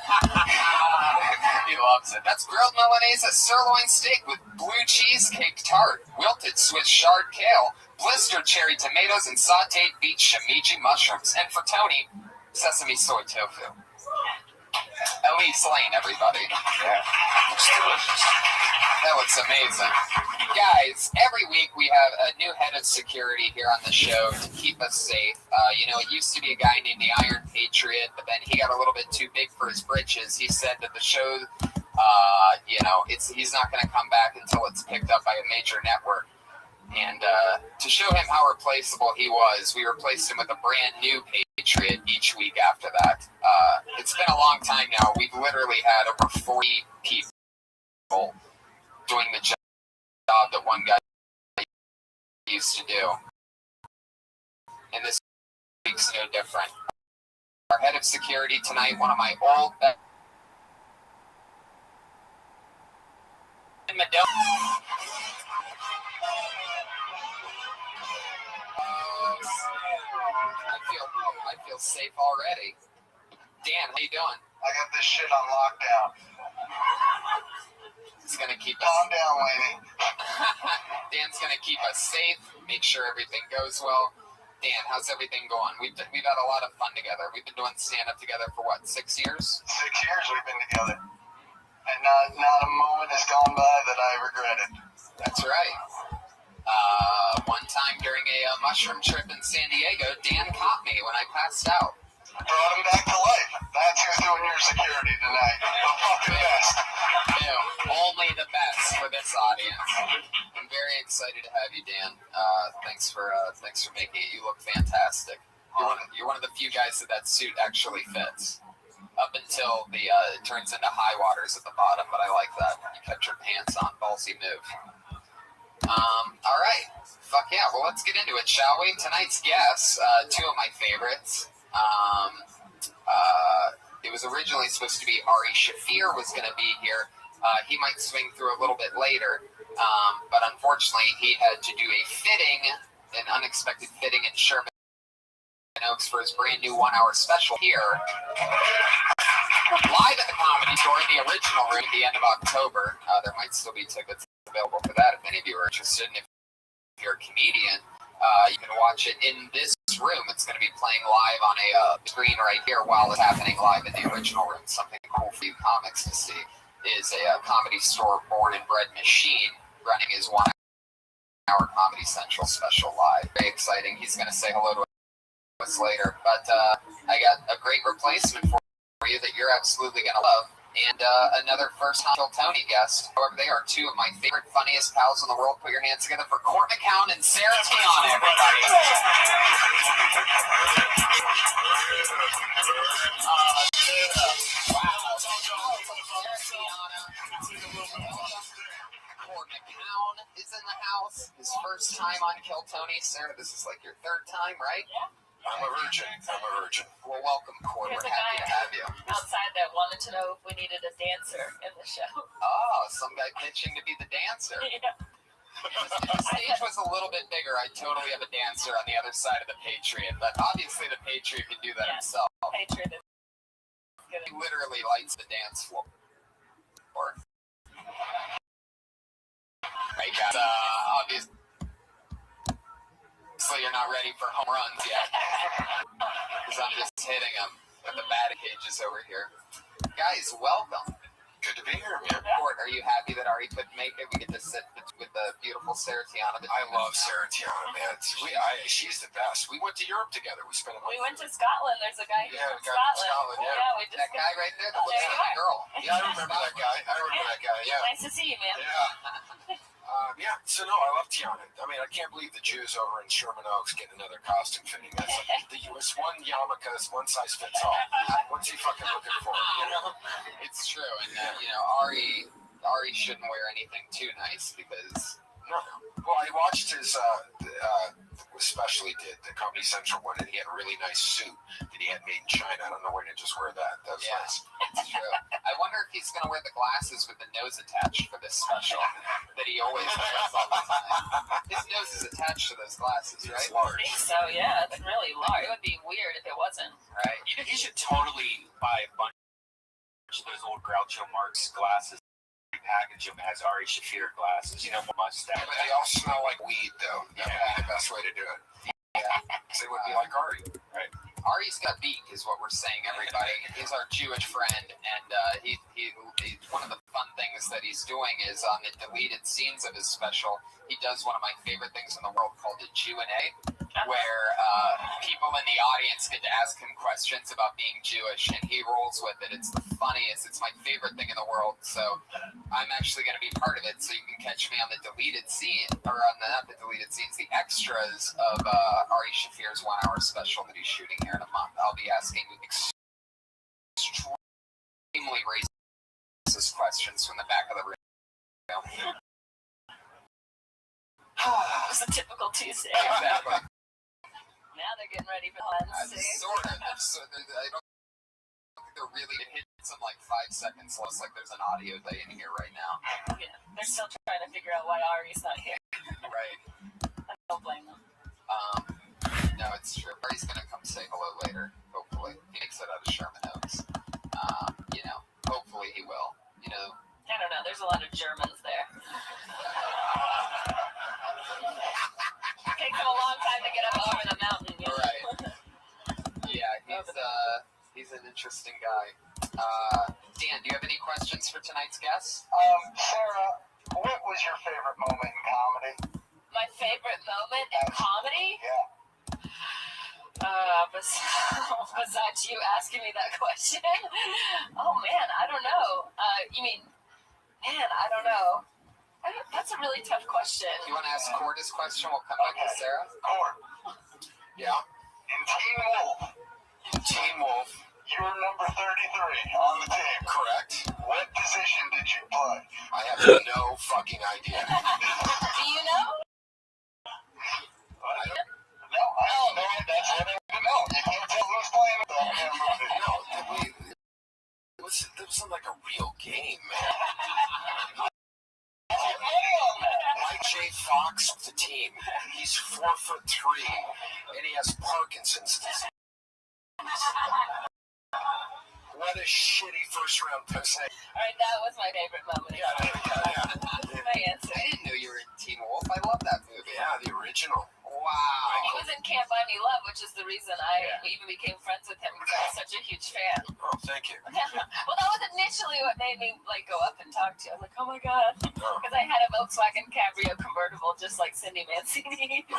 He loves it. That's grilled Milanese sirloin steak with blue cheesecake tart, wilted Swiss chard kale, blistered cherry tomatoes, and sauteed beet shimiji mushrooms. And for Tony, sesame soy tofu. Elise Lane, everybody. Yeah. It's delicious. That looks amazing. Guys, every week we have a new head of security here on the show to keep us safe. It used to be a guy named the Iron Patriot, but then he got a little bit too big for his britches. He said that the show, he's not going to come back until it's picked up by a major network. And to show him how replaceable he was, we replaced him with a brand new Patriot each week after that. It's been a long time now. We've literally had over 40 people doing the job that one guy used to do. And this week's no different. Our head of security tonight, one of my old... I feel safe already. Dan, how you doing? I got this shit on lockdown. He's gonna keep us. Calm down, lady. Dan's gonna keep us safe, make sure everything goes well. Dan, how's everything going? We've had a lot of fun together. We've been doing stand-up together for what, 6 years? 6 years we've been together. And not a moment has gone by that I regretted. That's right. One time during a mushroom trip in San Diego, Dan caught me when I passed out. Brought him back to life. That's who's doing your security tonight. The fucking best. Only the best for this audience. I'm very excited to have you, Dan. Thanks for making it. You look fantastic. You're one of the few guys that suit actually fits. Up until it turns into high waters at the bottom, but I like that. You kept your pants on. Ballsy move. All right. Fuck yeah. Well, let's get into it, shall we? Tonight's guests, two of my favorites. It was originally supposed to be Ari Shafir was going to be here. He might swing through a little bit later, but unfortunately he had to do an unexpected fitting in Sherman Oaks for his brand new 1 hour special here. Live at the Comedy Store in the original room at the end of October. There might still be tickets available for that if any of you are interested. And if you're a comedian, you can watch it in this room. It's going to be playing live on a screen right here while it's happening live in the original room. Something cool for you comics to see is a Comedy Store born and bred machine running his 1 hour Comedy Central special live. Very exciting. He's going to say hello to us later. But I got a great replacement for you that you're absolutely going to love. And another first-time Tony guest. However, they are two of my favorite, funniest pals in the world. Put your hands together for Court McCown and Sarah Tiana, everybody. Court McCown is in the house. His first time on Kill Tony. Sarah, this is like your third time, right? I'm a virgin. Well, welcome, Cord. There's We're a happy guy to have you. outside that wanted to know if we needed a dancer in the show. Oh, some guy pitching to be the dancer. Yeah. If the stage was a little bit bigger, I'd totally have a dancer on the other side of the Patriot. But obviously, the Patriot can do that himself. Patriot is good. He literally lights the dance floor. Right, guys? Obviously, you're not ready for home runs yet. Because I'm just hitting them. But the batting cage is over here. Guys, welcome. Good to be here, man. Cord, are you happy that Ari couldn't make it? We get to sit with the beautiful Sarah Tiana. I love Sarah Tiana, man. She's the best. We went to Europe together. We spent a month. We went to Scotland. There's a guy here from Scotland. Yeah. We just That guy right there that looks like a girl. Yeah, I remember that guy. Yeah. Nice to see you, man. So no, I love Tiana. I mean, I can't believe the Jews over in Sherman Oaks get another costume fitting. That's like the US one yarmulke is one size fits all. What's he fucking looking for? You know? It's true, and Ari shouldn't wear anything too nice because. No. Well, I watched his special he did, the Comedy Central one, and he had a really nice suit that he had made in China. I don't know where to just wear that. That was nice. It's true. I wonder if he's going to wear the glasses with the nose attached for this special that he always wears all the time. His nose is attached to those glasses, right? It's large. I think so, yeah. It's really large. It would be weird if it wasn't. Right. He should totally buy a bunch of those old Groucho Marx glasses. Package him as Ari Shaffir glasses, mustache. But they all smell like weed, though. That would be the best way to do it. Yeah. Because it would be like Ari. Right. Ari's got beak, is what we're saying, everybody. He's our Jewish friend, and he one of the fun things that he's doing is on the deleted scenes of his special, he does one of my favorite things in the world called the Q&A, where people in the audience get to ask him questions about being Jewish, and he rolls with it. It's the funniest. It's my favorite thing in the world. So I'm actually going to be part of it, so you can catch me on the deleted scene, or on not the deleted scenes, the extras of Ari Shaffir's 1 hour special that he's shooting here in a month. I'll be asking extremely racist questions from the back of the room. It's a typical Tuesday. Exactly. Now they're getting ready for Wednesday. Sort of. I don't think they're really. It hits them like 5 seconds less. Like there's an audio delay in here right now. Yeah, they're still trying to figure out why Ari's not here. Right. I don't blame them. No, it's true. Ari's gonna come say hello later. Hopefully, he makes it out of Sherman Oaks. Hopefully he will. I don't know. There's a lot of Germans there. Takes them a long time to get up over the mountain. Right. Yeah, he's an interesting guy. Dan, do you have any questions for tonight's guest? Sarah, what was your favorite moment in comedy? My favorite moment in comedy? Yeah. Besides you asking me that question? Oh, man, I don't know. You mean, man, I don't know. That's a really tough question. You want to ask Cord this question? We'll come back to Sarah. Cord, Yeah. in Teen Wolf, Teen Wolf. you were number 33 on the team. Correct. What position did you play? I have no fucking idea. Do you know? I don't know. That's what I need to know. You can't tell who's playing the damn movie. No, it wasn't like a real game, man. Mike J. Fox with the team. He's 4'3", and he has Parkinson's disease. What a shitty first round pick. All right, that was my favorite moment. Yeah. My answer. I didn't know you were in Teen Wolf. I love that movie. Yeah, the original. Wow. He was in Can't Buy Me Love, which is the reason I even became friends with him because I was such a huge fan. Oh, thank you. Well, that was initially what made me go up and talk to you. I was like, oh my god, because I had a Volkswagen Cabrio convertible just like Cindy Mancini.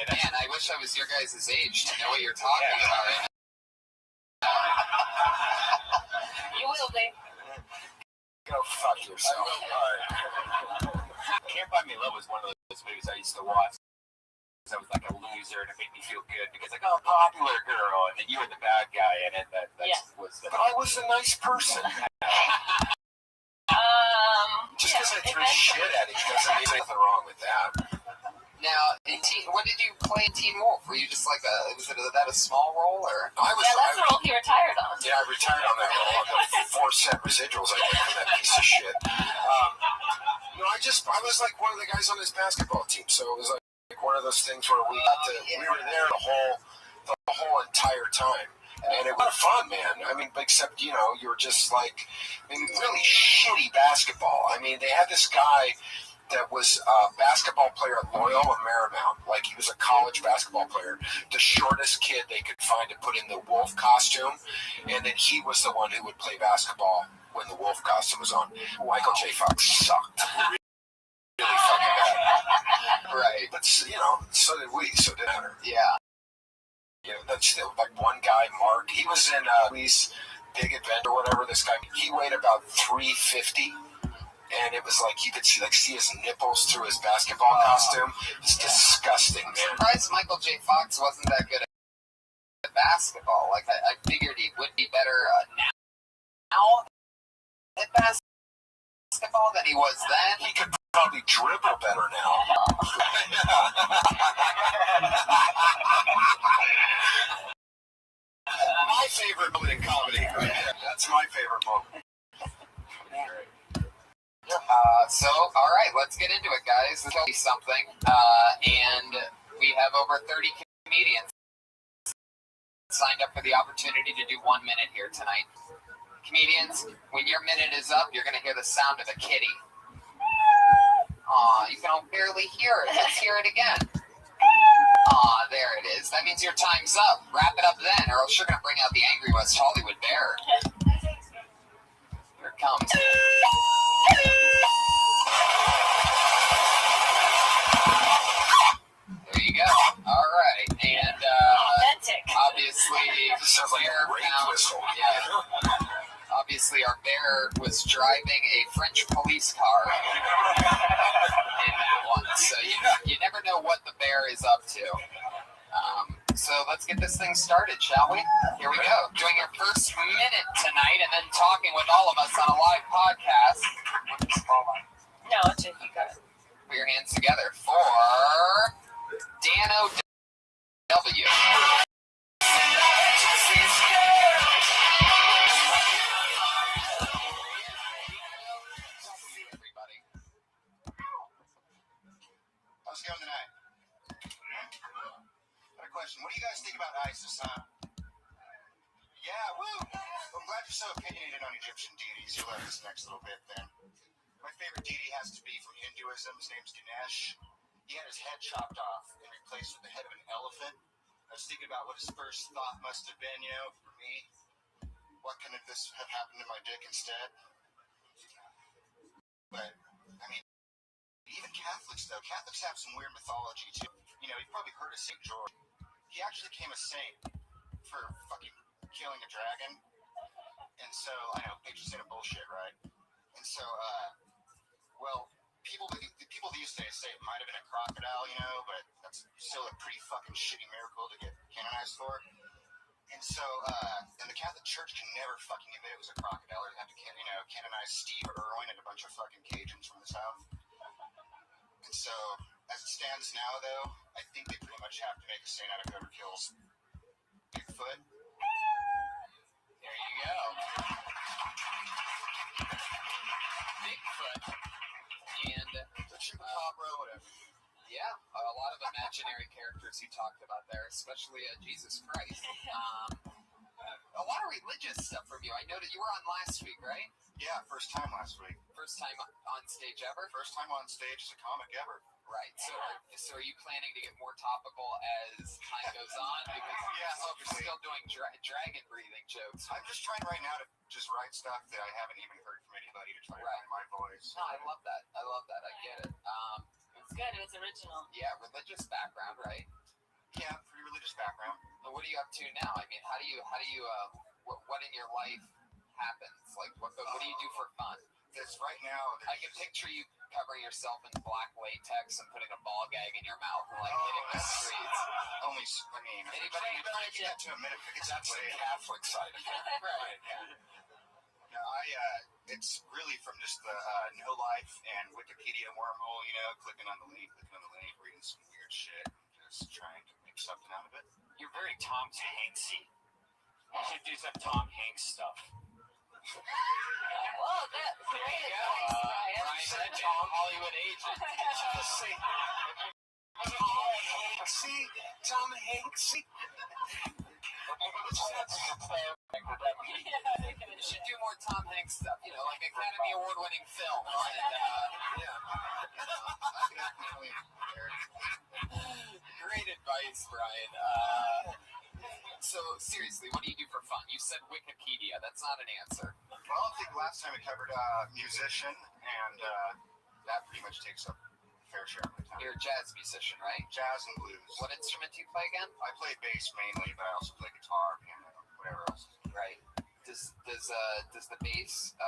Man, I wish I was your guys' age to know what you're talking about right now. You will be. Go fuck yourself. Can't Buy Me Love was one of those movies I used to watch. I was like a loser, and it made me feel good because like, oh, popular girl, and then you were the bad guy in it. That was the. But I was a nice person. Just because I threw shit at him doesn't mean there's nothing wrong with that. Now, what did you play in Teen Wolf? Were you just like was that a small role or? That's the role he retired on. Yeah, I retired on that role. I got 4 cent residuals I get from that piece of shit. I was like one of the guys on his basketball team, so it was like one of those things where we were there the whole entire time. And it was fun, man. I mean, except, you were just like, really shitty basketball. I mean, they had this guy that was a basketball player at Loyola Marymount. Like, he was a college basketball player. The shortest kid they could find to put in the wolf costume. And then he was the one who would play basketball when the wolf costume was on. Michael J. Fox sucked. Really fucking bad. Right. But, so did we. So did Hunter. Yeah. That's still like one guy, Mark. He was in Lee's Big Adventure or whatever. This guy, he weighed about 350. And it was like you could see his nipples through his basketball costume. It's disgusting, man. I'm surprised Michael J. Fox wasn't that good at basketball. Like, I figured he would be better now at basketball than he was then. He could probably dribble better now. My favorite moment in comedy. That's my favorite moment. All right, let's get into it, guys. Let's tell you something. And we have over 30 comedians signed up for the opportunity to do 1 minute here tonight. Comedians, when your minute is up, you're going to hear the sound of a kitty. Aw, you can barely hear it. Let's hear it again. Aw, there it is. That means your time's up. Wrap it up then, or else you're going to bring out the angry West Hollywood bear. Here it comes. There you go. All right. And authentic. Obviously, This sounds like a rape whistle. Yeah. Obviously, our bear was driving a French police car in that one. So you never know what the bear is up to. So let's get this thing started, shall we? Here we go. Doing your first minute tonight and then talking with all of us on a live podcast. No, it's you got it. Put your hands together for Dan O.W. How's it going tonight? Got a question. What do you guys think about ISIS, huh? Yeah, woo! I'm glad you're so opinionated on Egyptian deities. You'll learn this next little bit then. My favorite deity has to be from Hinduism. His name's Ganesh. He had his head chopped off and replaced with the head of an elephant. I was thinking about what his first thought must have been, for me. What can this have happened to my dick instead? But, I mean, even Catholics, though. Catholics have some weird mythology, too. You've probably heard of St. George. He actually became a saint for fucking killing a dragon. And so, I know, patron saint of bullshit, right? And so, people these days say it might have been a crocodile, but that's still a pretty fucking shitty miracle to get canonized for. And so, and the Catholic Church can never fucking admit it was a crocodile. They have to, canonize Steve Irwin and a bunch of fucking Cajuns from the South. And so, as it stands now, though, I think they pretty much have to make a saint out of whoever kills Bigfoot. There you go. Bigfoot. And the Chupacabra, whatever. Yeah, a lot of imaginary characters you talked about there, especially Jesus Christ. A lot of religious stuff from you. I know that you were on last week, right? Yeah, first time last week. First time on stage ever? First time on stage as a comic ever. Right. So are you planning to get more topical as time goes on? Because you're still doing dragon breathing jokes. I'm just trying right now to just write stuff that I haven't even heard from anybody to try to find my voice. No, I love that. I get it. It's good. It's original. Yeah, religious background, right? Yeah, pretty religious background. But what are you up to now? I mean, how do you what in your life happens? Like, what do you do for fun? This right now, I can picture you covering yourself in black latex and putting a ball gag in your mouth and hitting the streets. Anybody trying to get that to a minute? That's the Catholic side of it. Right. It's really from just the No Life and Wikipedia wormhole, clicking on the link, reading some weird shit, just trying to make something out of it. You're very Tom Hanksy. You should do some Tom Hanks stuff. Well, that's great advice, Brian. Brian said Tom Hollywood agent. Tom Hanksy. You should do more Tom Hanks stuff, like Academy Award winning film. Great advice, Brian. So seriously, what do you do for fun? You said Wikipedia. That's not an answer. Well, I think last time we covered musician, and that pretty much takes up a fair share of my time. You're a jazz musician, right? Jazz and blues. What instrument do you play again? I play bass mainly, but I also play guitar, piano, whatever else. Right. Does the bass do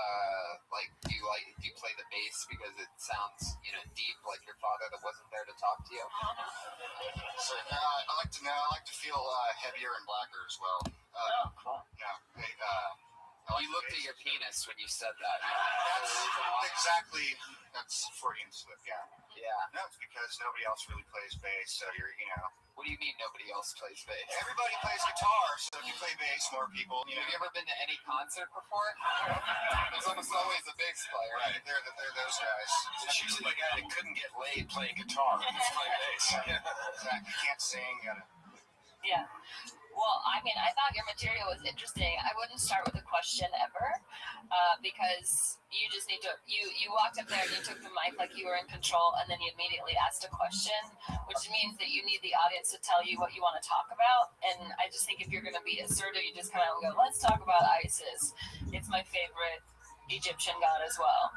you play the bass because it sounds deep, like your father that wasn't there to talk to you? So I like to feel heavier and blacker as well. Cool. You looked at your penis when you said that. That's Freudian slip, yeah. Yeah. No, it's because nobody else really plays bass, so you're. What do you mean nobody else plays bass? Everybody plays guitar, so if you play bass, more people. Have you ever been to any concert before? There's almost always a bass player. Right, they're those guys. It's usually the guy that couldn't get laid playing guitar. That's playing bass. Exactly. You can't sing. Yeah. Well, I mean, I thought your material was interesting. I wouldn't start with a question ever, because you just need to. You walked up there and you took the mic like you were in control, and then you immediately asked a question, which means that you need the audience to tell you what you want to talk about. And I just think if you're going to be assertive, you just come out and go, "Let's talk about Isis. It's my favorite Egyptian god as well."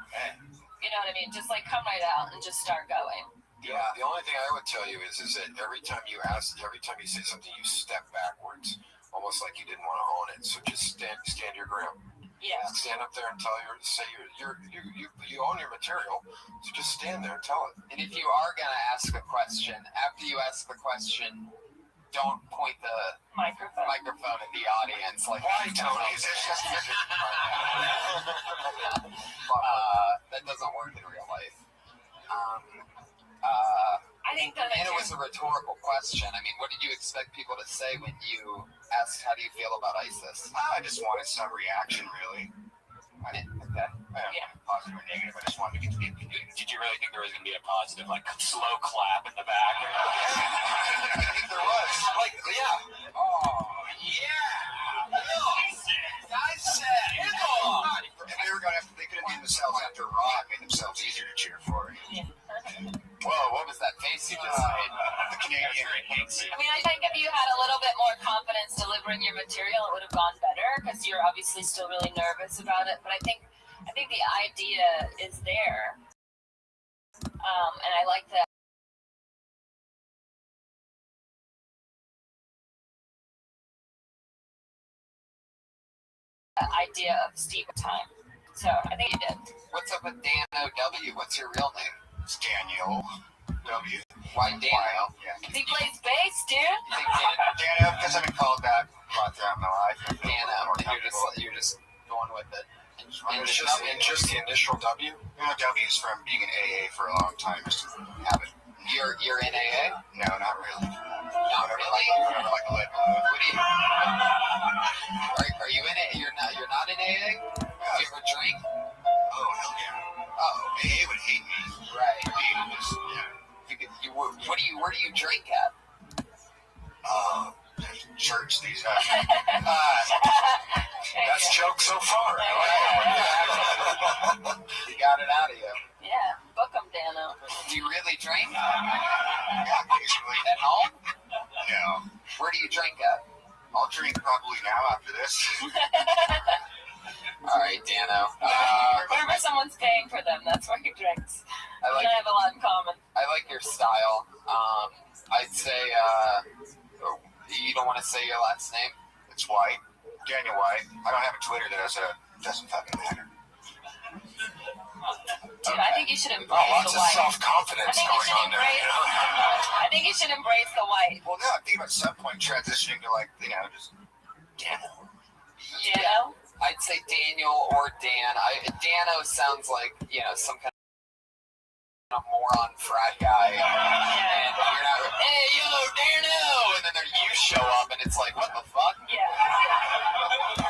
You know what I mean? Just like come right out and just start going. Yeah, the only thing I would tell you is that every time you say something, you step backwards, almost like you didn't want to own it. So just stand your ground. Yeah. Stand up there and you own your material. So just stand there and tell it. And if you are gonna ask a question, after you ask the question, don't point the microphone at the audience. Like, why, Tony? That doesn't work in real life. I think that it was a rhetorical question. I mean, what did you expect people to say when you asked, how do you feel about ISIS? I just wanted some reaction, really. Positive or negative. I just wanted to get to be. Did you really think there was going to be a positive, like, slow clap in the back? I think there was. Like, yeah. Oh, yeah. I said, they were going to have to, they could have named themselves after Rod, made themselves easier to cheer for. Whoa, what was that face you just made? The Canadian Hanksy. I mean, I think if you had a little bit more confidence delivering your material, it would have gone better, because you're obviously still really nervous about it. But I think the idea is there, and I like that. Idea of steep time. So I think you did. What's up with Dan O.W.? What's your real name? It's Daniel W. Why Daniel? Yeah. He plays bass, dude. Dano, because I've been called that a lot throughout my life. Dano, you're just going with it. And just the initial W? W is from being in AA for a long time, just to have it. You're in AA? No, not really. Not really? Like a lead balloon. What do you? Are you in it? You're not in AA? Do you ever drink? Oh, hell yeah. Oh, AA would hate me. Right. Where do you drink at? Church these That's joke so far. You got it out of you. Yeah, book him, Dano. Do you really drink? Yeah, basically. At home? No. Where do you drink at? I'll drink probably now after this. All right, Dano. Whenever someone's paying for them, that's where he drinks. I have a lot in common. I like your style. I'd say, you don't want to say your last name? It's White. Daniel White. I don't have a Twitter that doesn't fucking matter. Dude, I think you should embrace lots the of white. self-confidence going on there. I think you should embrace the white. Well, no, I think at some point transitioning to just Dano. Dano? I'd say Daniel or Dan. Dano sounds like, some kind of moron frat guy. And you're not, hey, yo, Dano! And then you show up and it's like, what the fuck? Yeah.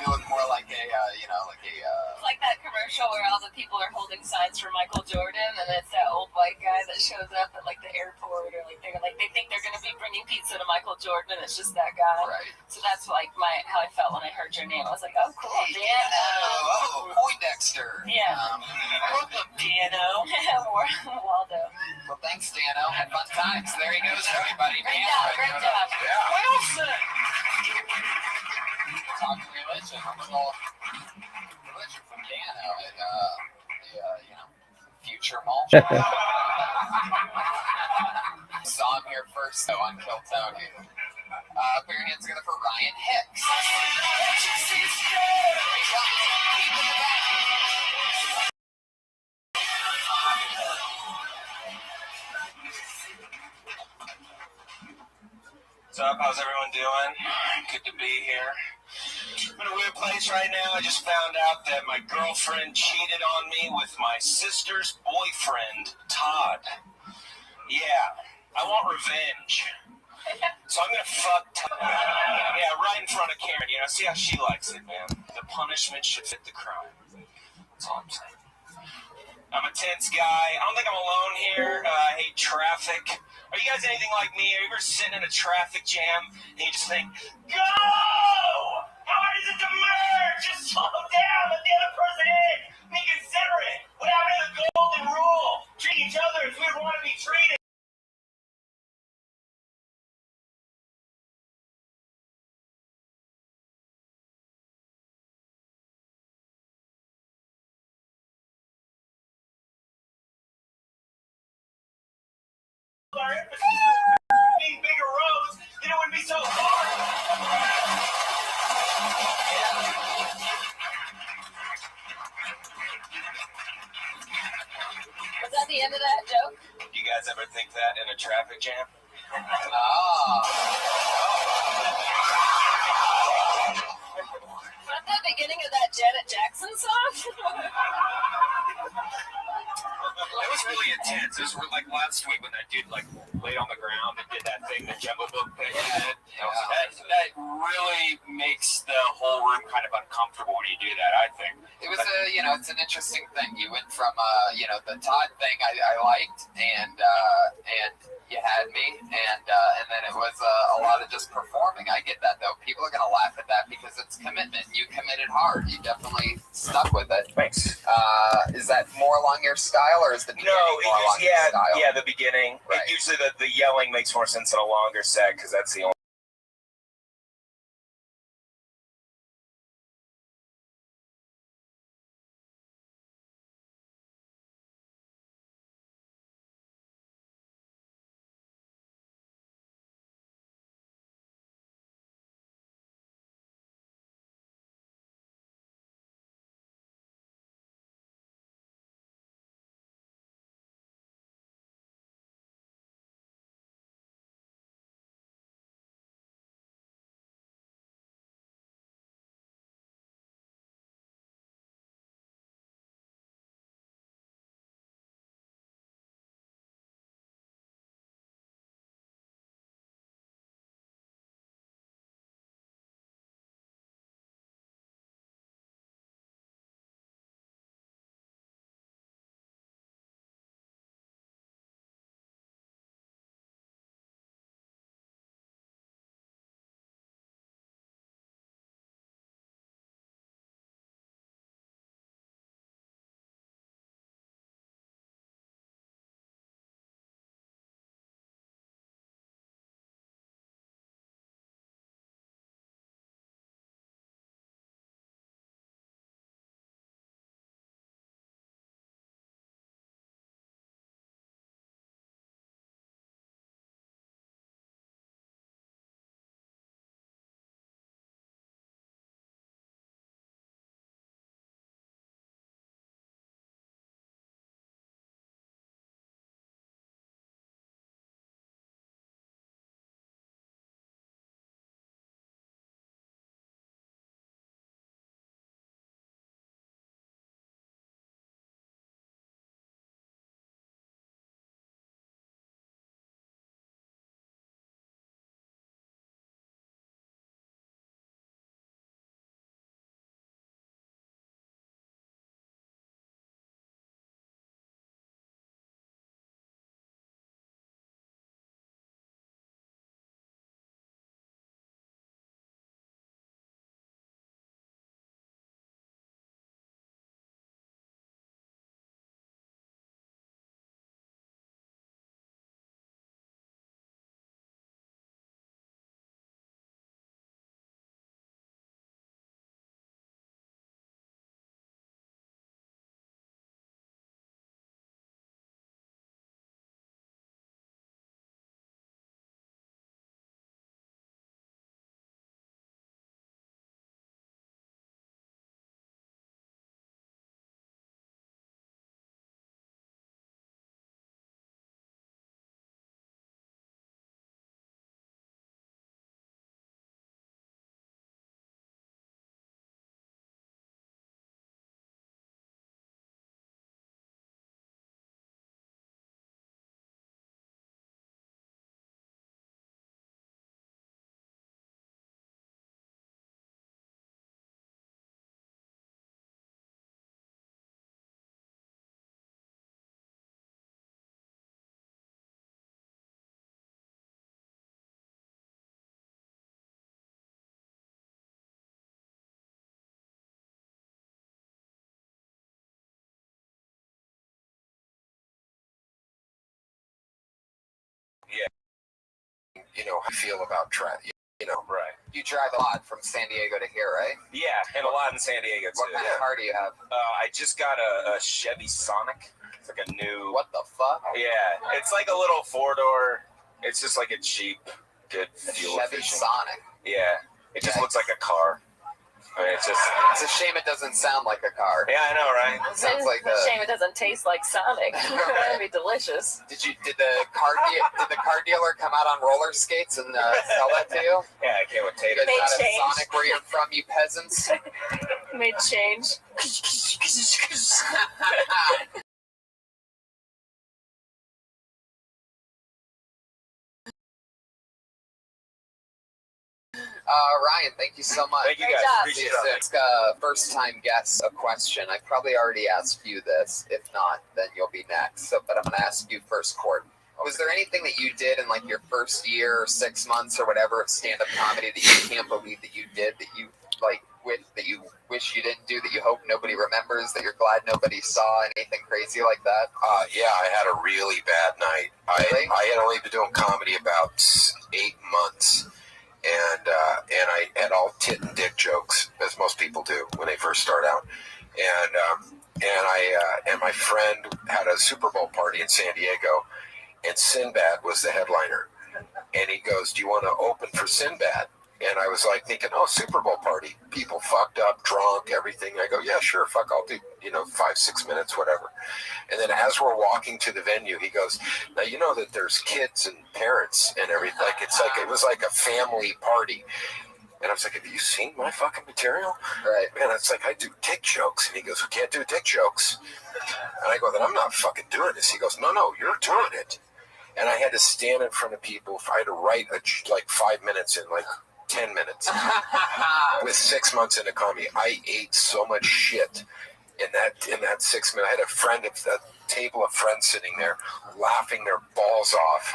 You look more like a, It's like that commercial where all the people are holding signs for Michael Jordan, and it's that old white guy that shows up at like the airport, or like they think they're gonna be bringing pizza to Michael Jordan, and it's just that guy. Right. So that's like how I felt when I heard your name. I was like, oh, cool, Hey, Dano. Poindexter. Yeah. Welcome, Dano. Waldo. Well, thanks, Dano. Had fun times. There he goes, everybody. Great job. Yeah. Wilson. Talking religion. A little religion from Dano at Future Mall. Saw him here first, though, on Kill Tony. Put your hands together for Ryan Hicks. Here he comes. Deep in the back. What's up? How's everyone doing? Good to be here. I'm in a weird place right now. I just found out that my girlfriend cheated on me with my sister's boyfriend, Todd. Yeah, I want revenge. So I'm gonna fuck Todd. Yeah, right in front of Karen. See how she likes it, man. The punishment should fit the crime. That's all I'm saying. I'm a tense guy. I don't think I'm alone here. I hate traffic. Are you guys anything like me? Are you ever sitting in a traffic jam and you just think, go! How hard is it to merge? Just slow down. Let the other person in. Be considerate. What happened to the golden rule? Treat each other as we would want to be treated. Our emphasis being bigger roads, then it wouldn't be so hard. Was that the end of that joke? Do you guys ever think that in a traffic jam? Was that the beginning of that Janet Jackson song? It was really intense. It was like last week when that dude laid on the ground and did that thing, the Jungle Book thing. That really makes the whole room kind of uncomfortable when you do that, I think. It was it's an interesting thing. You went from, the Todd thing I liked, and you had me, and then it was a lot of just performing. I get that, though. People are going to laugh at that because it's commitment. You committed hard. You definitely stuck with it. Thanks. Is that more along your style, or is the beginning more along your style? Yeah, the beginning. Right. Usually the yelling makes more sense in a longer set because that's the only you know, how you feel about traffic. You know, Right. You drive a lot from San Diego to here, right? Yeah, and a lot in San Diego too. What kind of car do you have? I just got a Chevy Sonic. It's like a new. What the fuck? Yeah, it's like a little 4-door. It's just like a cheap, good fuel Chevy efficient. Sonic. Yeah, it just looks like a car. I mean, it's a shame it doesn't sound like a car. Yeah, I know, right? It sounds like a shame it doesn't taste like Sonic. That'd be delicious. Did the car dealer come out on roller skates and sell that to you? Yeah, I came with You taters. guys got a Sonic where you're from, you peasants? Made change. Ryan, thank you so much. Thank you guys. Appreciate it. Ask first time guests a question. I probably already asked you this. If not, then you'll be next. So, but I'm going to ask you first, Court. Was there anything that you did in like your first year or 6 months or whatever of stand-up comedy that you can't believe that you did, that you like that you wish you didn't do, that you hope nobody remembers, that you're glad nobody saw, anything crazy like that? Yeah, I had a really bad night. Really? I had only been doing comedy about 8 months. And I had all tit and dick jokes, as most people do when they first start out. And my friend had a Super Bowl party in San Diego, and Sinbad was the headliner. And he goes, "Do you want to open for Sinbad?" And I was like thinking, "Oh, Super Bowl party, people fucked up, drunk, everything." I go, "Yeah, sure, fuck, I'll do 5-6 minutes, whatever." And then as we're walking to the venue, he goes, "Now you know that there's kids and parents and everything. Like it was like a family party." And I was like, "Have you seen my fucking material?" Right. Man, it's like I do dick jokes. And he goes, "We can't do dick jokes." And I go, "Then I'm not fucking doing this." He goes, No, you're doing it." And I had to stand in front of people. I had to write like 5 minutes in like 10 minutes. With 6 months into comedy, I ate so much shit in that 6 minutes. I had a table of friends sitting there laughing their balls off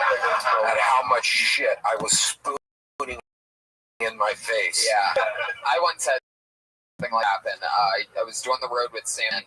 at how much shit I was spooning in my face. Yeah. I once had something like that happen. I was doing the road with Sam, and